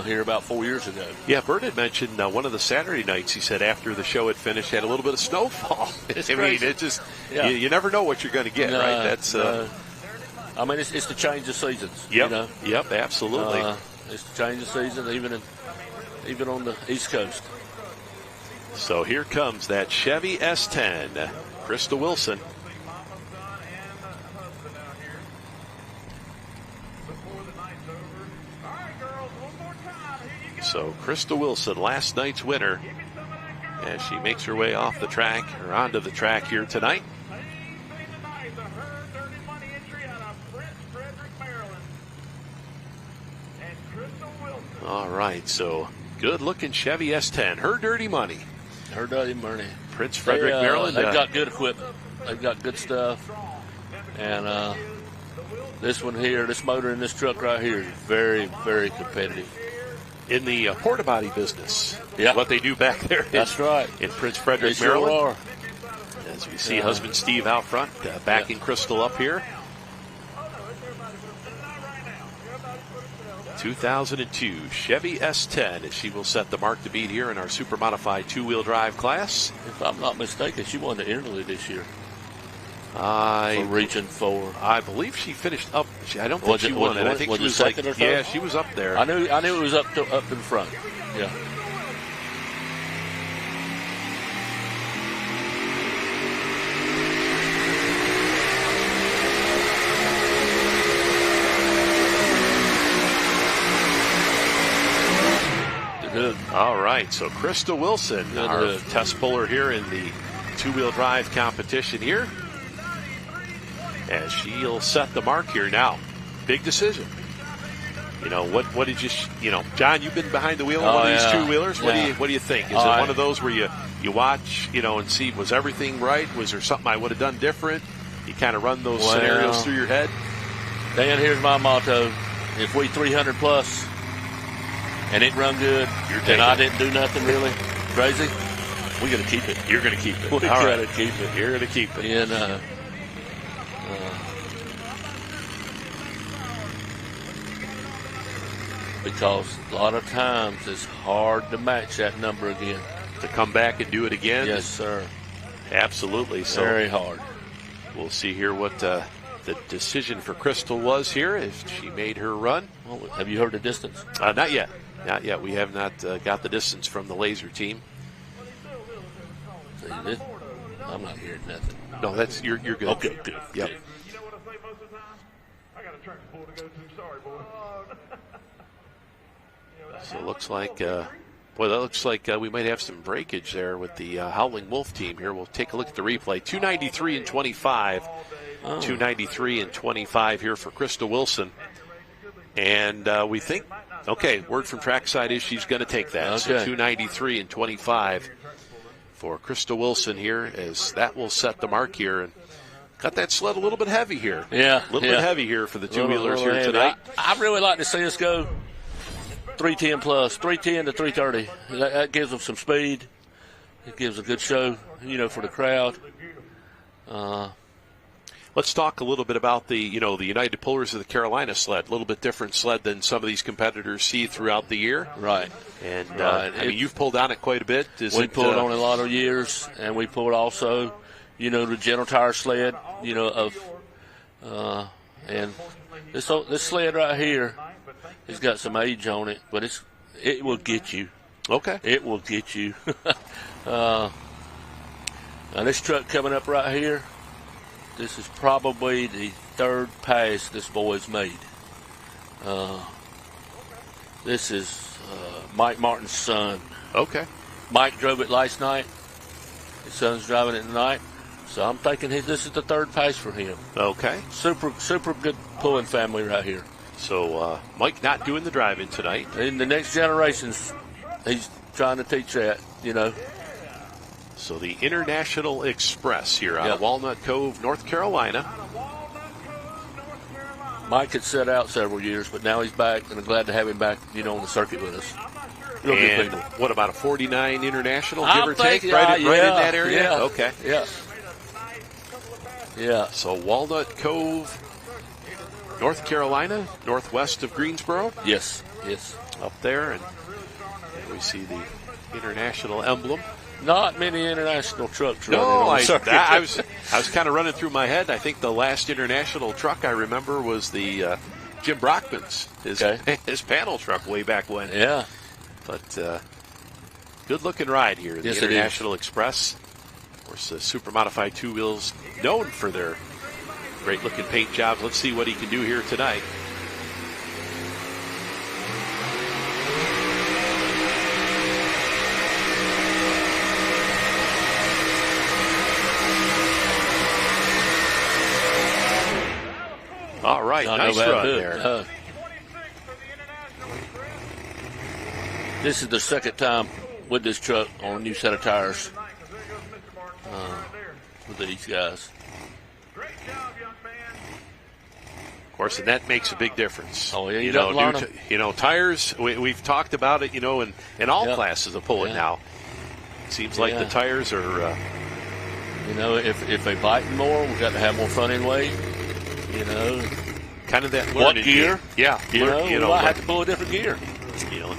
here about 4 years ago. Yeah, Bert had mentioned one of the Saturday nights, he said after the show had finished, had a little bit of snowfall. It just, you never know what you're going to get, right? That's. I mean, it's the change of seasons. Yep. Yep, absolutely. It's the change of season, even on the East Coast. So here comes that Chevy S10, Krista Wilson. So Krista Wilson, last night's winner, as she makes her way off the track or onto the track here tonight. All right, so good-looking Chevy S10. Her dirty money. Prince Frederick, Maryland. They've got good equipment. They've got good stuff. And this one here, this motor in this truck right here is very, very competitive. In the porta body business. Yeah. What they do back there. That's right. In Prince Frederick, They Maryland. sure are. As we see husband Steve out front, backing Crystal up here. 2002 Chevy S10 as she will set the mark to beat here in our super modified two-wheel drive class. If I'm not mistaken, she won the Interly this year. For reaching for. I believe she finished up. I don't think she won it. I think she was second or third? Yeah, she was up there. I knew it was up in front. Yeah. Good. All right, so Krista Wilson, our test puller here in the two-wheel drive competition here, as she'll set the mark here now. Big decision. You know, what did you John, you've been behind the wheel of one of these two-wheelers. What do you think? Is it one of those where you watch, and see, was everything right? Was there something I would have done different? You kind of run those scenarios through your head? Dan, here's my motto. If we 300 plus and it run good and I didn't do nothing really crazy, we're going to keep it. You're going to keep it. We're going to keep it. You're going to keep it. And, because a lot of times it's hard to match that number again. To come back and do it again? Yes, sir. Absolutely. So very hard. We'll see here what the decision for Crystal was here if she made her run. Well, have you heard the distance? Not yet. Not yet. We have not got the distance from the laser team. See, I'm not hearing nothing. No, that's you're good. Okay, good. Yep. You know what I say most of the time? I got a tractor pull to go to. Sorry, boy. So it looks like, that looks like we might have some breakage there with the Howling Wolf team here. We'll take a look at the replay. 293 and 25. 293 and 25 here for Krista Wilson. And we think, word from trackside is she's going to take that. Okay. So 293 and 25 for Krista Wilson here, as that will set the mark here. And got that sled a little bit heavy here. Yeah. A little bit heavy here for the two-wheelers here tonight. I really like to see us go 310 plus, 310 to 330. That gives them some speed. It gives a good show, for the crowd. Let's talk a little bit about the United Pullers of the Carolina sled. A little bit different sled than some of these competitors see throughout the year. Right. And, I mean, you've pulled on it quite a bit. We pulled on it a lot of years, and we pulled also, the General Tire sled, and this sled right here has got some age on it, but it will get you. Okay. It will get you. Now, this truck coming up right here, this is probably the third pass this boy's made. This is Mike Martin's son. Okay. Mike drove it last night. His son's driving it tonight. So I'm thinking this is the third pass for him. Okay. Super good pulling family right here. So Mike not doing the driving tonight. In the next generations, he's trying to teach that, So the International Express here out of Walnut Cove, North Carolina. Mike had set out several years, but now he's back, and I'm glad to have him back, on the circuit with us. Real good people. What about a 49 International, give or take? Right in that area? Yeah. Okay. Yeah. Yeah. So Walnut Cove, North Carolina, northwest of Greensboro. Yes. Up there, and we see the International emblem. Not many international trucks running No, on the circuit. I was kind of running through my head. I think the last international truck I remember was the Jim Brockman's, his panel truck way back when. Yeah. But good-looking ride here, the International Express. Of course, the super modified two wheels known for their great-looking paint jobs. Let's see what he can do here tonight. All right, nice run there. This is the second time with this truck on a new set of tires with these guys. Great job, young man. Of course, and that makes a big difference. Oh, yeah, you don't learn them. Tires, we've talked about it, in all classes of pulling now. It seems like the tires are... if they bite more, we've got to have more front end weight, Kind of that learning. What gear? Yeah. We might have to pull a different gear.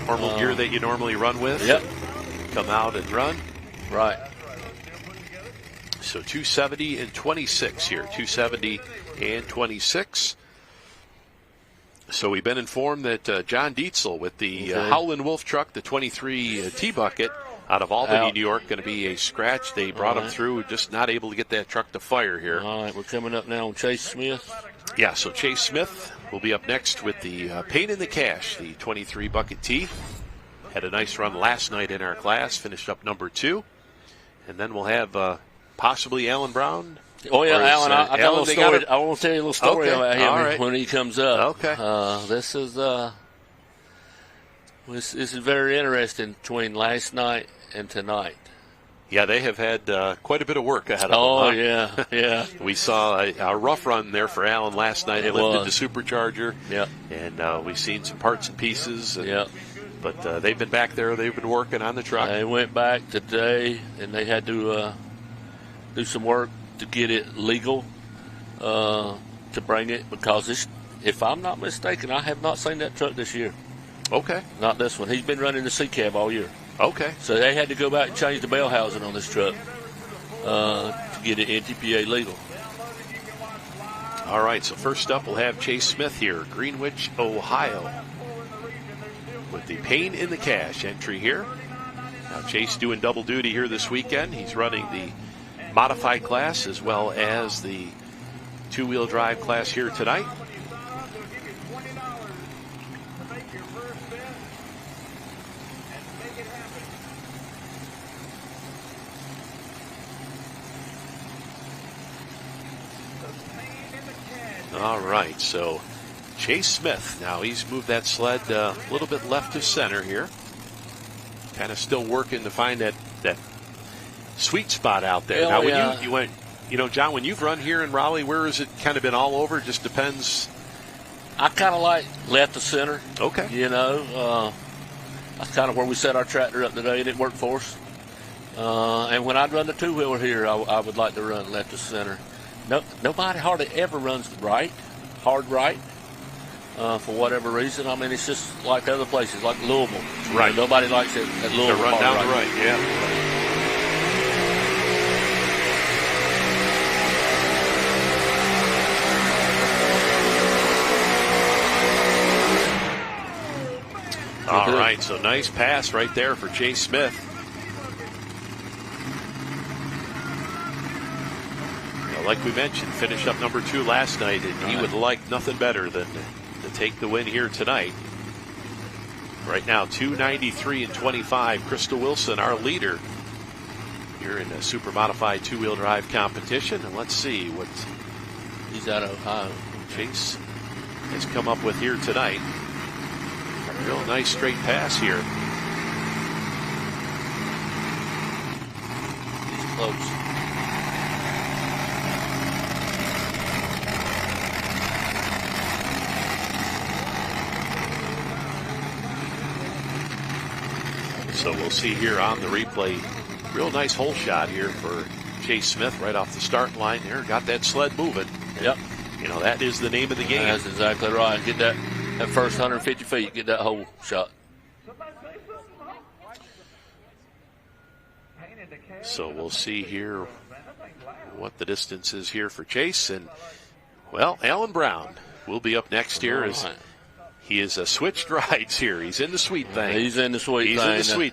Normal gear that you normally run with. Yep. Come out and run. Right. So 270 and 26 here. 270 and 26. So we've been informed that John Dietzel with the Howland Wolf truck, the 23 T-Bucket, out of Albany, New York, going to be a scratch. They brought him through, just not able to get that truck to fire here. All right, we're coming up now on Chase Smith. Yeah, so Chase Smith will be up next with the Pain in the Cash, the 23 Bucket T. Had a nice run last night in our class, finished up number 2. And then we'll have possibly Alan Brown. Oh, yeah, Alan. I want to tell you a little story about him when he comes up. Okay. This is very interesting between last night and tonight. Yeah, they have had quite a bit of work ahead of them. Oh, yeah. We saw a rough run there for Alan last night. It lifted the supercharger. Yeah. And we've seen some parts and pieces. Yeah. But they've been back there. They've been working on the truck. They went back today, and they had to do some work to get it legal to bring it, because if I'm not mistaken, I have not seen that truck this year. Okay. Not this one. He's been running the C-cab all year. Okay. So they had to go back and change the bell housing on this truck to get it NTPA legal. All right, so first up we'll have Chase Smith here, Greenwich, Ohio, with the Pain in the Cash entry here. Now Chase doing double duty here this weekend. He's running the modified class as well as the two-wheel drive class here tonight. All right, so Chase Smith, now he's moved that sled a little bit left of center here. Kind of still working to find that sweet spot out there. Now, when you went, John, when you've run here in Raleigh, where has it kind of been all over? Just depends. I kind of like left of center. Okay. That's kind of where we set our tractor up today. It didn't work for us. And when I'd run the two-wheeler here, I would like to run left of center. Nobody hardly ever runs hard right, for whatever reason. I mean, it's just like other places, like Louisville. Right. Nobody likes it at Louisville. To run down the right, yeah. All right, so nice pass right there for Chase Smith. Like we mentioned, finished up number 2 last night, and he would like nothing better than to take the win here tonight. Right now, 293 and 25. Crystal Wilson, our leader, here in a super modified two-wheel drive competition. And let's see what he's out of Ohio. Chase has come up with here tonight. A real nice straight pass here. He's close. So we'll see here on the replay. Real nice hole shot here for Chase Smith right off the start line there. Got that sled moving. Yep. That is the name of the game. That's exactly right. Get that first 150 feet, get that hole shot. So we'll see here what the distance is here for Chase. And, well, Alan Brown will be up next here as he is switched rides here. He's in the sweet thing. He's in the sweet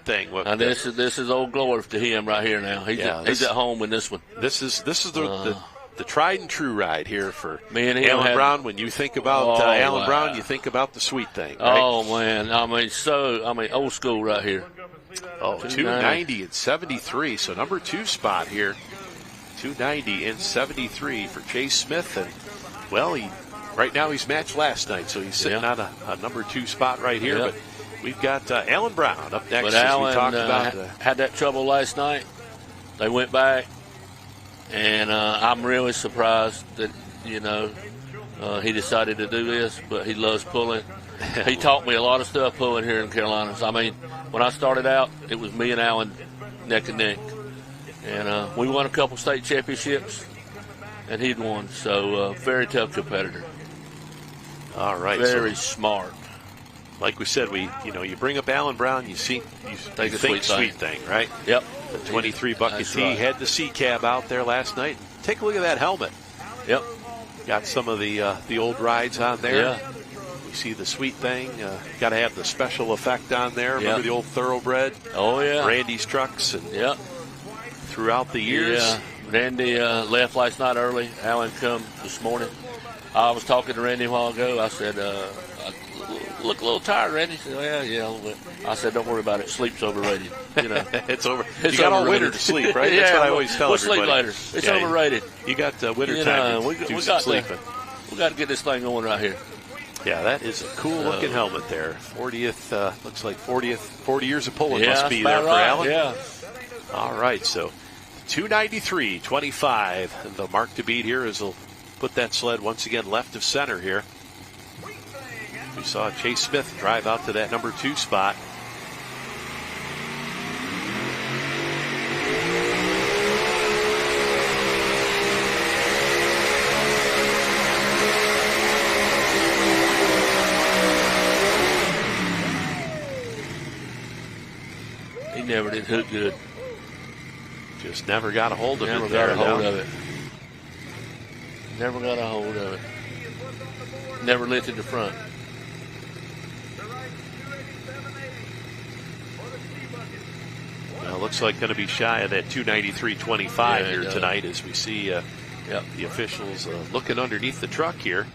thing. And this is old glory to him right here now. He's at home in this one. This is the tried and true ride here for me and Alan Brown. When you think about Alan Brown, you think about the sweet thing. Right? Oh man, old school right here. 290 and 73. So number 2 spot here. 290 and 73 for Chase Smith. And, well, right now he's matched last night, so he's sitting on a number 2 spot right here. But we've got Alan Brown up next. But as Alan we talked about had that trouble last night. They went back, and I'm really surprised that he decided to do this, but he loves pulling. He taught me a lot of stuff pulling here in Carolinas. I mean, when I started out, it was me and Alan neck and neck. And we won a couple state championships, and he'd won. So very tough competitor. All right. Very smart. Like we said, you bring up Alan Brown, you think sweet thing, right? Yep. The 23 bucket tee had the C cab out there last night. Take a look at that helmet. Yep. Got some of the old rides on there. Yeah. We see the sweet thing. Got to have the special effect on there. Remember the old Thoroughbred? Oh yeah. Randy's trucks and yep. Throughout the years. Yeah. Randy left last night early. Alan come this morning. I was talking to Randy a while ago. I said, I look a little tired, Randy. He said, yeah, a little bit. I said, don't worry about it. Sleep's overrated. You know, it's over. It's you got all overrated. winter to sleep, right? That's what I always tell everybody. We'll sleep later. It's overrated. You got winter time to do some sleeping. We got to get this thing going right here. Yeah, that is a cool-looking helmet there. 40th, looks like 40 years of pulling must be there for Alan. Yeah. All right, so 293.25. The mark to beat here is he'll put that sled once again left of center here. We saw Chase Smith drive out to that number 2 spot. He never did hook good. Just never got a hold of it. Never got a hold of it. Never got a hold of it. Never lifted the front. Well, looks like going to be shy of that 293.25 here tonight as we see the officials looking underneath the truck here.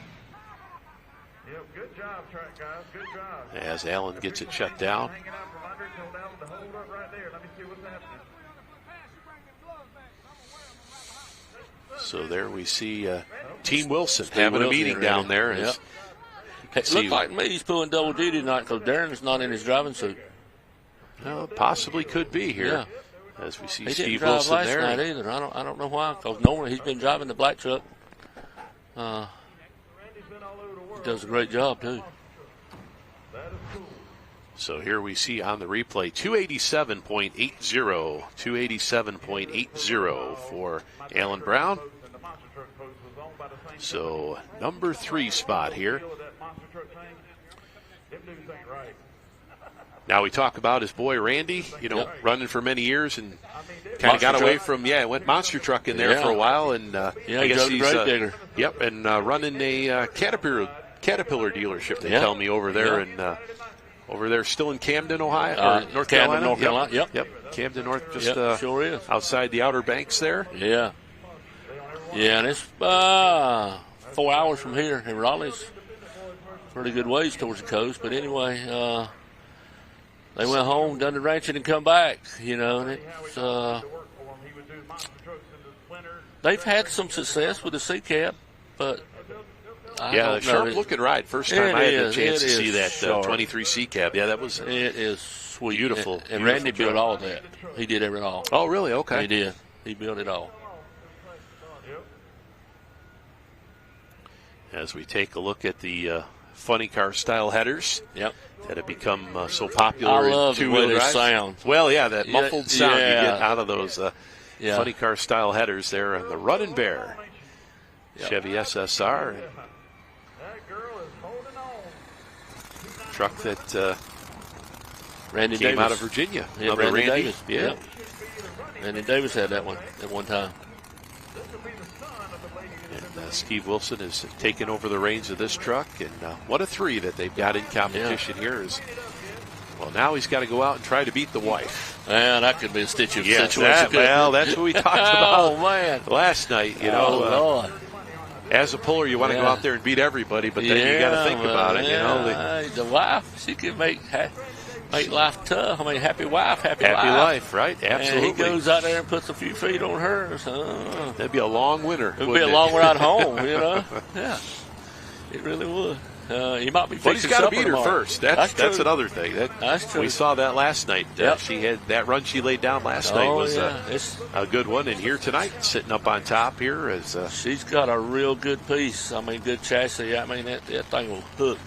Good job, track guys. Good job. As Alan gets it shut down. Hanging out from under, till down to hold up right there. Let me see what's happening. So there we see Team Wilson having a meeting down there. It looks like me he's pulling double duty tonight because Darren's not in his driving suit. Well, possibly could be here. Yeah. As we see he Steve didn't Wilson drive there. last night either. I don't know why, because normally he's been driving the black truck. He does a great job too. So here we see on the replay 287.80, 287.80 for Alan Brown. So number 3 spot here. Now we talk about his boy Randy, running for many years and kind of got away from, went monster truck in there for a while. And I guess he's running a Caterpillar dealership, they tell me, over there. And over there still in Camden, Ohio, or North Carolina? North Carolina, Yep, Camden, North, just sure is. outside the Outer Banks there. Yeah. Yeah, and it's 4 hours from here in Raleigh's. Pretty good ways towards the coast, but anyway, they went home, done the ranching, and come back. And it's they've had some success with the C cab, but sharp looking ride. First time I had the chance to see that 23 C cab. Yeah, that was it is sweet, beautiful. And Randy built all of that. He did it all. Oh, really? Okay, he did. He built it all. As we take a look at the funny car style headers. Yep. That have become so popular. I love in the way two-wheel they drive. sound. Well, that muffled sound you get out of those Yeah. funny car style headers there, and the Running Bear Chevy SSR truck that Randy came Davis. out of Virginia. Yeah, Another Randy Randy. Davis. Yeah. Randy Davis had that one at one time. And Steve Wilson has taken over the reins of this truck, and what a three that they've got in competition here is. Well, now he's got to go out and try to beat the wife. Man, that could be a situation. Well, that's what we talked about man. last night. Lord. As a puller, you want to go out there and beat everybody, but then you got to think about it. The wife, she can make life tough. I mean, happy wife, happy life, right? Absolutely. And he goes out there and puts a few feet on hers. That'd be a long winter. It would be a long ride home, Yeah, it really would. He might be fixing But he's got to supper beat her tomorrow. first. That's true. another thing. That's true. We saw that last night. Yep. She had that run she laid down last night was It's a good one. And here tonight, sitting up on top here as she's got a real good piece. I mean, good chassis. I mean, that thing will hook.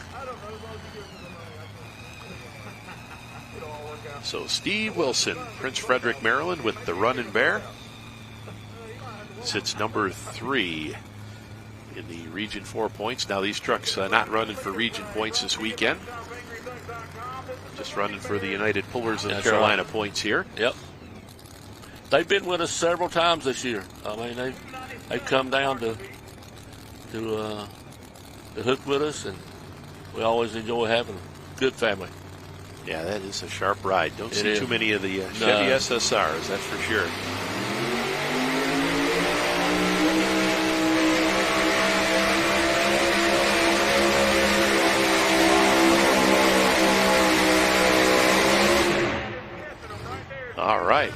so Steve Wilson, Prince Frederick, Maryland, with the Running Bear, sits number 3 in the Region 4 points. Now these trucks not running for Region points this weekend. Just running for the United Pullers of Carolina points here. Yep. They've been with us several times this year. I mean, they've come down to hook with us, and we always enjoy having a good family. Yeah, that is a sharp ride. Don't see is. too many of the Chevy SSRs, that's for sure. All right.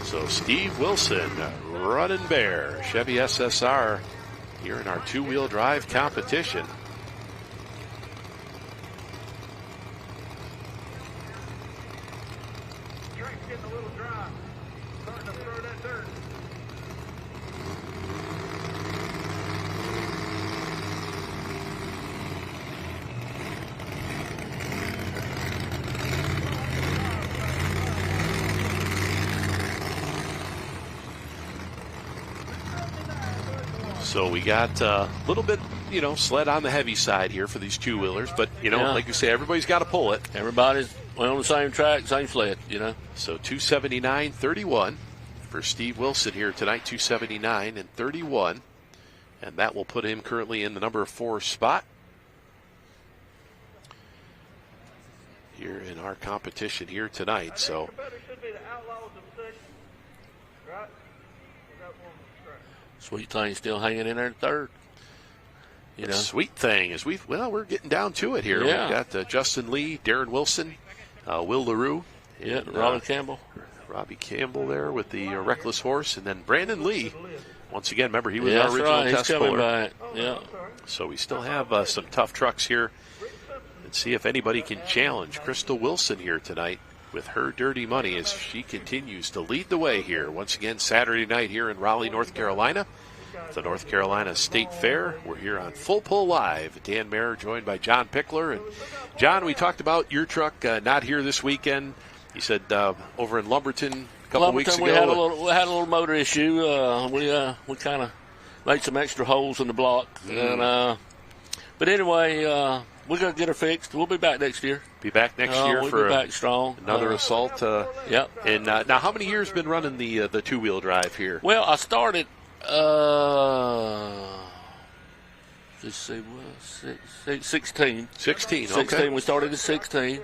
So Steve Wilson, Running Bear, Chevy SSR here in our two-wheel drive competition. So we got a little bit, sled on the heavy side here for these two-wheelers. But, like you say, everybody's got to pull it. Everybody's on the same track, same sled, So 279.31 for Steve Wilson here tonight, 279.31. And that will put him currently in the number 4 spot here in our competition here tonight. So Sweet Thing still hanging in there in third. Sweet Thing is we're getting down to it here. Yeah. We've got Justin Lee, Darren Wilson, Will LaRue, and Robbie Campbell there with the Reckless Horse, and then Brandon Lee. Once again, remember he was our original test puller. Yeah. So we still have some tough trucks here. And see if anybody can challenge Crystal Wilson here tonight with her dirty money as she continues to lead the way here. Once again, Saturday night here in Raleigh, North Carolina, the North Carolina State Fair. We're here on Full Pull Live. Dan Mayer joined by John Pickler. And John, we talked about your truck not here this weekend. You said over in Lumberton a couple weeks ago. We had a little motor issue. We kind of made some extra holes in the block. And, but anyway, we're going to get her fixed. We'll be back next year. Be back next year we'll for be back strong. Another assault. Yep. And now, how many years been running the two-wheel drive here? Well, I started. Let's see, 16. 16. Okay. We started at 16.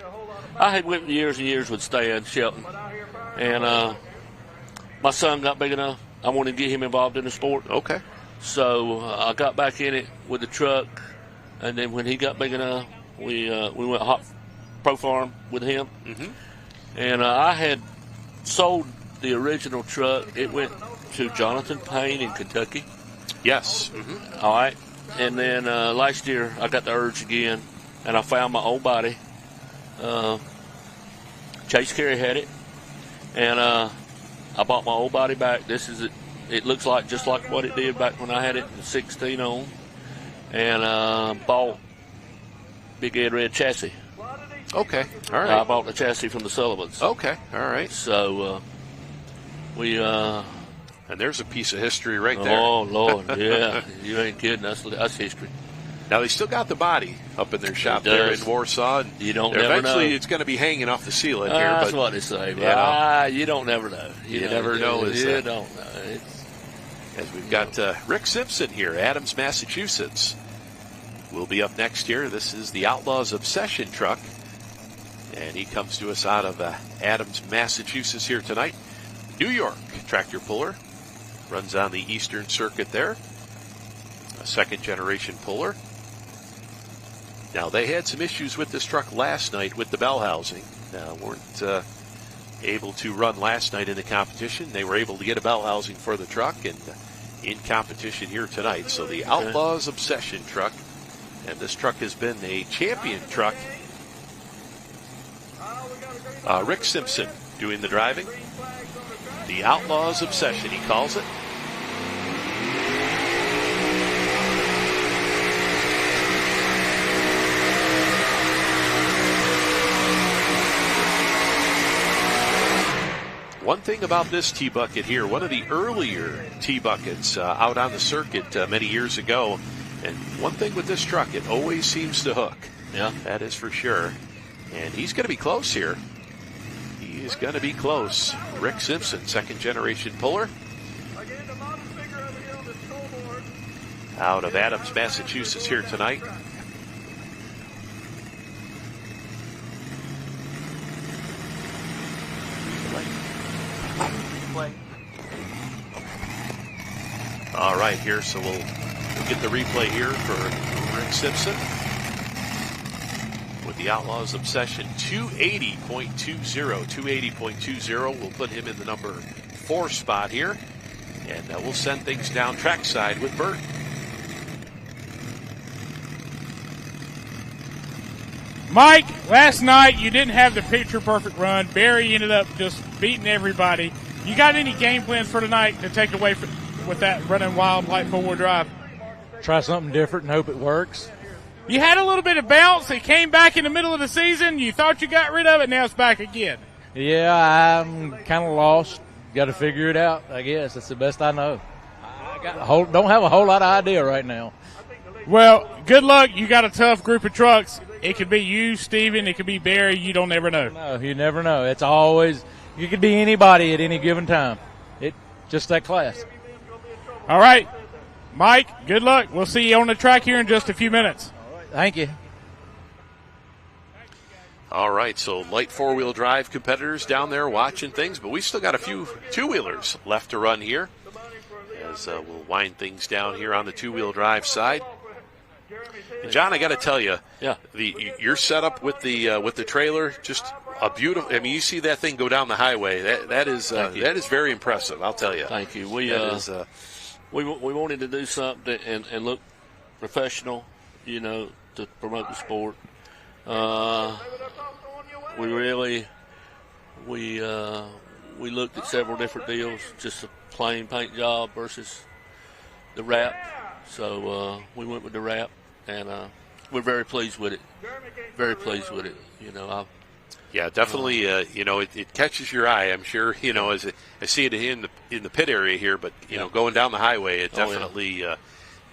I had went years and years with Stan Shelton, and my son got big enough. I wanted to get him involved in the sport. Okay. So I got back in it with the truck, and then when he got big enough, we went hot pro farm with him. Mm-hmm. And I had sold the original truck. It went to Jonathan Payne in Kentucky. Yes. Mm-hmm. All right. And then last year I got the urge again, and I found my old body. Chase Carey had it, and I bought my old body back. This is it. It looks like just like what it did back when I had it in 16 on, and bought Big Ed Red chassis. Okay, all right. I bought the chassis from the Sullivans. Okay, all right. So we and there's a piece of history right there. Oh Lord, yeah, you ain't kidding. That's history. Now they still got the body up in their shop there in Warsaw. And you don't never eventually know. It's going to be hanging off the ceiling here. That's but, what they say. You don't never know. You never know. You don't know. As we've got Rick Simpson here, Adams, Massachusetts, will be up next year. This is the Outlaws Obsession truck, and he comes to us out of Adams, Massachusetts here tonight. New York tractor puller, runs on the Eastern Circuit there, a second-generation puller. Now, they had some issues with this truck last night with the bell housing. Weren't able to run last night in the competition. They were able to get a bell housing for the truck, and in competition here tonight. So the Outlaws Obsession truck, and this truck has been a champion truck. Rick Simpson doing the driving. The Outlaws Obsession, he calls it. One thing about this T-Bucket here, one of the earlier T-Buckets out on the circuit many years ago, and one thing with this truck, it always seems to hook. Yeah. That is for sure. And he's going to be close here. He is going to be close. Rick Simpson, second-generation puller. Out of Adams, Massachusetts here tonight. All right, here, so we'll get the replay here for Rick Simpson with the Outlaws Obsession. 280.20. We'll put him in the number 4 spot here, and we'll send things down trackside with Bert. Mike, last night you didn't have the picture-perfect run. Barry ended up just beating everybody. You got any game plans for tonight to take away with that running wild light 4-wheel drive? Try something different and hope it works. You had a little bit of bounce. It came back in the middle of the season. You thought you got rid of it. Now it's back again. Yeah, I'm kind of lost. Got to figure it out, I guess. That's the best I know. Don't have a whole lot of idea right now. Well, good luck. You got a tough group of trucks. It could be you, Steven. It could be Barry. You don't ever know. No, you never know. It's always, you could be anybody at any given time. It just that class. All right. Mike, good luck. We'll see you on the track here in just a few minutes. All right. Thank you. All right, so light 4-wheel drive competitors down there watching things, but we still got a few 2-wheelers left to run here as we'll wind things down here on the 2-wheel drive side. And John, I got to tell you, your setup with the trailer, just a beautiful. I mean, you see that thing go down the highway. That is very impressive. I'll tell you. Thank you. We wanted to do something and look professional, to promote the sport. We looked at several different deals, just a plain paint job versus the wrap. So we went with the wrap, and we're very pleased with it. Very pleased with it. Yeah, definitely. It catches your eye. I'm sure. As I see it in the pit area here, but going down the highway, it definitely.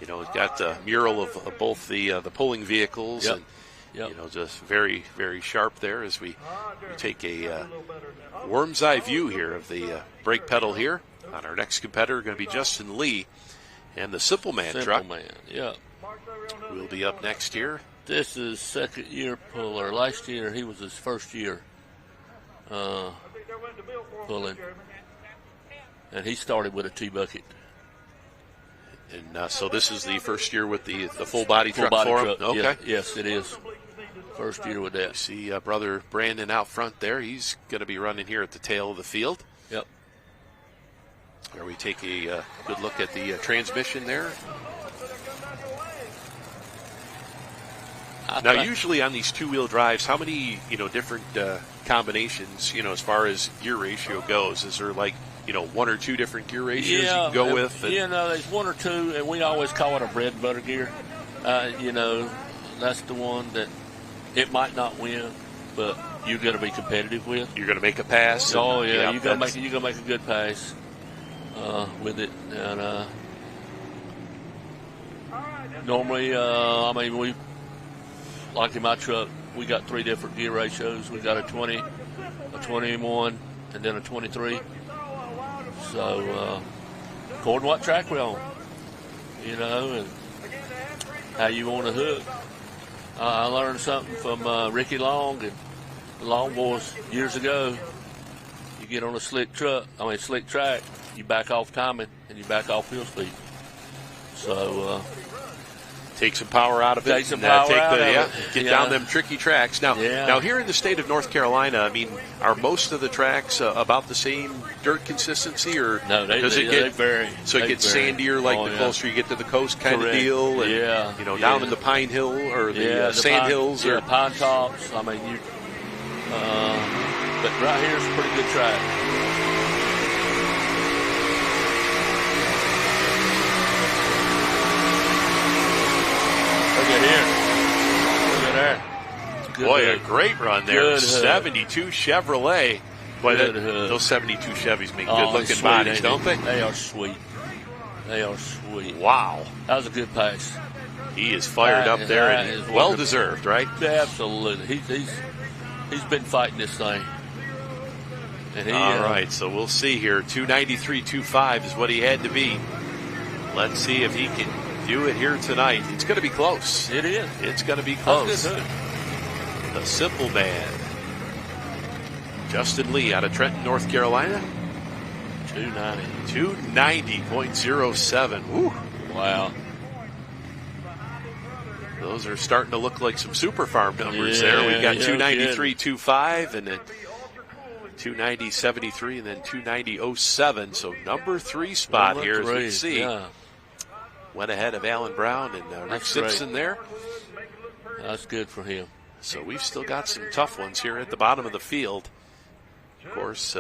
It's got a mural of both the pulling vehicles and. Just very, very sharp there as we take a worm's eye view here of the brake pedal here. On our next competitor, going to be Justin Lee and the Simple Man truck. Simple Man, yeah. Will be up next year. This is second year puller. Last year he was his first year pulling, and he started with a T-bucket. And so this is the first year with the full body truck for him? Okay. Yeah. Yes, it is. First year with that. You see brother Brandon out front there. He's going to be running here at the tail of the field. Yep. Where we take a good look at the transmission there. Now, usually on these 2-wheel drives, how many different combinations as far as gear ratio goes? Is there like 1 or 2 different gear ratios you can go with? There's 1 or 2, and we always call it a bread and butter gear. That's the one that it might not win, but you're going to be competitive with. You're going to make a pass. Oh yeah, you're going to make a good pass with it. And normally, we like in my truck, we got 3 different gear ratios. We got a 20, a 21, and then a 23. So, according to what track we're on, and how you want to hook. I learned something from Ricky Long and the Long Boys years ago. You get on a slick track, you back off timing and you back off wheel speed. So, Take some power out of it. Take some power out of it. Get down them tricky tracks. Now, Yeah. now here in the state of North Carolina, I mean, are most of the tracks about the same dirt consistency, or No, they vary. So it They gets vary. sandier, like Oh, the yeah. closer you get to the coast, kind Correct. of deal. And, Yeah, you know, yeah. down in the Pine Hill or the Sand pine, Hills, or pine tops. I mean, but right here is a pretty good track. Look at here. Look at there. Good boy, hood. a great run there. Good hood. 72 Chevrolet. Boy, Good hood. those 72 Chevys make Oh, good-looking sweet, bodies, ain't don't they? They are sweet. They are sweet. Wow. That was a good pace. He is fired up there, That and is well-deserved, right? Absolutely. He's been fighting this thing. And he, All right, so we'll see here. 293.25 is what he had to beat. Let's see if he can do it here tonight. It's going to be close. It is. It's going to be Oh, close. good. The Simple Man. Justin Lee out of Trenton, North Carolina. 290.07. Woo. Wow. Those are starting to look like some super farm numbers Yeah, there. We've got yeah, 293.25 and then 290.73 and then 290.07. So number 3 spot Number here, as we three, can see. yeah. Went ahead of Alan Brown and Rick That's Simpson great. there. That's good for him. So we've still got some tough ones here at the bottom of the field. Of course,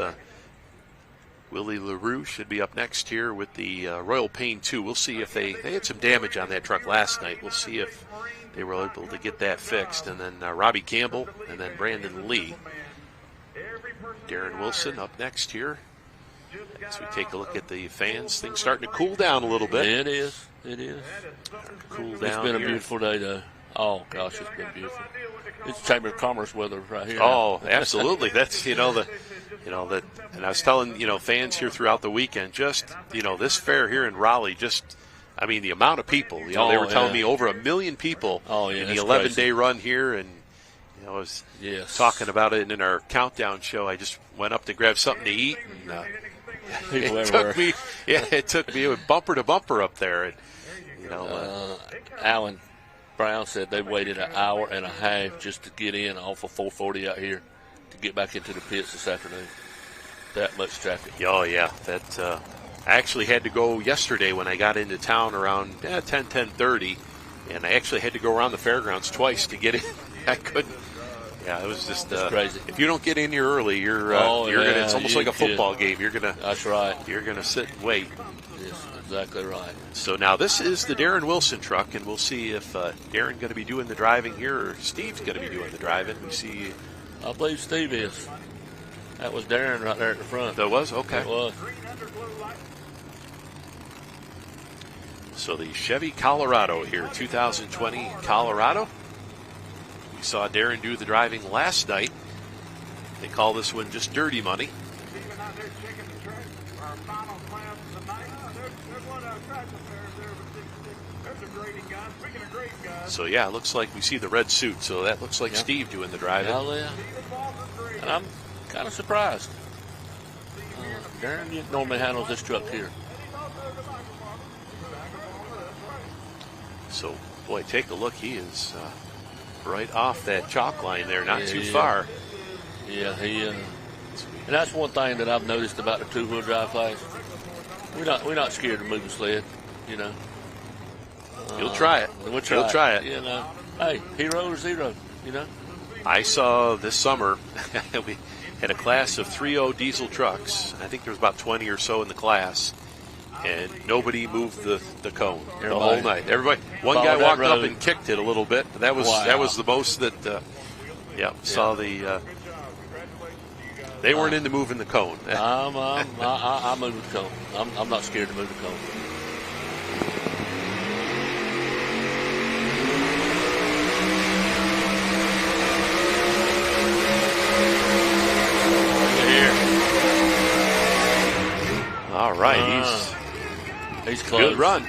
Willie LaRue should be up next here with the Royal Pain 2. We'll see if they had some damage on that truck last night. We'll see if they were able to get that fixed. And then Robbie Campbell and then Brandon Lee. Darren Wilson up next here. As we take a look at the fans, things starting to cool down a little bit. It is. It is. Cool down. It's been a here. beautiful day, though. Oh, gosh, it's been beautiful. It's Chamber of Commerce weather right here. Oh, absolutely. That's, and I was telling, fans here throughout the weekend, just, this fair here in Raleigh, the amount of people, they were telling me over 1 million people in the 11-day run here. And, I was talking about it in our countdown show. I just went up to grab something to eat. And, it took me bumper to bumper up there. And, Alan Brown said they waited an hour and a half just to get in off of 440 out here to get back into the pits this afternoon. That much traffic. Oh, yeah. That I actually had to go yesterday when I got into town around 10:30, and I actually had to go around the fairgrounds twice to get in. I couldn't. Yeah, it was just crazy. If you don't get in here early, you're gonna. It's almost like a football game. You're gonna. That's right. You're gonna sit and wait. Yes, exactly right. So now this is the Darren Wilson truck, and we'll see if Darren going to be doing the driving here or Steve's going to be doing the driving. We see. I believe Steve is. That was Darren right there at the front. That was? Okay. It was. So the Chevy Colorado here, 2020 Colorado. We saw Darren do the driving last night. They call this one just dirty money. So, yeah, it looks like we see the red suit. So that looks like Steve doing the driving. Yeah. And I'm kind of surprised. Darren normally handles this truck here. So, boy, take a look. He is right off that chalk line there, not too far. Yeah, and that's one thing that I've noticed about the two-wheel drive class. We're not scared to move the sled, You'll try it. We'll try it. Hey, hero or zero, I saw this summer, we had a class of 3.0 diesel trucks. I think there was about 20 or so in the class. And nobody moved the cone the whole night. Everybody, one guy walked up and kicked it a little bit. That was the most that. Saw the. They weren't into moving the cone. I move the cone. I'm not scared to move the cone. All right, he's close. Good run.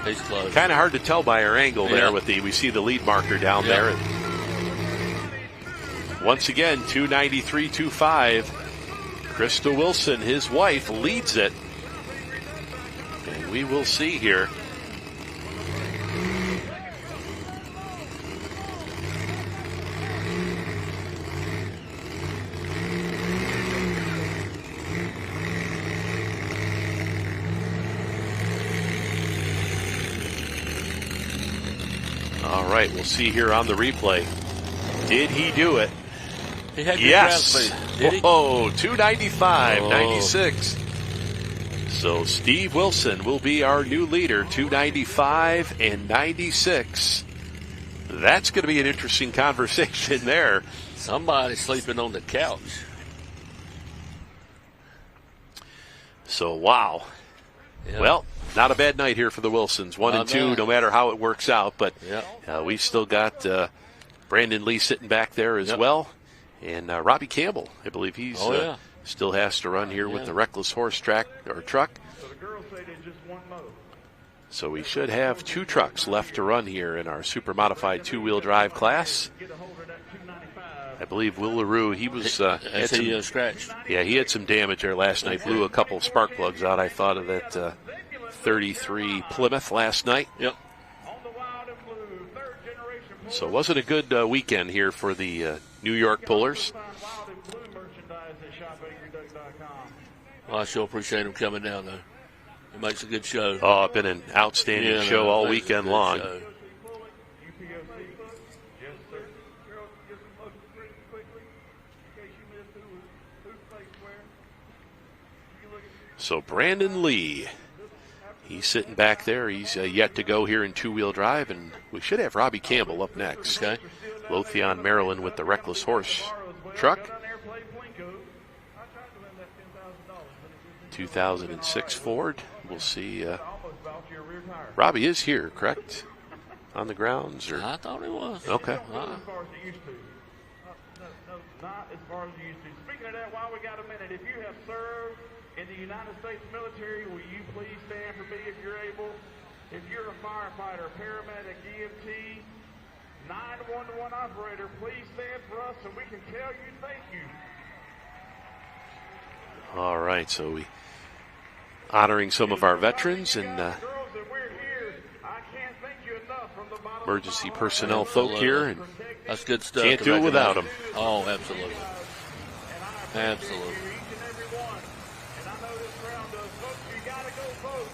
He's close. Kind of hard to tell by our angle there. We see the lead marker down there. And once again, 293.25. Krista Wilson, his wife, leads it. And we will see here. All right, we'll see here on the replay. Did he do it? He had good Yes. ground speed. Did he? Whoa, 295.96. So Steve Wilson will be our new leader, 295 and 96. That's going to be an interesting conversation there. Somebody's sleeping on the couch. So, wow. Yeah. Well, not a bad night here for the Wilsons. 1 and 2, bad. no matter how it works out. But Yeah. we've still got Brandon Lee sitting back there as well. And Robbie Campbell, I believe he's still has to run here with the Reckless Horse truck. So the girls say there's just one mode. So we should have 2 trucks left to run here in our super modified 2-wheel drive class. Get a hold of that 295. I believe Will LaRue, he was had some, scratched. yeah, he had some damage there last night. Blew a couple spark plugs out. I thought of that 33 Plymouth last night. Yep. On the wild and blue, third generation. So it wasn't a good weekend here for the New York Pullers. Find wild and blue merchandise at shopangryduck.com. Well, I sure appreciate him coming down, though. It makes a good show. Oh, it's been an outstanding show all makes a weekend good long. show. UPOC. Yes, sir. Girls, get some folks pretty quickly in case you missed who placed where. You look at So Brandon Lee, he's sitting back there. He's yet to go here in 2-wheel drive, and we should have Robbie Campbell up next. Okay. Lothian, Maryland with the Reckless Horse truck. 2006 Ford. We'll see. Robbie is here, correct? On the grounds? Or? I thought he was. Okay. as far as you used to. No, not as far as you used to. Speaking of that, while we got a minute, if you have served in the United States military, will you please stand for me if you're able? If you're a firefighter, paramedic, EMT, 911 operator, please stand for us so we can tell you thank you. All right, so we honoring some of our veterans and emergency personnel folk here, and That's good stuff. can't to do it without them. recognize. Oh, absolutely. Absolutely. And I know this crowd does. Folks, you got to go vote.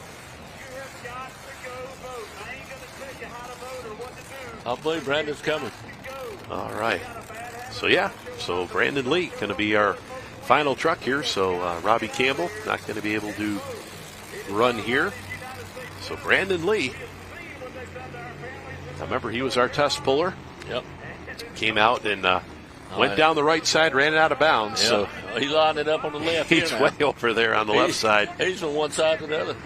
You have got to go vote. I ain't going to tell you how to vote or what to do. I believe Brandon's coming. All right. So Brandon Lee going to be our final truck here. So Robbie Campbell not going to be able to run here. So Brandon Lee, I remember he was our test puller. Yep. Came out and went down the right side, ran it out of bounds. Yep. So He lined it up on the left. he's here now. way over there on the left side. He's from one side to the other.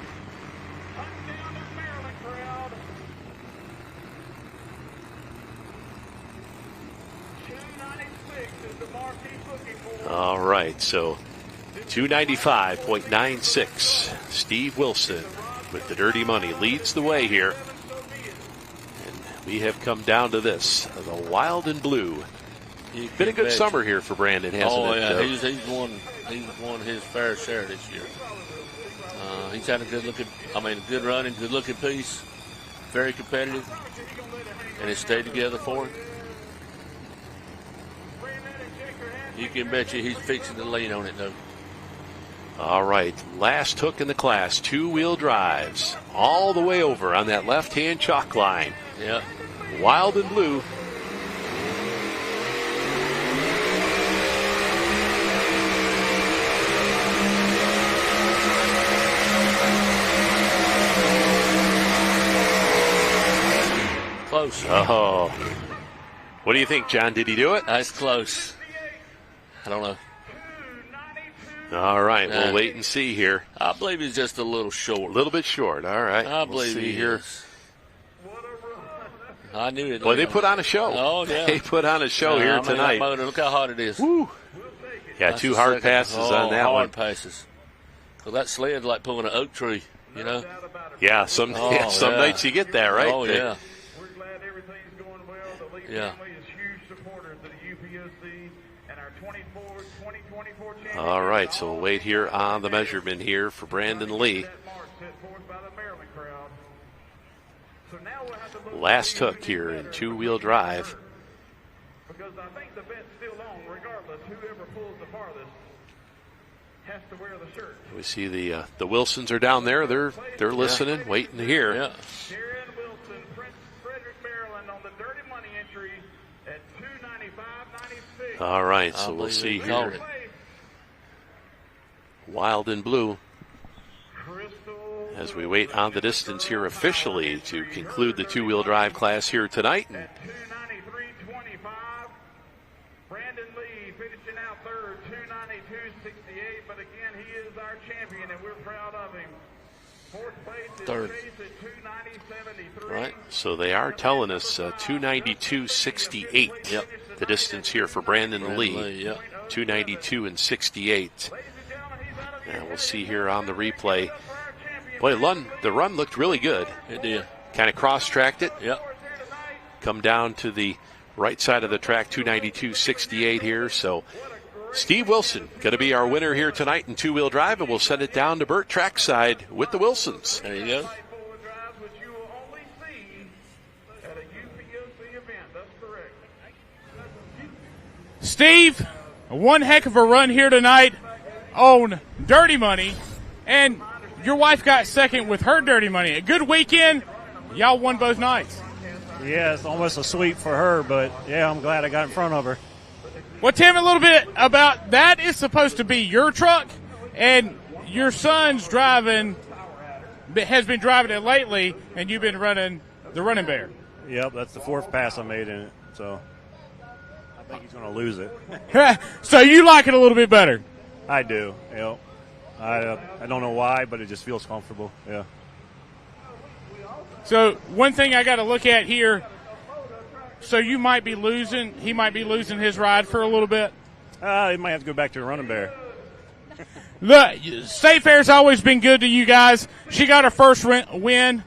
All right, so 295.96. Steve Wilson with the dirty money leads the way here. And we have come down to this, the wild and blue. Been a good summer here for Brandon, hasn't it? Yeah, he's won his fair share this year. He's had a good running, good looking piece. Very competitive, and it stayed together for him. You can bet you he's fixing to lean on it, though. All right, last hook in the class, 2-wheel drives, all the way over on that left-hand chalk line. Yeah. Wild and blue. Close. Oh. What do you think, John? Did he do it? That's close. I don't know. All right, we'll wait and see here. I believe he's just a little short. A little bit short. All right. I believe we'll see he here. is. I knew it. Boy, they put on a show. Oh, yeah. They put on a show here tonight. Look how hard it is. Woo. Yeah, That's 2 the hard second. passes on that hard one. passes. So that sled's like pulling an oak tree, you know? Yeah, some nights you get that, right? Oh, yeah. We're glad everything's going well. The Lee Yeah. family is huge supporters of the UPOC and our 2024 championship. All right, so we'll wait here on the measurement here for Brandon Lee. That mark set forth by the Maryland crowd. So now we'll have to look Last hook here in 2-wheel drive. because I think the bet's still on regardless. Whoever pulls the farthest has to wear the shirt. We see the Wilsons are down there. They're listening, waiting to hear. Yeah. Sharon Wilson, Prince Frederick, Maryland on the entry at 295.96. All right, so we'll see here. Wild and Blue as we wait on the distance here officially to conclude the two-wheel drive class here tonight. At 293.25. Brandon Lee finishing out third, 292.68. But again, he is our champion, and we're proud of him. Fourth place is Third. Chase at 290.73. Right, so they are telling us 292.68. Yep. The distance here for Brandon Lee. Yep. 292.68. And we'll see here on the replay. Boy, the run looked really good. It did. Kind of cross-tracked it. Yep. Come down to the right side of the track, 292.68 here. So Steve Wilson going to be our winner here tonight in two-wheel drive, and we'll send it down to Burt trackside with the Wilsons. There you go. Four-wheel drives, which you will only see at a UPOC event. That's correct. Steve, one heck of a run here tonight on Dirty Money, and your wife got second with her Dirty Money. A good weekend. Y'all won both nights. Yeah, it's almost a sweep for her, but yeah, I'm glad I got in front of her. Well, tell me a little bit about that. Is supposed to be your truck, and your son's has been driving it lately, and you've been running the Running Bear. Yep, that's the fourth pass I made in it, so I think he's going to lose it. So you like it a little bit better. I do, yep. I don't know why, but it just feels comfortable, yeah. So one thing I got to look at here, so he might be losing his ride for a little bit. He might have to go back to the Running Bear. Look, State Fair's always been good to you guys. She got her first win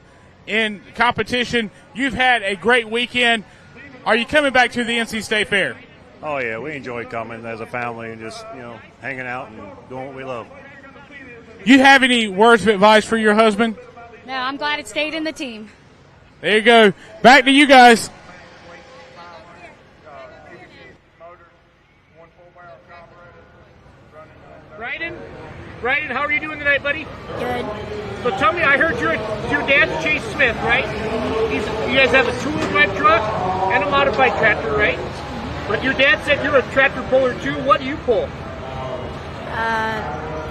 in competition. You've had a great weekend. Are you coming back to the NC State Fair? Oh, yeah, we enjoy coming as a family and just, hanging out and doing what we love. You have any words of advice for your husband? No, I'm glad it stayed in the team. There you go. Back to you guys. Bryden, how are you doing tonight, buddy? Good. So tell me, I heard your dad's Chase Smith, right? You guys have a two-wheel drive truck and a modified tractor, right? But your dad said you're a tractor puller too. What do you pull?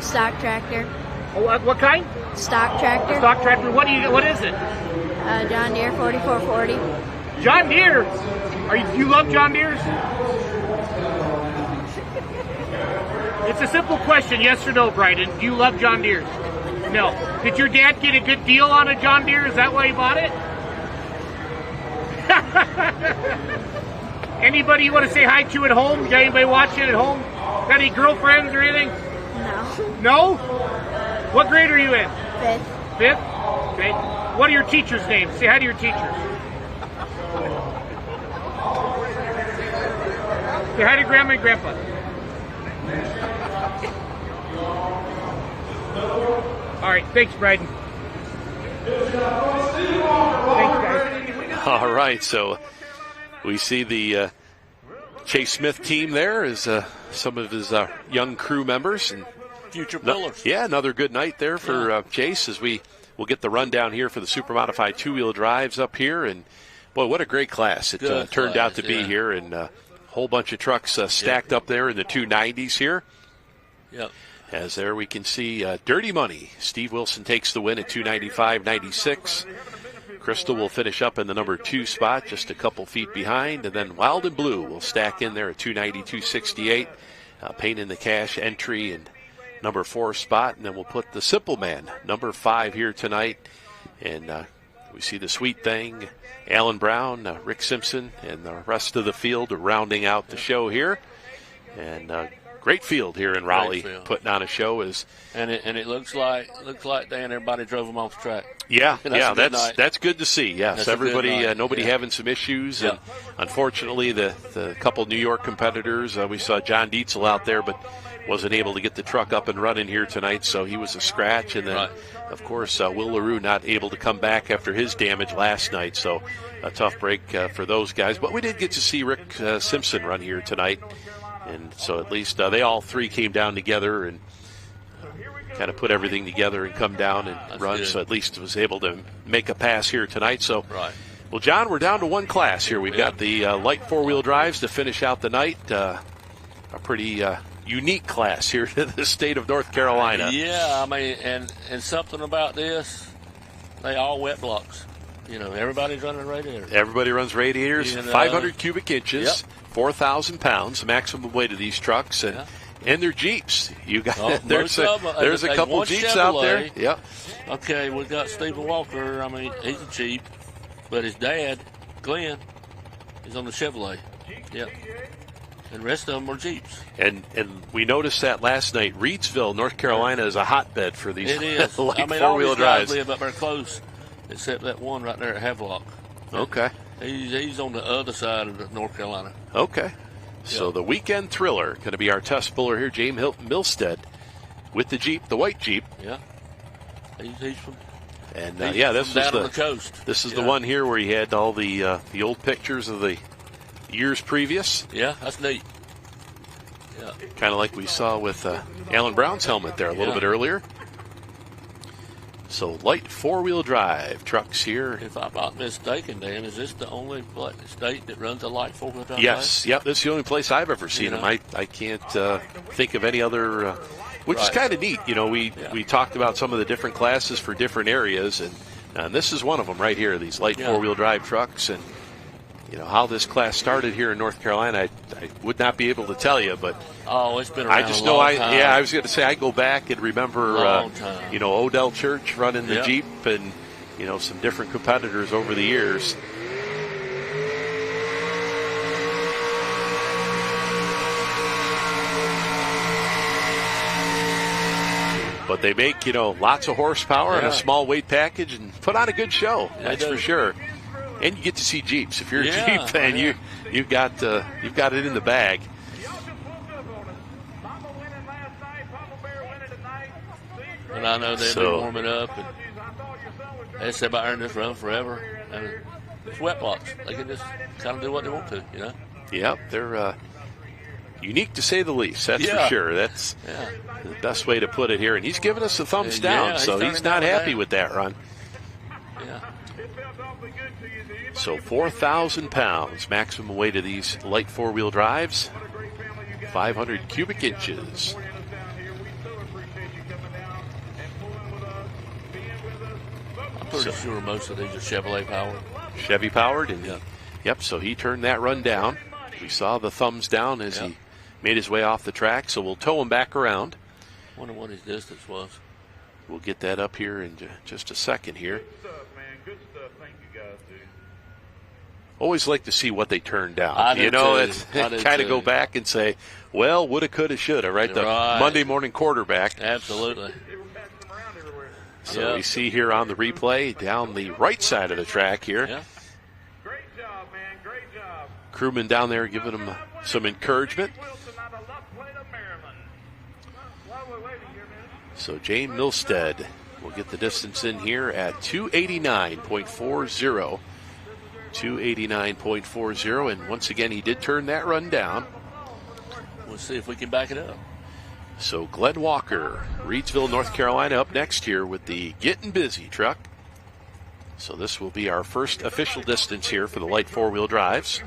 Stock tractor. Oh, what kind? Stock tractor. Stock tractor. What is it? John Deere 4440. John Deere. You love John Deere's? It's a simple question, yes or no, Bryden. Do you love John Deere's? No. Did your dad get a good deal on a John Deere? Is that why he bought it? Anybody you want to say hi to at home? Got anybody watching at home? Got any girlfriends or anything? No. No? What grade are you in? Fifth. Fifth? Okay. What are your teachers' names? Say hi to your teachers. Say hi to Grandma and Grandpa. All right. Thanks, Bryden. Thanks, guys. All right, so we see the Chase Smith team there as some of his young crew members. And future pillars. Yeah, another good night there for Chase as we'll get the rundown here for the super modified two-wheel drives up here. And, boy, what a great class it turned out to be here. And a whole bunch of trucks stacked up there in the 290s here. Yep. As there we can see Dirty Money. Steve Wilson takes the win at 295.96. Crystal will finish up in the number 2 spot, just a couple feet behind. And then Wild and Blue will stack in there at 292.68. Pain in the Cash entry and number 4 spot. And then we'll put the Simple Man, number 5 here tonight. And we see the Sweet Thing, Alan Brown, Rick Simpson, and the rest of the field rounding out the show here. And great field here in Raleigh, putting on a show. And it looks like Dan, everybody drove them off the track. Yeah, that's good to see. Yes, that's everybody, nobody having some issues. And unfortunately, the couple New York competitors, we saw John Dietzel out there, but wasn't able to get the truck up and running here tonight, so he was a scratch. And then, of course, Will LaRue not able to come back after his damage last night, so a tough break for those guys. But we did get to see Rick Simpson run here tonight. And so at least they all three came down together and kind of put everything together and come down and run. Good. So at least was able to make a pass here tonight. So Well, John, we're down to one class here. We've got the light four-wheel drives to finish out the night. A pretty unique class here in the state of North Carolina. Yeah, I mean, and something about this, they all wet blocks. You know, everybody's running radiators. Everybody runs radiators, 500 cubic inches, Yep. 4,000 pounds, maximum weight of these trucks, and they're Jeeps. You got there's a couple Jeeps out there. Yep. Okay, we've got Stephen Walker. I mean, he's a Jeep, but his dad, Glenn, is on the Chevrolet. Yep. And the rest of them are Jeeps. And we noticed that last night. Reidsville, North Carolina, is a hotbed for these It is. light I mean, four-wheel all these guys drives. live up there close, except that one right there at Havelock. Okay. He's on the other side of North Carolina. Okay. So the weekend thriller going to be our test puller here, James Milstead, with the Jeep, the white Jeep. Yeah. He's from. And he's this from is down on the coast. This is the one here where he had all the old pictures of the years previous. Yeah, that's neat. Yeah. Kind of like we saw with Alan Brown's helmet there a little bit earlier. So light four-wheel drive trucks here. If I'm not mistaken, Dan, is this the only state that runs a light four-wheel drive? Yes, yep. That's the only place I've ever seen them. I can't think of any other, which is kind of neat. You know, we talked about some of the different classes for different areas, and this is one of them right here. These light four-wheel drive trucks, and you know how this class started here in North Carolina. I would not be able to tell you, but it's been around I just a know long time. I was going to say I go back and remember you know, Odell Church running the Jeep, and you know, some different competitors over the years. But they make, you know, lots of horsepower and a small weight package and put on a good show. That's for sure. And you get to see Jeeps. If you're a Jeep fan, you've got it in the bag. And I know they've been warming up, and they said about earning this run forever. And it's wet blocks. They can just kind of do what they want to, you know. Yep, they're unique to say the least. That's for sure. That's the best way to put it here. And he's giving us a thumbs down, so he's not happy with that run. Yeah. So 4,000 pounds maximum weight of these light four-wheel drives, 500 cubic inches. I'm pretty sure most of these are Chevrolet powered. Chevy powered, and yep. So he turned that run down. We saw the thumbs down as he made his way off the track. So we'll tow him back around. Wonder what his distance was. We'll get that up here in just a second here. Good stuff, man. Good stuff. Thank you, guys, dude. Always like to see what they turned down. I do it's too. kind of go back and say, well, woulda, coulda, shoulda, right? The Monday morning quarterback. Absolutely. So we see here on the replay down the right side of the track here. Yeah. Great job, man. Great job. Crewman down there giving him some encouragement. So James Milstead will get the distance in here at 289.40. 289.40, and once again he did turn that run down. We'll see if we can back it up. So Glenn Walker, Reidsville, North Carolina, up next here with the Getting Busy truck. So this will be our first official distance here for the light four-wheel drives.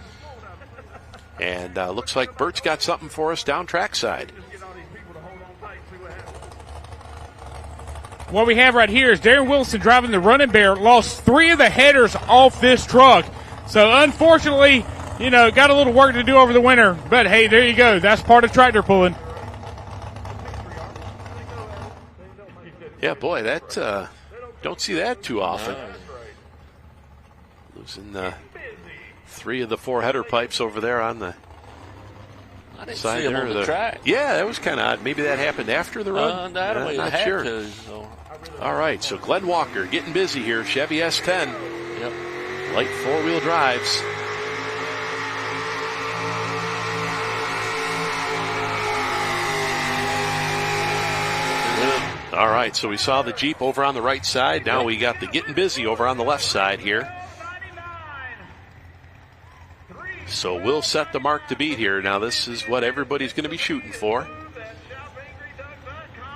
And looks like Bert's got something for us down trackside. What we have right here is Darren Wilson driving the Running Bear, lost 3 of the headers off this truck. So unfortunately, you know, got a little work to do over the winter. But hey, there you go. That's part of tractor pulling. Yeah, boy, that don't see that too often. Losing 3 of the 4 header pipes over there on the I didn't side see him there. on the track. Yeah, that was kind of odd. Maybe that happened after the run. I'm not sure. So. All right, so Glenn Walker getting busy here. Chevy S10. Yep. Light four-wheel drives. All right, so we saw the Jeep over on the right side. Now we got the Getting Busy over on the left side here. So we'll set the mark to beat here. Now this is what everybody's going to be shooting for.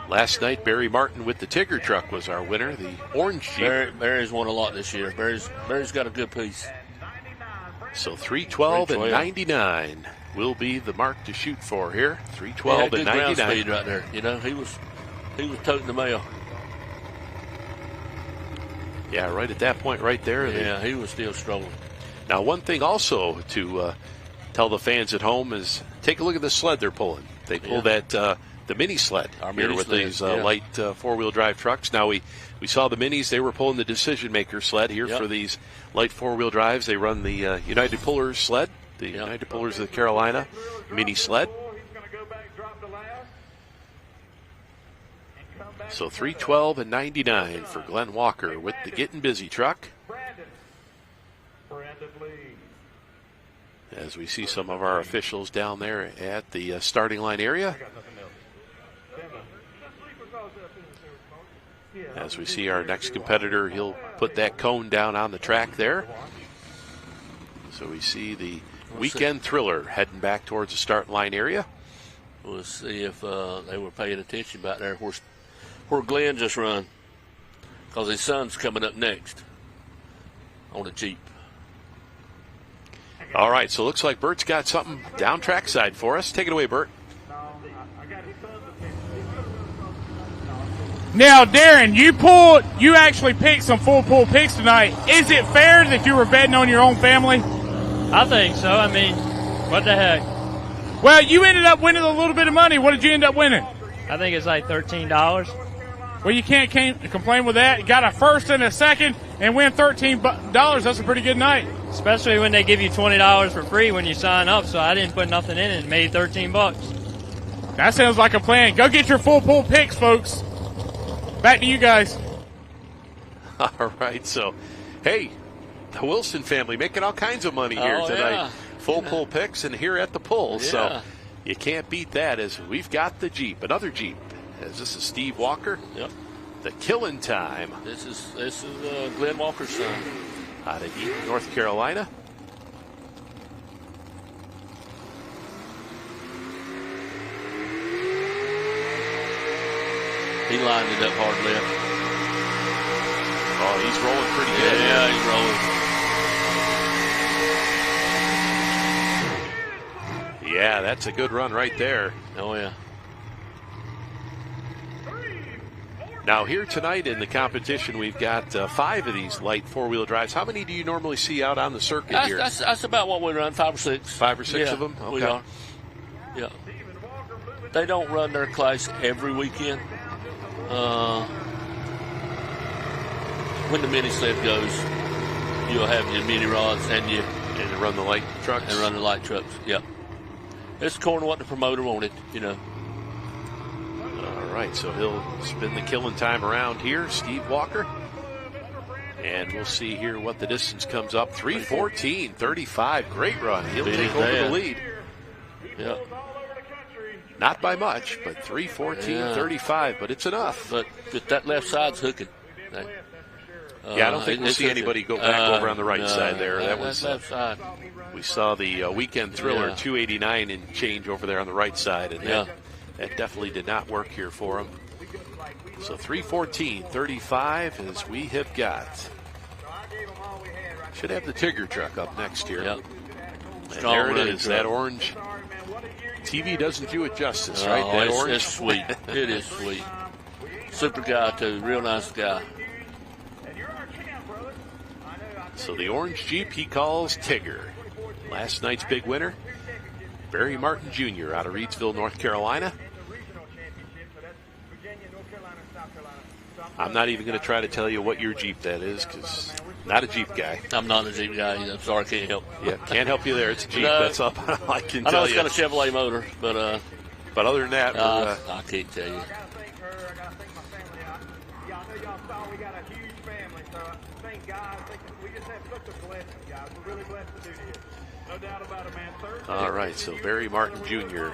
Last night, Barry Martin with the Tigger truck was our winner, the orange Jeep. Barry's won a lot this year. Barry's got a good piece. So 3:12 and 99 will be the mark to shoot for here. 3:12 and 99. Ground speed right there. You know, he was toting the mail. Yeah, right at that point right there. Yeah, he was still strolling. Now, one thing also to tell the fans at home is take a look at the sled they're pulling. They pull that the mini sled here with these light four-wheel drive trucks. Now, we saw the minis. They were pulling the decision maker sled here for these light four-wheel drives. They run the United Pullers sled, the United Pullers of the Carolina mini sled. So 3:12 and 99 for Glenn Walker with the Getting Busy truck. As we see some of our officials down there at the starting line area. As we see our next competitor, he'll put that cone down on the track there. So we see the Weekend Thriller heading back towards the start line area. We'll see if they were paying attention back there where Glenn just run, because his son's coming up next on a Jeep. All right, so it looks like Bert's got something down trackside for us. Take it away, Bert. Now, Darren, you actually picked some full pull picks tonight. Is it fair that you were betting on your own family? I think so. I mean, what the heck? Well, you ended up winning a little bit of money. What did you end up winning? I think it's like $13. Well, you can't complain with that. You got a first and a second and win $13. That's a pretty good night. Especially when they give you $20 for free when you sign up. So I didn't put nothing in it and made $13. That sounds like a plan. Go get your full pull picks, folks. Back to you guys. All right, so, hey, the Wilson family making all kinds of money here tonight. Yeah. Full pull picks and here at the pull. So you can't beat that as we've got the Jeep, another Jeep. As this is Steve Walker. Yep. The Killing Time. This is Glenn Walker's son. Out of Eaton, North Carolina. He lined it up hard left. Oh, he's rolling pretty good. Yeah, he's rolling. Yeah, that's a good run right there. Oh, yeah. Now, here tonight in the competition, we've got 5 of these light four-wheel drives. How many do you normally see out on the circuit here? That's about what we run, 5 or 6. 5 or 6 of them? Okay. We are. Yeah. They don't run their class every weekend. When the mini sled goes, you'll have your mini rods and you run the light trucks. And run the light trucks. Yep. It's according to what the promoter wanted, you know. All right, so he'll spin the Killing Time around here, Steve Walker. And we'll see here what the distance comes up. 3:14.35. Great run. He'll take over the lead. Yep. Not by much, but 3:14.35, but it's enough. But that left side's hooking. I don't think we'll see anybody go back over on the right side there. That was left side. We saw the Weekend Thriller 289 and change over there on the right side, and that definitely did not work here for him. So 3:14.35 as we have got. Should have the Tigger truck up next here. Yep. And there it is, that orange. TV doesn't do it justice, right? That orange. It's sweet. It is sweet. Super guy, too. Real nice guy. So the orange Jeep he calls Tigger. Last night's big winner, Barry Martin Jr. out of Reidsville, North Carolina. I'm not even going to try to tell you what your Jeep that is because not a Jeep guy. I'm not a Jeep guy. I'm sorry, I can't help. Yeah, can't help you there. It's a Jeep. No, that's all I can tell you. I know it's got a Chevrolet motor, but other than that, I can't tell you. All right, so Barry Martin Jr.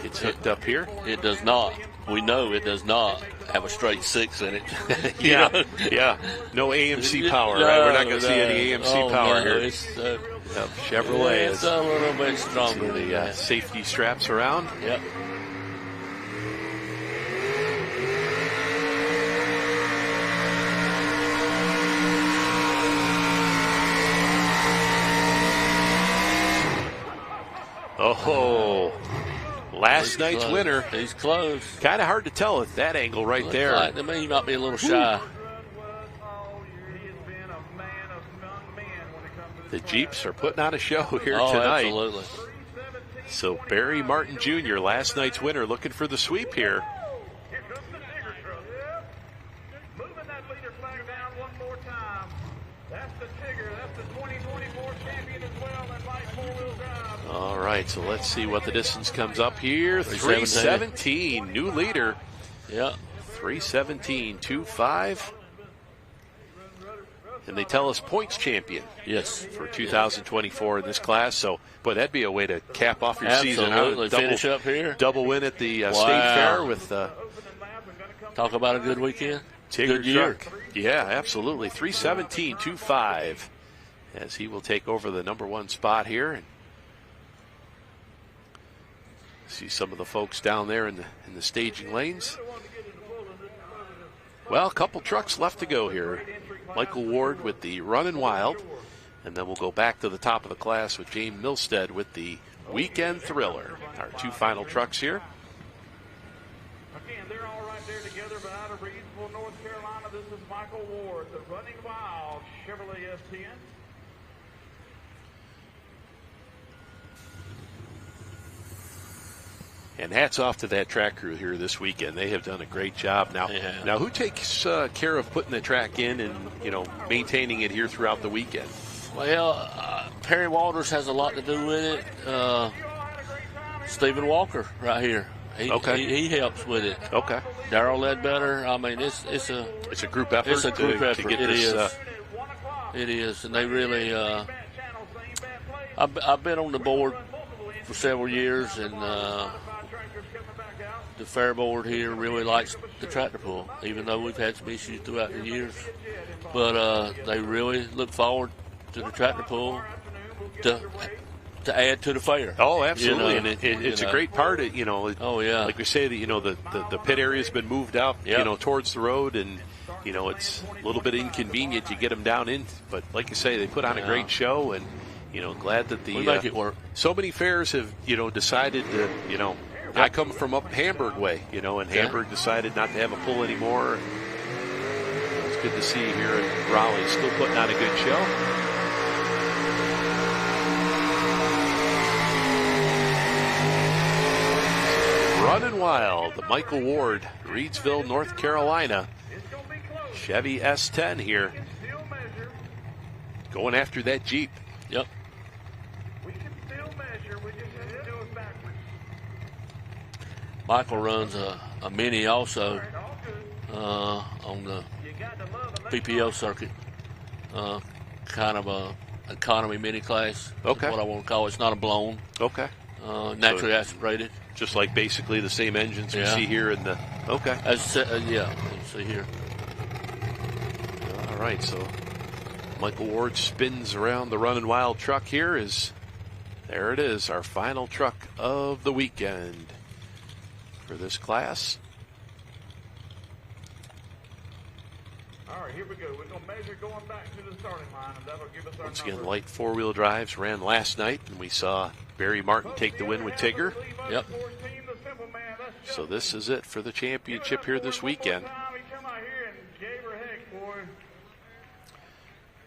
gets hooked up here. It does not. We know it does not have a straight 6 in it. Yeah. No AMC power, right? We're not going to see any AMC power here. It's, Chevrolet it's a little bit stronger. The safety straps around. Yep. Oh, last night's winner. He's close. Kind of hard to tell at that angle right there. Like to me, he might be a little shy. The Jeeps are putting on a show here Oh, tonight. absolutely. So Barry Martin Jr., last night's winner, looking for the sweep here. Moving that leader flag down one more time. That's the Tigger. That's the 2024 champion as well in light four-wheel drive. All right, so let's see what the distance comes up here. 3:17, new leader. Yeah. 3:17.25. And they tell us points champion. Yes. For 2024 in this class. So, boy, that'd be a way to cap off your season. Absolutely. Finish up here. Double win at the State Fair with talk about a good weekend. Good year. Yeah, absolutely. 3:17.25 as he will take over the number one spot here. And see some of the folks down there in the staging lanes. Well, a couple trucks left to go here. Michael Ward with the Runnin' Wild, and then we'll go back to the top of the class with James Milstead with the Weekend Thriller. Our two final trucks here. Again, they're all right there together, but out of Reedsville, North Carolina, this is Michael Ward, the Running Wild Chevrolet S10. And hats off to that track crew here this weekend. They have done a great job. Now who takes care of putting the track in and, maintaining it here throughout the weekend? Well, Perry Walters has a lot to do with it. Stephen Walker right here. He helps with it. Okay. Darrell Ledbetter. I mean, it's a group effort. It's a group effort. To get it this, is. It is, and they really. I've been on the board for several years, and the fair board here really likes the tractor pull, even though we've had some issues throughout the years. But they really look forward to the tractor pull to add to the fair. Oh, absolutely, and it's a great part of, Oh yeah. Like we say, the pit area's been moved out, towards the road, and it's a little bit inconvenient to get them down in. But like you say, they put on a great show, and glad that we make it work. So many fairs have decided to I come from up Hamburg way, and Hamburg decided not to have a pull anymore. It's good to see here at Raleigh still putting on a good show. Runnin' Wild, the Michael Ward, Reedsville, North Carolina. Chevy S10 here. Going after that Jeep. Yep. Michael runs a Mini also on the PPO circuit. Kind of a economy Mini class. Okay. Is what I want to call it. It's not a blown. Okay. Naturally aspirated. Just like basically the same engines we see here in the. Okay. Yeah, you see here. All right, so Michael Ward spins around the Runnin' Wild truck here. There it is, our final truck of the weekend for this class. All right, here we go. We're going to measure going back to the starting line, and that'll give us our Once again, number. light four-wheel drives ran last night, and we saw Barry Martin take the win with Tigger. Yep. So this is it for the championship here this weekend.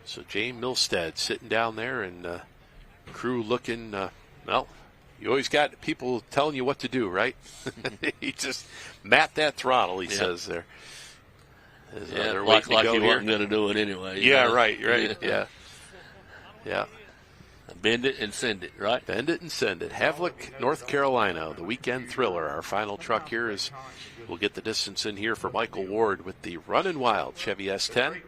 So James Milstead sitting down there, and crew looking, well, you always got people telling you what to do, right? He just mat that throttle, he says there. They're like he wasn't going to do it anyway. Yeah, right. Yeah. Bend it and send it, right? Bend it and send it. Havelock, North Carolina, the Weekend Thriller. Our final truck here is, we'll get the distance in here for Michael Ward with the Runnin' Wild Chevy S10.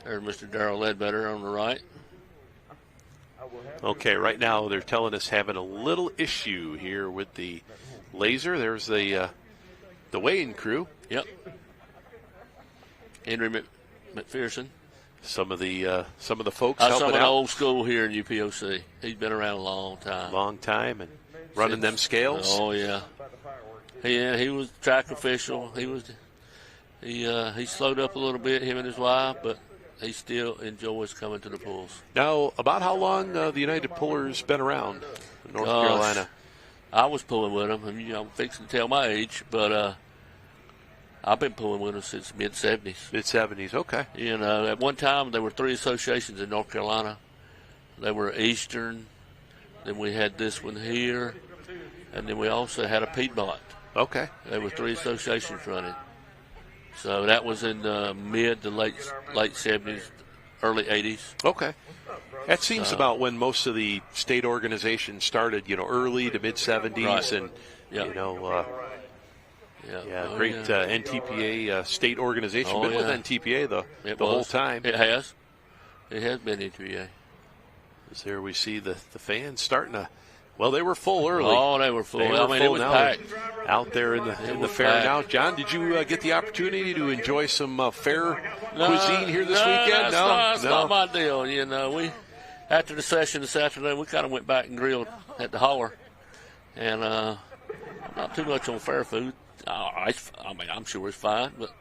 There's Mr. Darrell Ledbetter on the right. Okay, right now they're telling us having a little issue here with the laser. There's the weigh-in crew. Yep. Henry McPherson. Some of the folks some helping of the out. old school here in UPOC. He's been around a long time. And running them scales. Oh yeah. He was track official. He slowed up a little bit, him and his wife, but he still enjoys coming to the pulls. Now, about how long the United Pullers been around in North Carolina? I was pulling with them. I'm fixing to tell my age, but I've been pulling with them since mid-'70s. Mid-'70s, okay. At one time there were 3 associations in North Carolina. They were Eastern, then we had this one here, and then we also had a Piedmont. Okay. There were 3 associations running. So that was in the mid to late 70s, early 80s. Okay. That seems about when most of the state organizations started, early to mid-'70s. Right. And, great NTPA state organization. Been with NTPA the whole time. It has. It has been NTPA. There we see the fans starting to. Well, they were full early. Oh, they were full. It was packed out there in the fair packed. now. John, did you get the opportunity to enjoy some fair cuisine here this weekend? That's not my deal. We after the session this afternoon, we kind of went back and grilled at the holler, and not too much on fair food. I'm sure it's fine, but.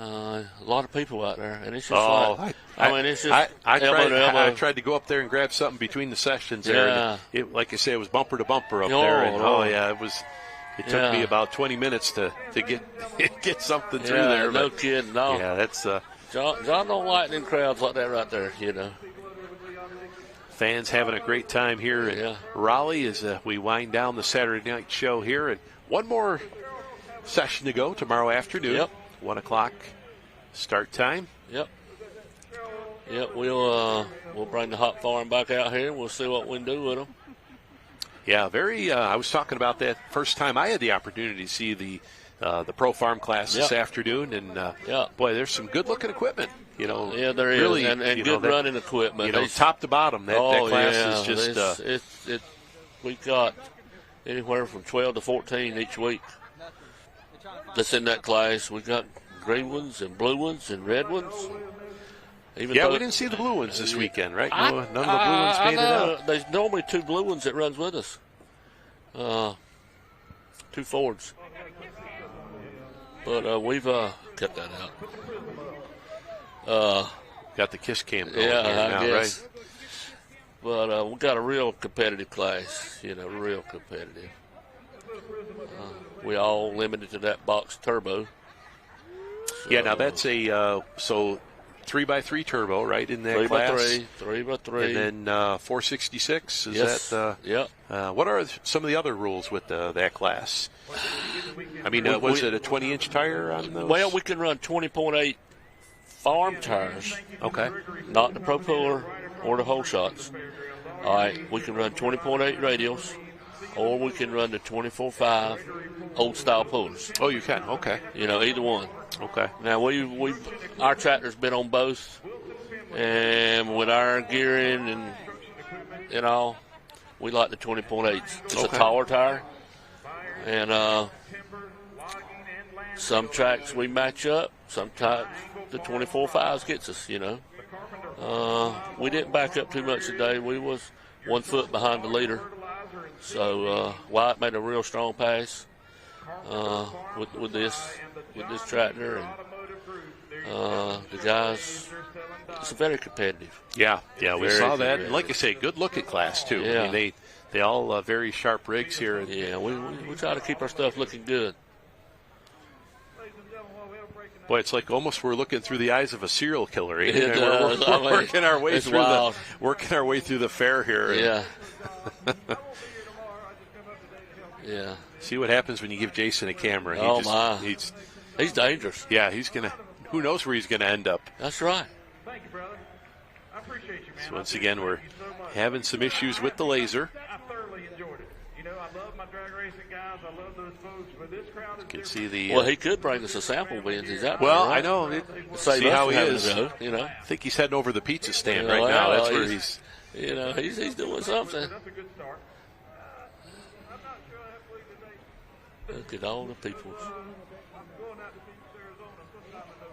A lot of people out there, and it's just it's just I tried to go up there and grab something between the sessions there. Yeah. And like I say, it was bumper to bumper up there. And, it took me about 20 minutes to get something through there. No kidding, no. Yeah, that's John don't like them crowds like that right there, Fans having a great time here in Raleigh as we wind down the Saturday night show here, and one more session to go tomorrow afternoon. Yep. 1 o'clock start time. Yep. We'll bring the hot farm back out here, and we'll see what we can do with them. Yeah, very. I was talking about that first time I had the opportunity to see the pro farm class this afternoon, and boy, there's some good looking equipment. Yeah, there is, really, and good running equipment. Top to bottom, that class is just. We got anywhere from 12 to 14 each week. That's in that class. We got green ones and blue ones and red ones. We didn't see the blue ones this weekend, right? None of the blue ones made it out. There's normally 2 blue ones that runs with us. 2 Fords. But we've cut that out. Got the kiss cam going now, guess. Right? But we got a real competitive class, real competitive. We all limited to that box turbo. So, now that's a 3x3 turbo, right, in that class? 3x3. And then 466, is that? What are some of the other rules with that class? I mean, was it a 20-inch tire on those? Well, we can run 20.8 farm tires. Okay. Not the Pro Puller or the whole shots. All right, we can run 20.8 radials, or we can run the 24.5 old-style pullers. Oh, you can? Okay. Either one. Okay. Now, our tractor's been on both, and with our gearing and all, we like the 20.8s. It's a taller tire, and some tracks we match up, sometimes the 24.5s gets us, We didn't back up too much today. We was 1 foot behind the leader. So Wyatt made a real strong pass with this tractor, and the guys. It's very competitive. Yeah, we saw that. And like I say, good looking class too. Yeah. I mean, they all very sharp rigs here. Yeah, we try to keep our stuff looking good. Boy, it's like almost we're looking through the eyes of a serial killer. Ain't it? We're working our way through the fair here. Yeah. Yeah. See what happens when you give Jason a camera. He's dangerous. Yeah, who knows where he's gonna end up. That's right. Thank you, brother. I appreciate you, man. So once again, we're having some issues with the laser. I thoroughly enjoyed it. I love my drag racing guys. I love those folks, but this crowd is You can see the. Well, he could bring us a sample beans. He's out there, Well, right? I know. See how he is. I think he's heading over to the pizza stand right now. That's where he's. He's doing something. That's a good start. I'm not sure I have to leave today. Look at all the people.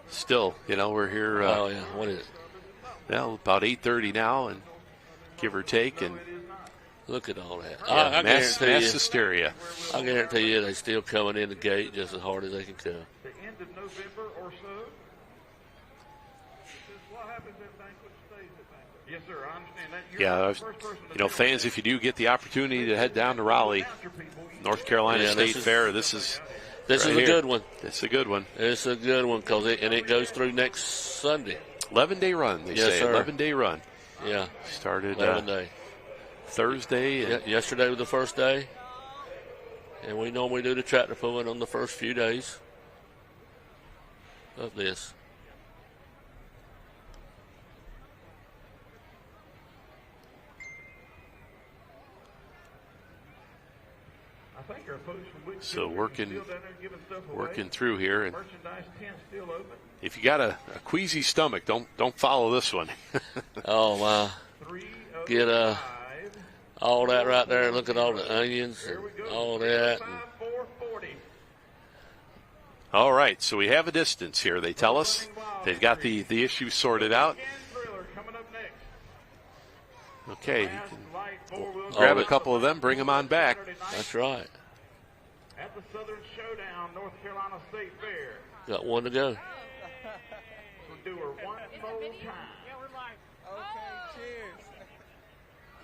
Still, we're here. What is it? Well, about 8:30 now, and give or take, and look at all that. I mass hysteria. I guarantee you, they're still coming in the gate just as hard as they can come. The end of November or so. Yes, sir. I understand that. Yeah, fans, if you do get the opportunity to head down to Raleigh, North Carolina State Fair, this is a good one. It's a good one. It's a good one and it goes through next Sunday. 11-day run, they say. Sir. 11-day run. Yeah. Started 11-day. Thursday. Yesterday was the first day. And we normally do the tractor pulling on the first few days of this. So working through here, and if you got a queasy stomach, don't follow this one. Oh wow! Get all that right there. Look at all the onions and all that. All right, so we have a distance here. They tell us they've got the issue sorted out. Okay, you can grab a couple of them, bring them on back. That's right. At the Southern Showdown, North Carolina State Fair. Got one to go. We'll do her one more time.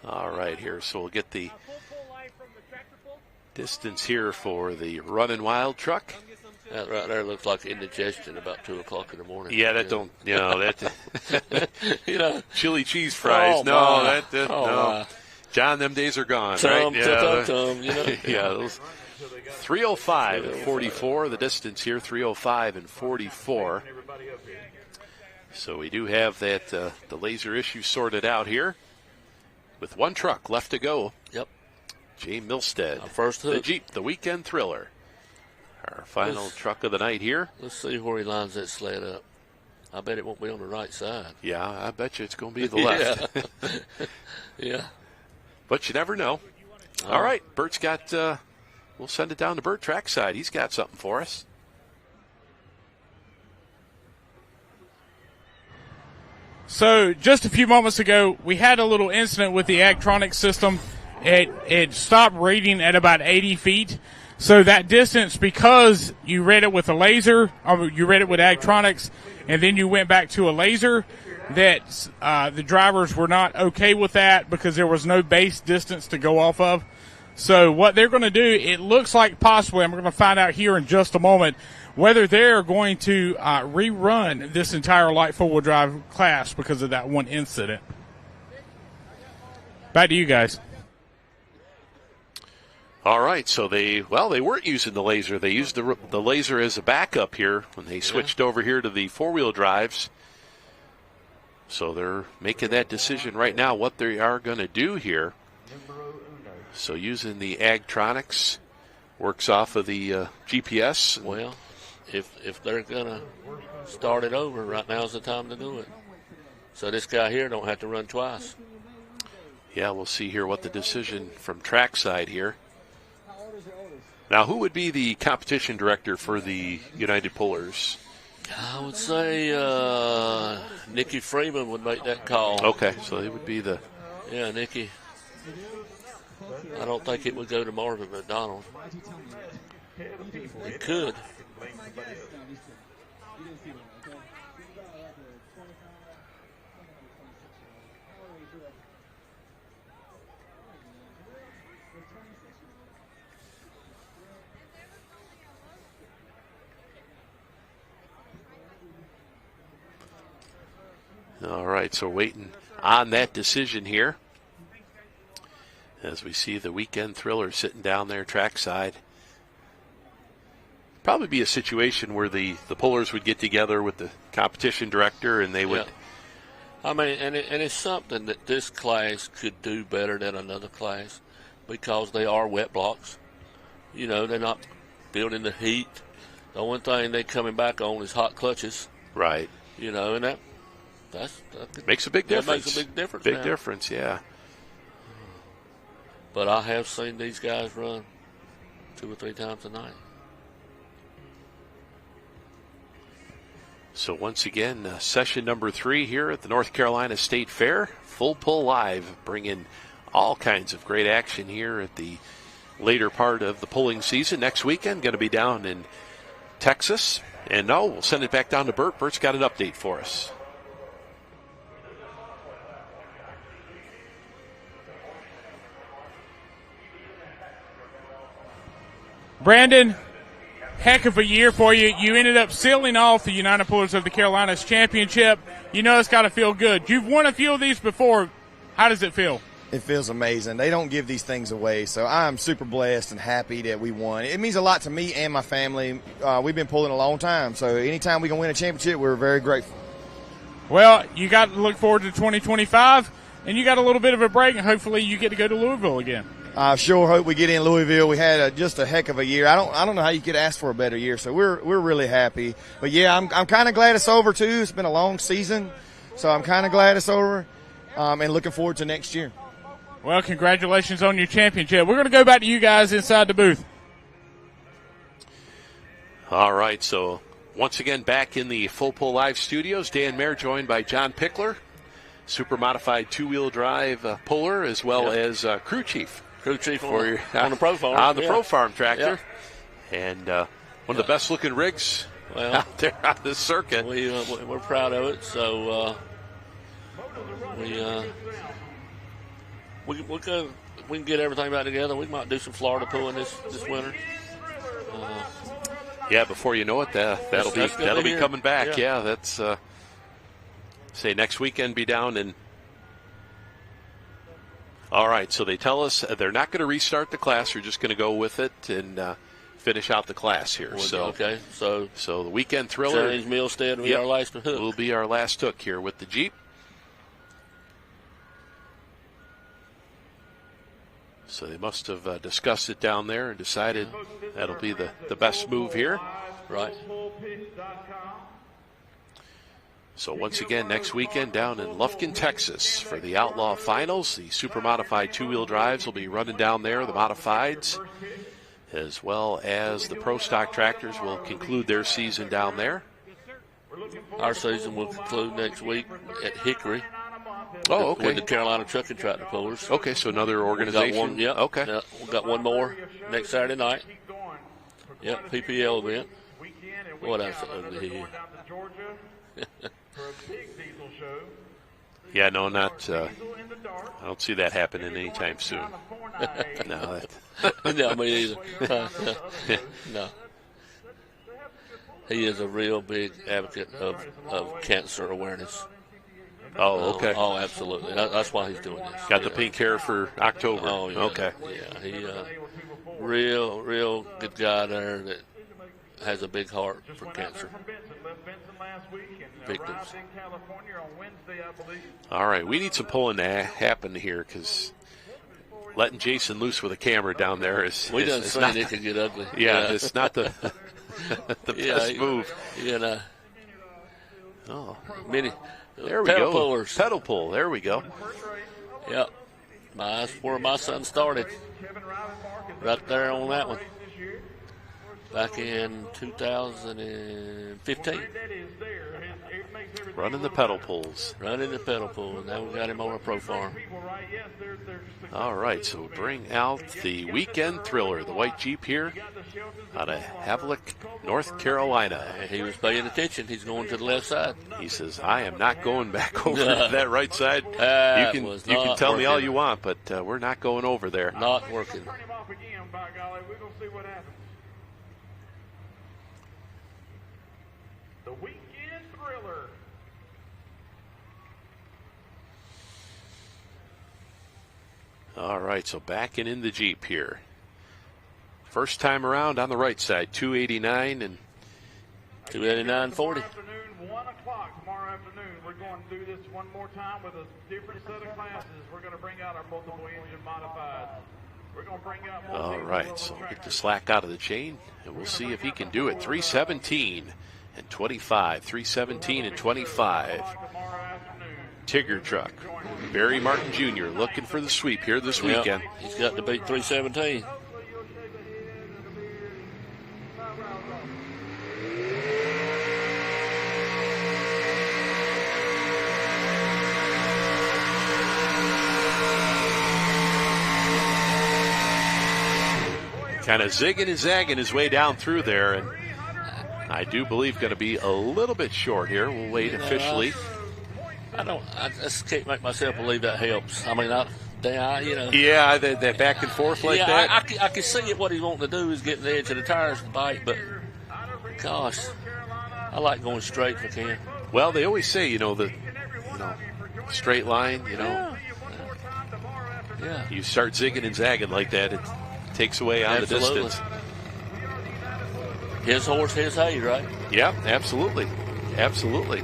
All right, here, so we'll get the distance here for the Runnin' Wild truck. That right there looks like indigestion about 2 o'clock in the morning. Yeah, that don't, that, chili cheese fries. No. John, them days are gone, right? Yeah, those 3:05 and 44. The distance here, 3:05 and 44. So we do have that the laser issue sorted out here, with one truck left to go. Yep. Jay Milstead, our first hook. The Jeep, the Weekend Thriller. Our final truck of the night here. Let's see where he lines that sled up. I bet it won't be on the right side. Yeah, I bet you it's going to be the left. Yeah. But you never know. All right, Bert's got, we'll send it down to Bert trackside. He's got something for us. So just a few moments ago, we had a little incident with the Agtronic system. It stopped reading at about 80 feet. So that distance, because you read it with a laser, or you read it with Agtronics, and then you went back to a laser, that the drivers were not okay with that because there was no base distance to go off of. So what they're going to do, it looks like possibly, and we're going to find out here in just a moment, whether they're going to rerun this entire light four-wheel drive class because of that one incident. Back to you guys. All right, so they weren't using the laser. They used the laser as a backup here when they switched over here to the four-wheel drives. So they're making that decision right now what they are going to do here. So using the Agtronics works off of the GPS. Well, if they're going to start it over, right now's the time to do it. So this guy here don't have to run twice. Yeah, we'll see here what the decision from trackside here. Now, who would be the competition director for the United Pullers? I would say Nikki Freeman would make that call. Okay, so they would be the... Yeah, Nikki. I don't think it would go to Marvin McDonald. It could. All right, so waiting on that decision here as we see the Weekend Thriller sitting down there trackside. Probably be a situation where the pullers would get together with the competition director and they would... Yeah. I mean, and it's something that this class could do better than another class because they are wet blocks. You know, they're not building the heat. The only thing they're coming back on is hot clutches. Right. You know, and that makes a big difference. Makes a big difference. Big difference, yeah. But I have seen these guys run 2 or 3 times a night. So once again, session number 3 here at the North Carolina State Fair. Full Pull Live, bringing all kinds of great action here at the later part of the pulling season. Next weekend, going to be down in Texas. And we'll send it back down to Bert. Bert's got an update for us. Brandon, heck of a year for you. You ended up sealing off the United Pullers of the Carolinas championship. You know it's got to feel good. You've won a few of these before. How does it feel? It feels amazing. They don't give these things away, so I'm super blessed and happy that we won. It means a lot to me and my family. We've been pulling a long time, so anytime we can win a championship, we're very grateful. Well, you got to look forward to 2025, and you got a little bit of a break, and hopefully you get to go to Louisville again. I sure hope we get in Louisville. We had just a heck of a year. I don't know how you could ask for a better year, so we're really happy. But yeah, I'm kind of glad it's over too. It's been a long season, so I'm kind of glad it's over, and looking forward to next year. Well, congratulations on your championship. We're going to go back to you guys inside the booth. All right, so once again back in the Full Pull Live studios, Dan Mayer joined by John Pickler, super modified two-wheel drive puller, as well as crew chief. Crew chief for on the Pro Farm. On the Pro Farm tractor. And one of the best-looking rigs out there on this circuit. We're proud of it, so we can get everything back together. We might do some Florida pulling this winter. Yeah, before you know it, that'll be coming back. Yeah, that's say next weekend be down in. All right, so they tell us they're not going to restart the class. They're just going to go with it and finish out the class here. So the weekend thriller. James Milstead will be our last hook. Will be our last hook here with the Jeep. So they must have discussed it down there and decided that'll be the best move here. Right. So once again, next weekend down in Lufkin, Texas for the Outlaw Finals. The super modified two-wheel drives will be running down there, the modifieds, as well as the Pro Stock tractors will conclude their season down there. Our season will conclude next week at Hickory. Oh, okay. With the Carolina Trucking Tractor Pullers. Okay, so another organization. Okay. We've got one more next Saturday night. Yep, PPL event. What else over here? Yeah, no, not. I don't see that happening anytime soon. No, no, me either. No. He is a real big advocate of cancer awareness. Oh, okay. Oh, absolutely. That's why he's doing this. Got the pink hair for October. Oh, yeah. Okay. Yeah, he real good guy there that has a big heart for cancer victims. All right, we need some pulling to happen here because letting Jason loose with a camera down there is we done seen it could get ugly. Yeah, it's not the best move. You know. Oh, many. There we pedal go. Pullers. Pedal pull. There we go. Yep. That's where my son started. Right there on that one. Back in 2015. Running the pedal pulls. Running the pedal pull. And now we got him on a Pro Farm. All right, so bring out the weekend thriller, the white Jeep here out of Havelock, North Carolina. He was paying attention. He's going to the left side. He says, I am not going back over to that right side. You can tell me all you want, but we're not going over there. Not working. The weekend thriller. All right, so backing in the Jeep here. First time around on the right side, 289 and 289.40. 1 o'clock tomorrow afternoon. We're going to do this one more time with a different set of classes. We're going to bring out our multiple engine modified. We're going to bring out more. All right, so get the slack out of the chain, and we'll see if he can do it. 317 and 25. 317 and 25. Tigger truck. Barry Martin Jr. looking for the sweep here this weekend. He's got to beat 317. Kind of zigging and zagging his way down through there, and I do believe going to be a little bit short here. We'll wait officially. I just can't make myself believe that helps. I mean, down, Yeah, that back and forth like that. I can see it. What he's wanting to do is get the edge of the tires to bite, but gosh, I like going straight if I can. Well, they always say, straight line, Yeah. You start zigging and zagging like that, it takes away on Absolutely. the distance. His horse, his hay, right? Yeah, absolutely. Absolutely.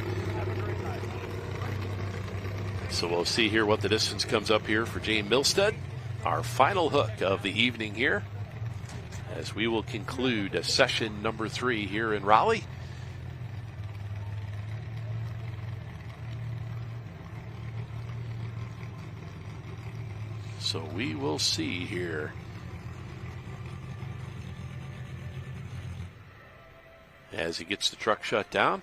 So we'll see here what the distance comes up here for Jane Milstead. Our final hook of the evening here, as we will conclude session number 3 here in Raleigh. So we will see here. As he gets the truck shut down.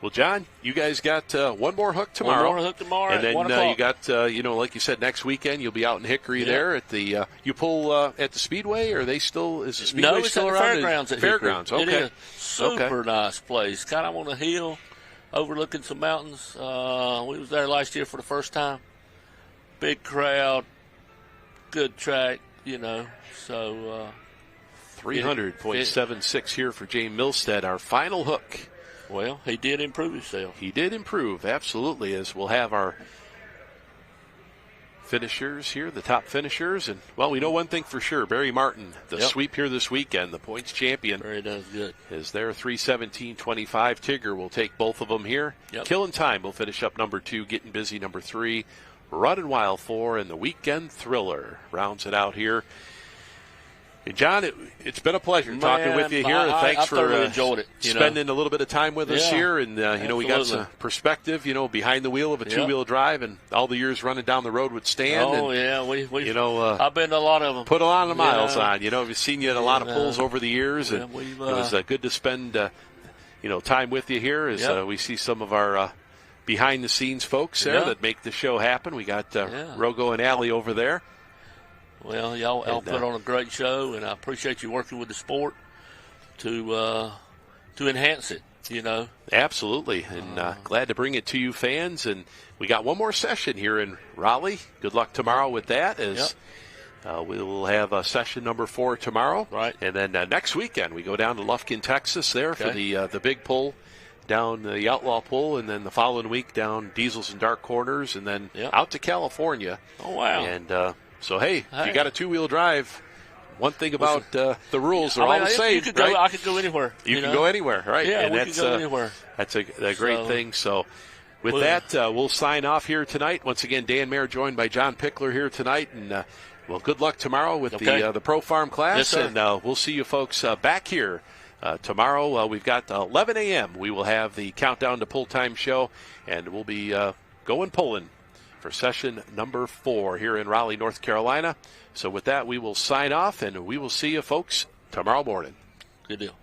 Well, John, you guys got one more hook tomorrow. One more hook tomorrow, and then 1 o'clock. you got, like you said, next weekend you'll be out in Hickory there at the. You pull at the Speedway, or are they still? Is the Speedway No, it's still at the around? Fairgrounds. At Fairgrounds. Hickory. Okay. It is super nice place. Kind of on a hill, overlooking some mountains. We was there last year for the first time. Big crowd, good track. So. 300.76 here for Jane Milstead, our final hook. Well, he did improve himself. He did improve, absolutely, as we'll have our finishers here, the top finishers. And, well, we know one thing for sure. Barry Martin, the sweep here this weekend, the points champion. Very does good. Is there 3:17.25. Tigger will take both of them here. Yep. Killing Time will finish up number 2, Getting Busy number 3. Running Wild 4, and the Weekend Thriller rounds it out here. And John, it's been a pleasure talking with you here. Thanks for enjoyed it, spending a little bit of time with us here. And, we got some perspective, behind the wheel of a two-wheel drive and all the years running down the road with Stan. Oh, and, yeah. I've been to a lot of them. Put a lot of miles on. We've seen you at a lot of pulls over the years. And it was good to spend, time with you here as we see some of our behind-the-scenes folks there that make the show happen. We got Rogo and Allie over there. Well, y'all put on a great show, and I appreciate you working with the sport to enhance it, Absolutely, and glad to bring it to you fans. And we got one more session here in Raleigh. Good luck tomorrow with that, as we will have session number 4 tomorrow. Right. And then next weekend we go down to Lufkin, Texas there for the big pull, down the Outlaw Pull, and then the following week down Diesels and Dark Corners, and then out to California. Oh, wow. And so, hey, if you got a two-wheel drive, one thing about the rules are all the same, right? I could go anywhere. You can go anywhere, right? Yeah, and we that's can go anywhere. That's a great thing. So, with that, we'll sign off here tonight. Once again, Dan Mayer joined by John Pickler here tonight. And, good luck tomorrow with the Pro Farm class. Yes, sir. And we'll see you folks back here tomorrow. We've got 11 a.m. We will have the Countdown to Pull Time show, and we'll be going pulling for session number 4 here in Raleigh, North Carolina. So with that, we will sign off, and we will see you folks tomorrow morning. Good deal.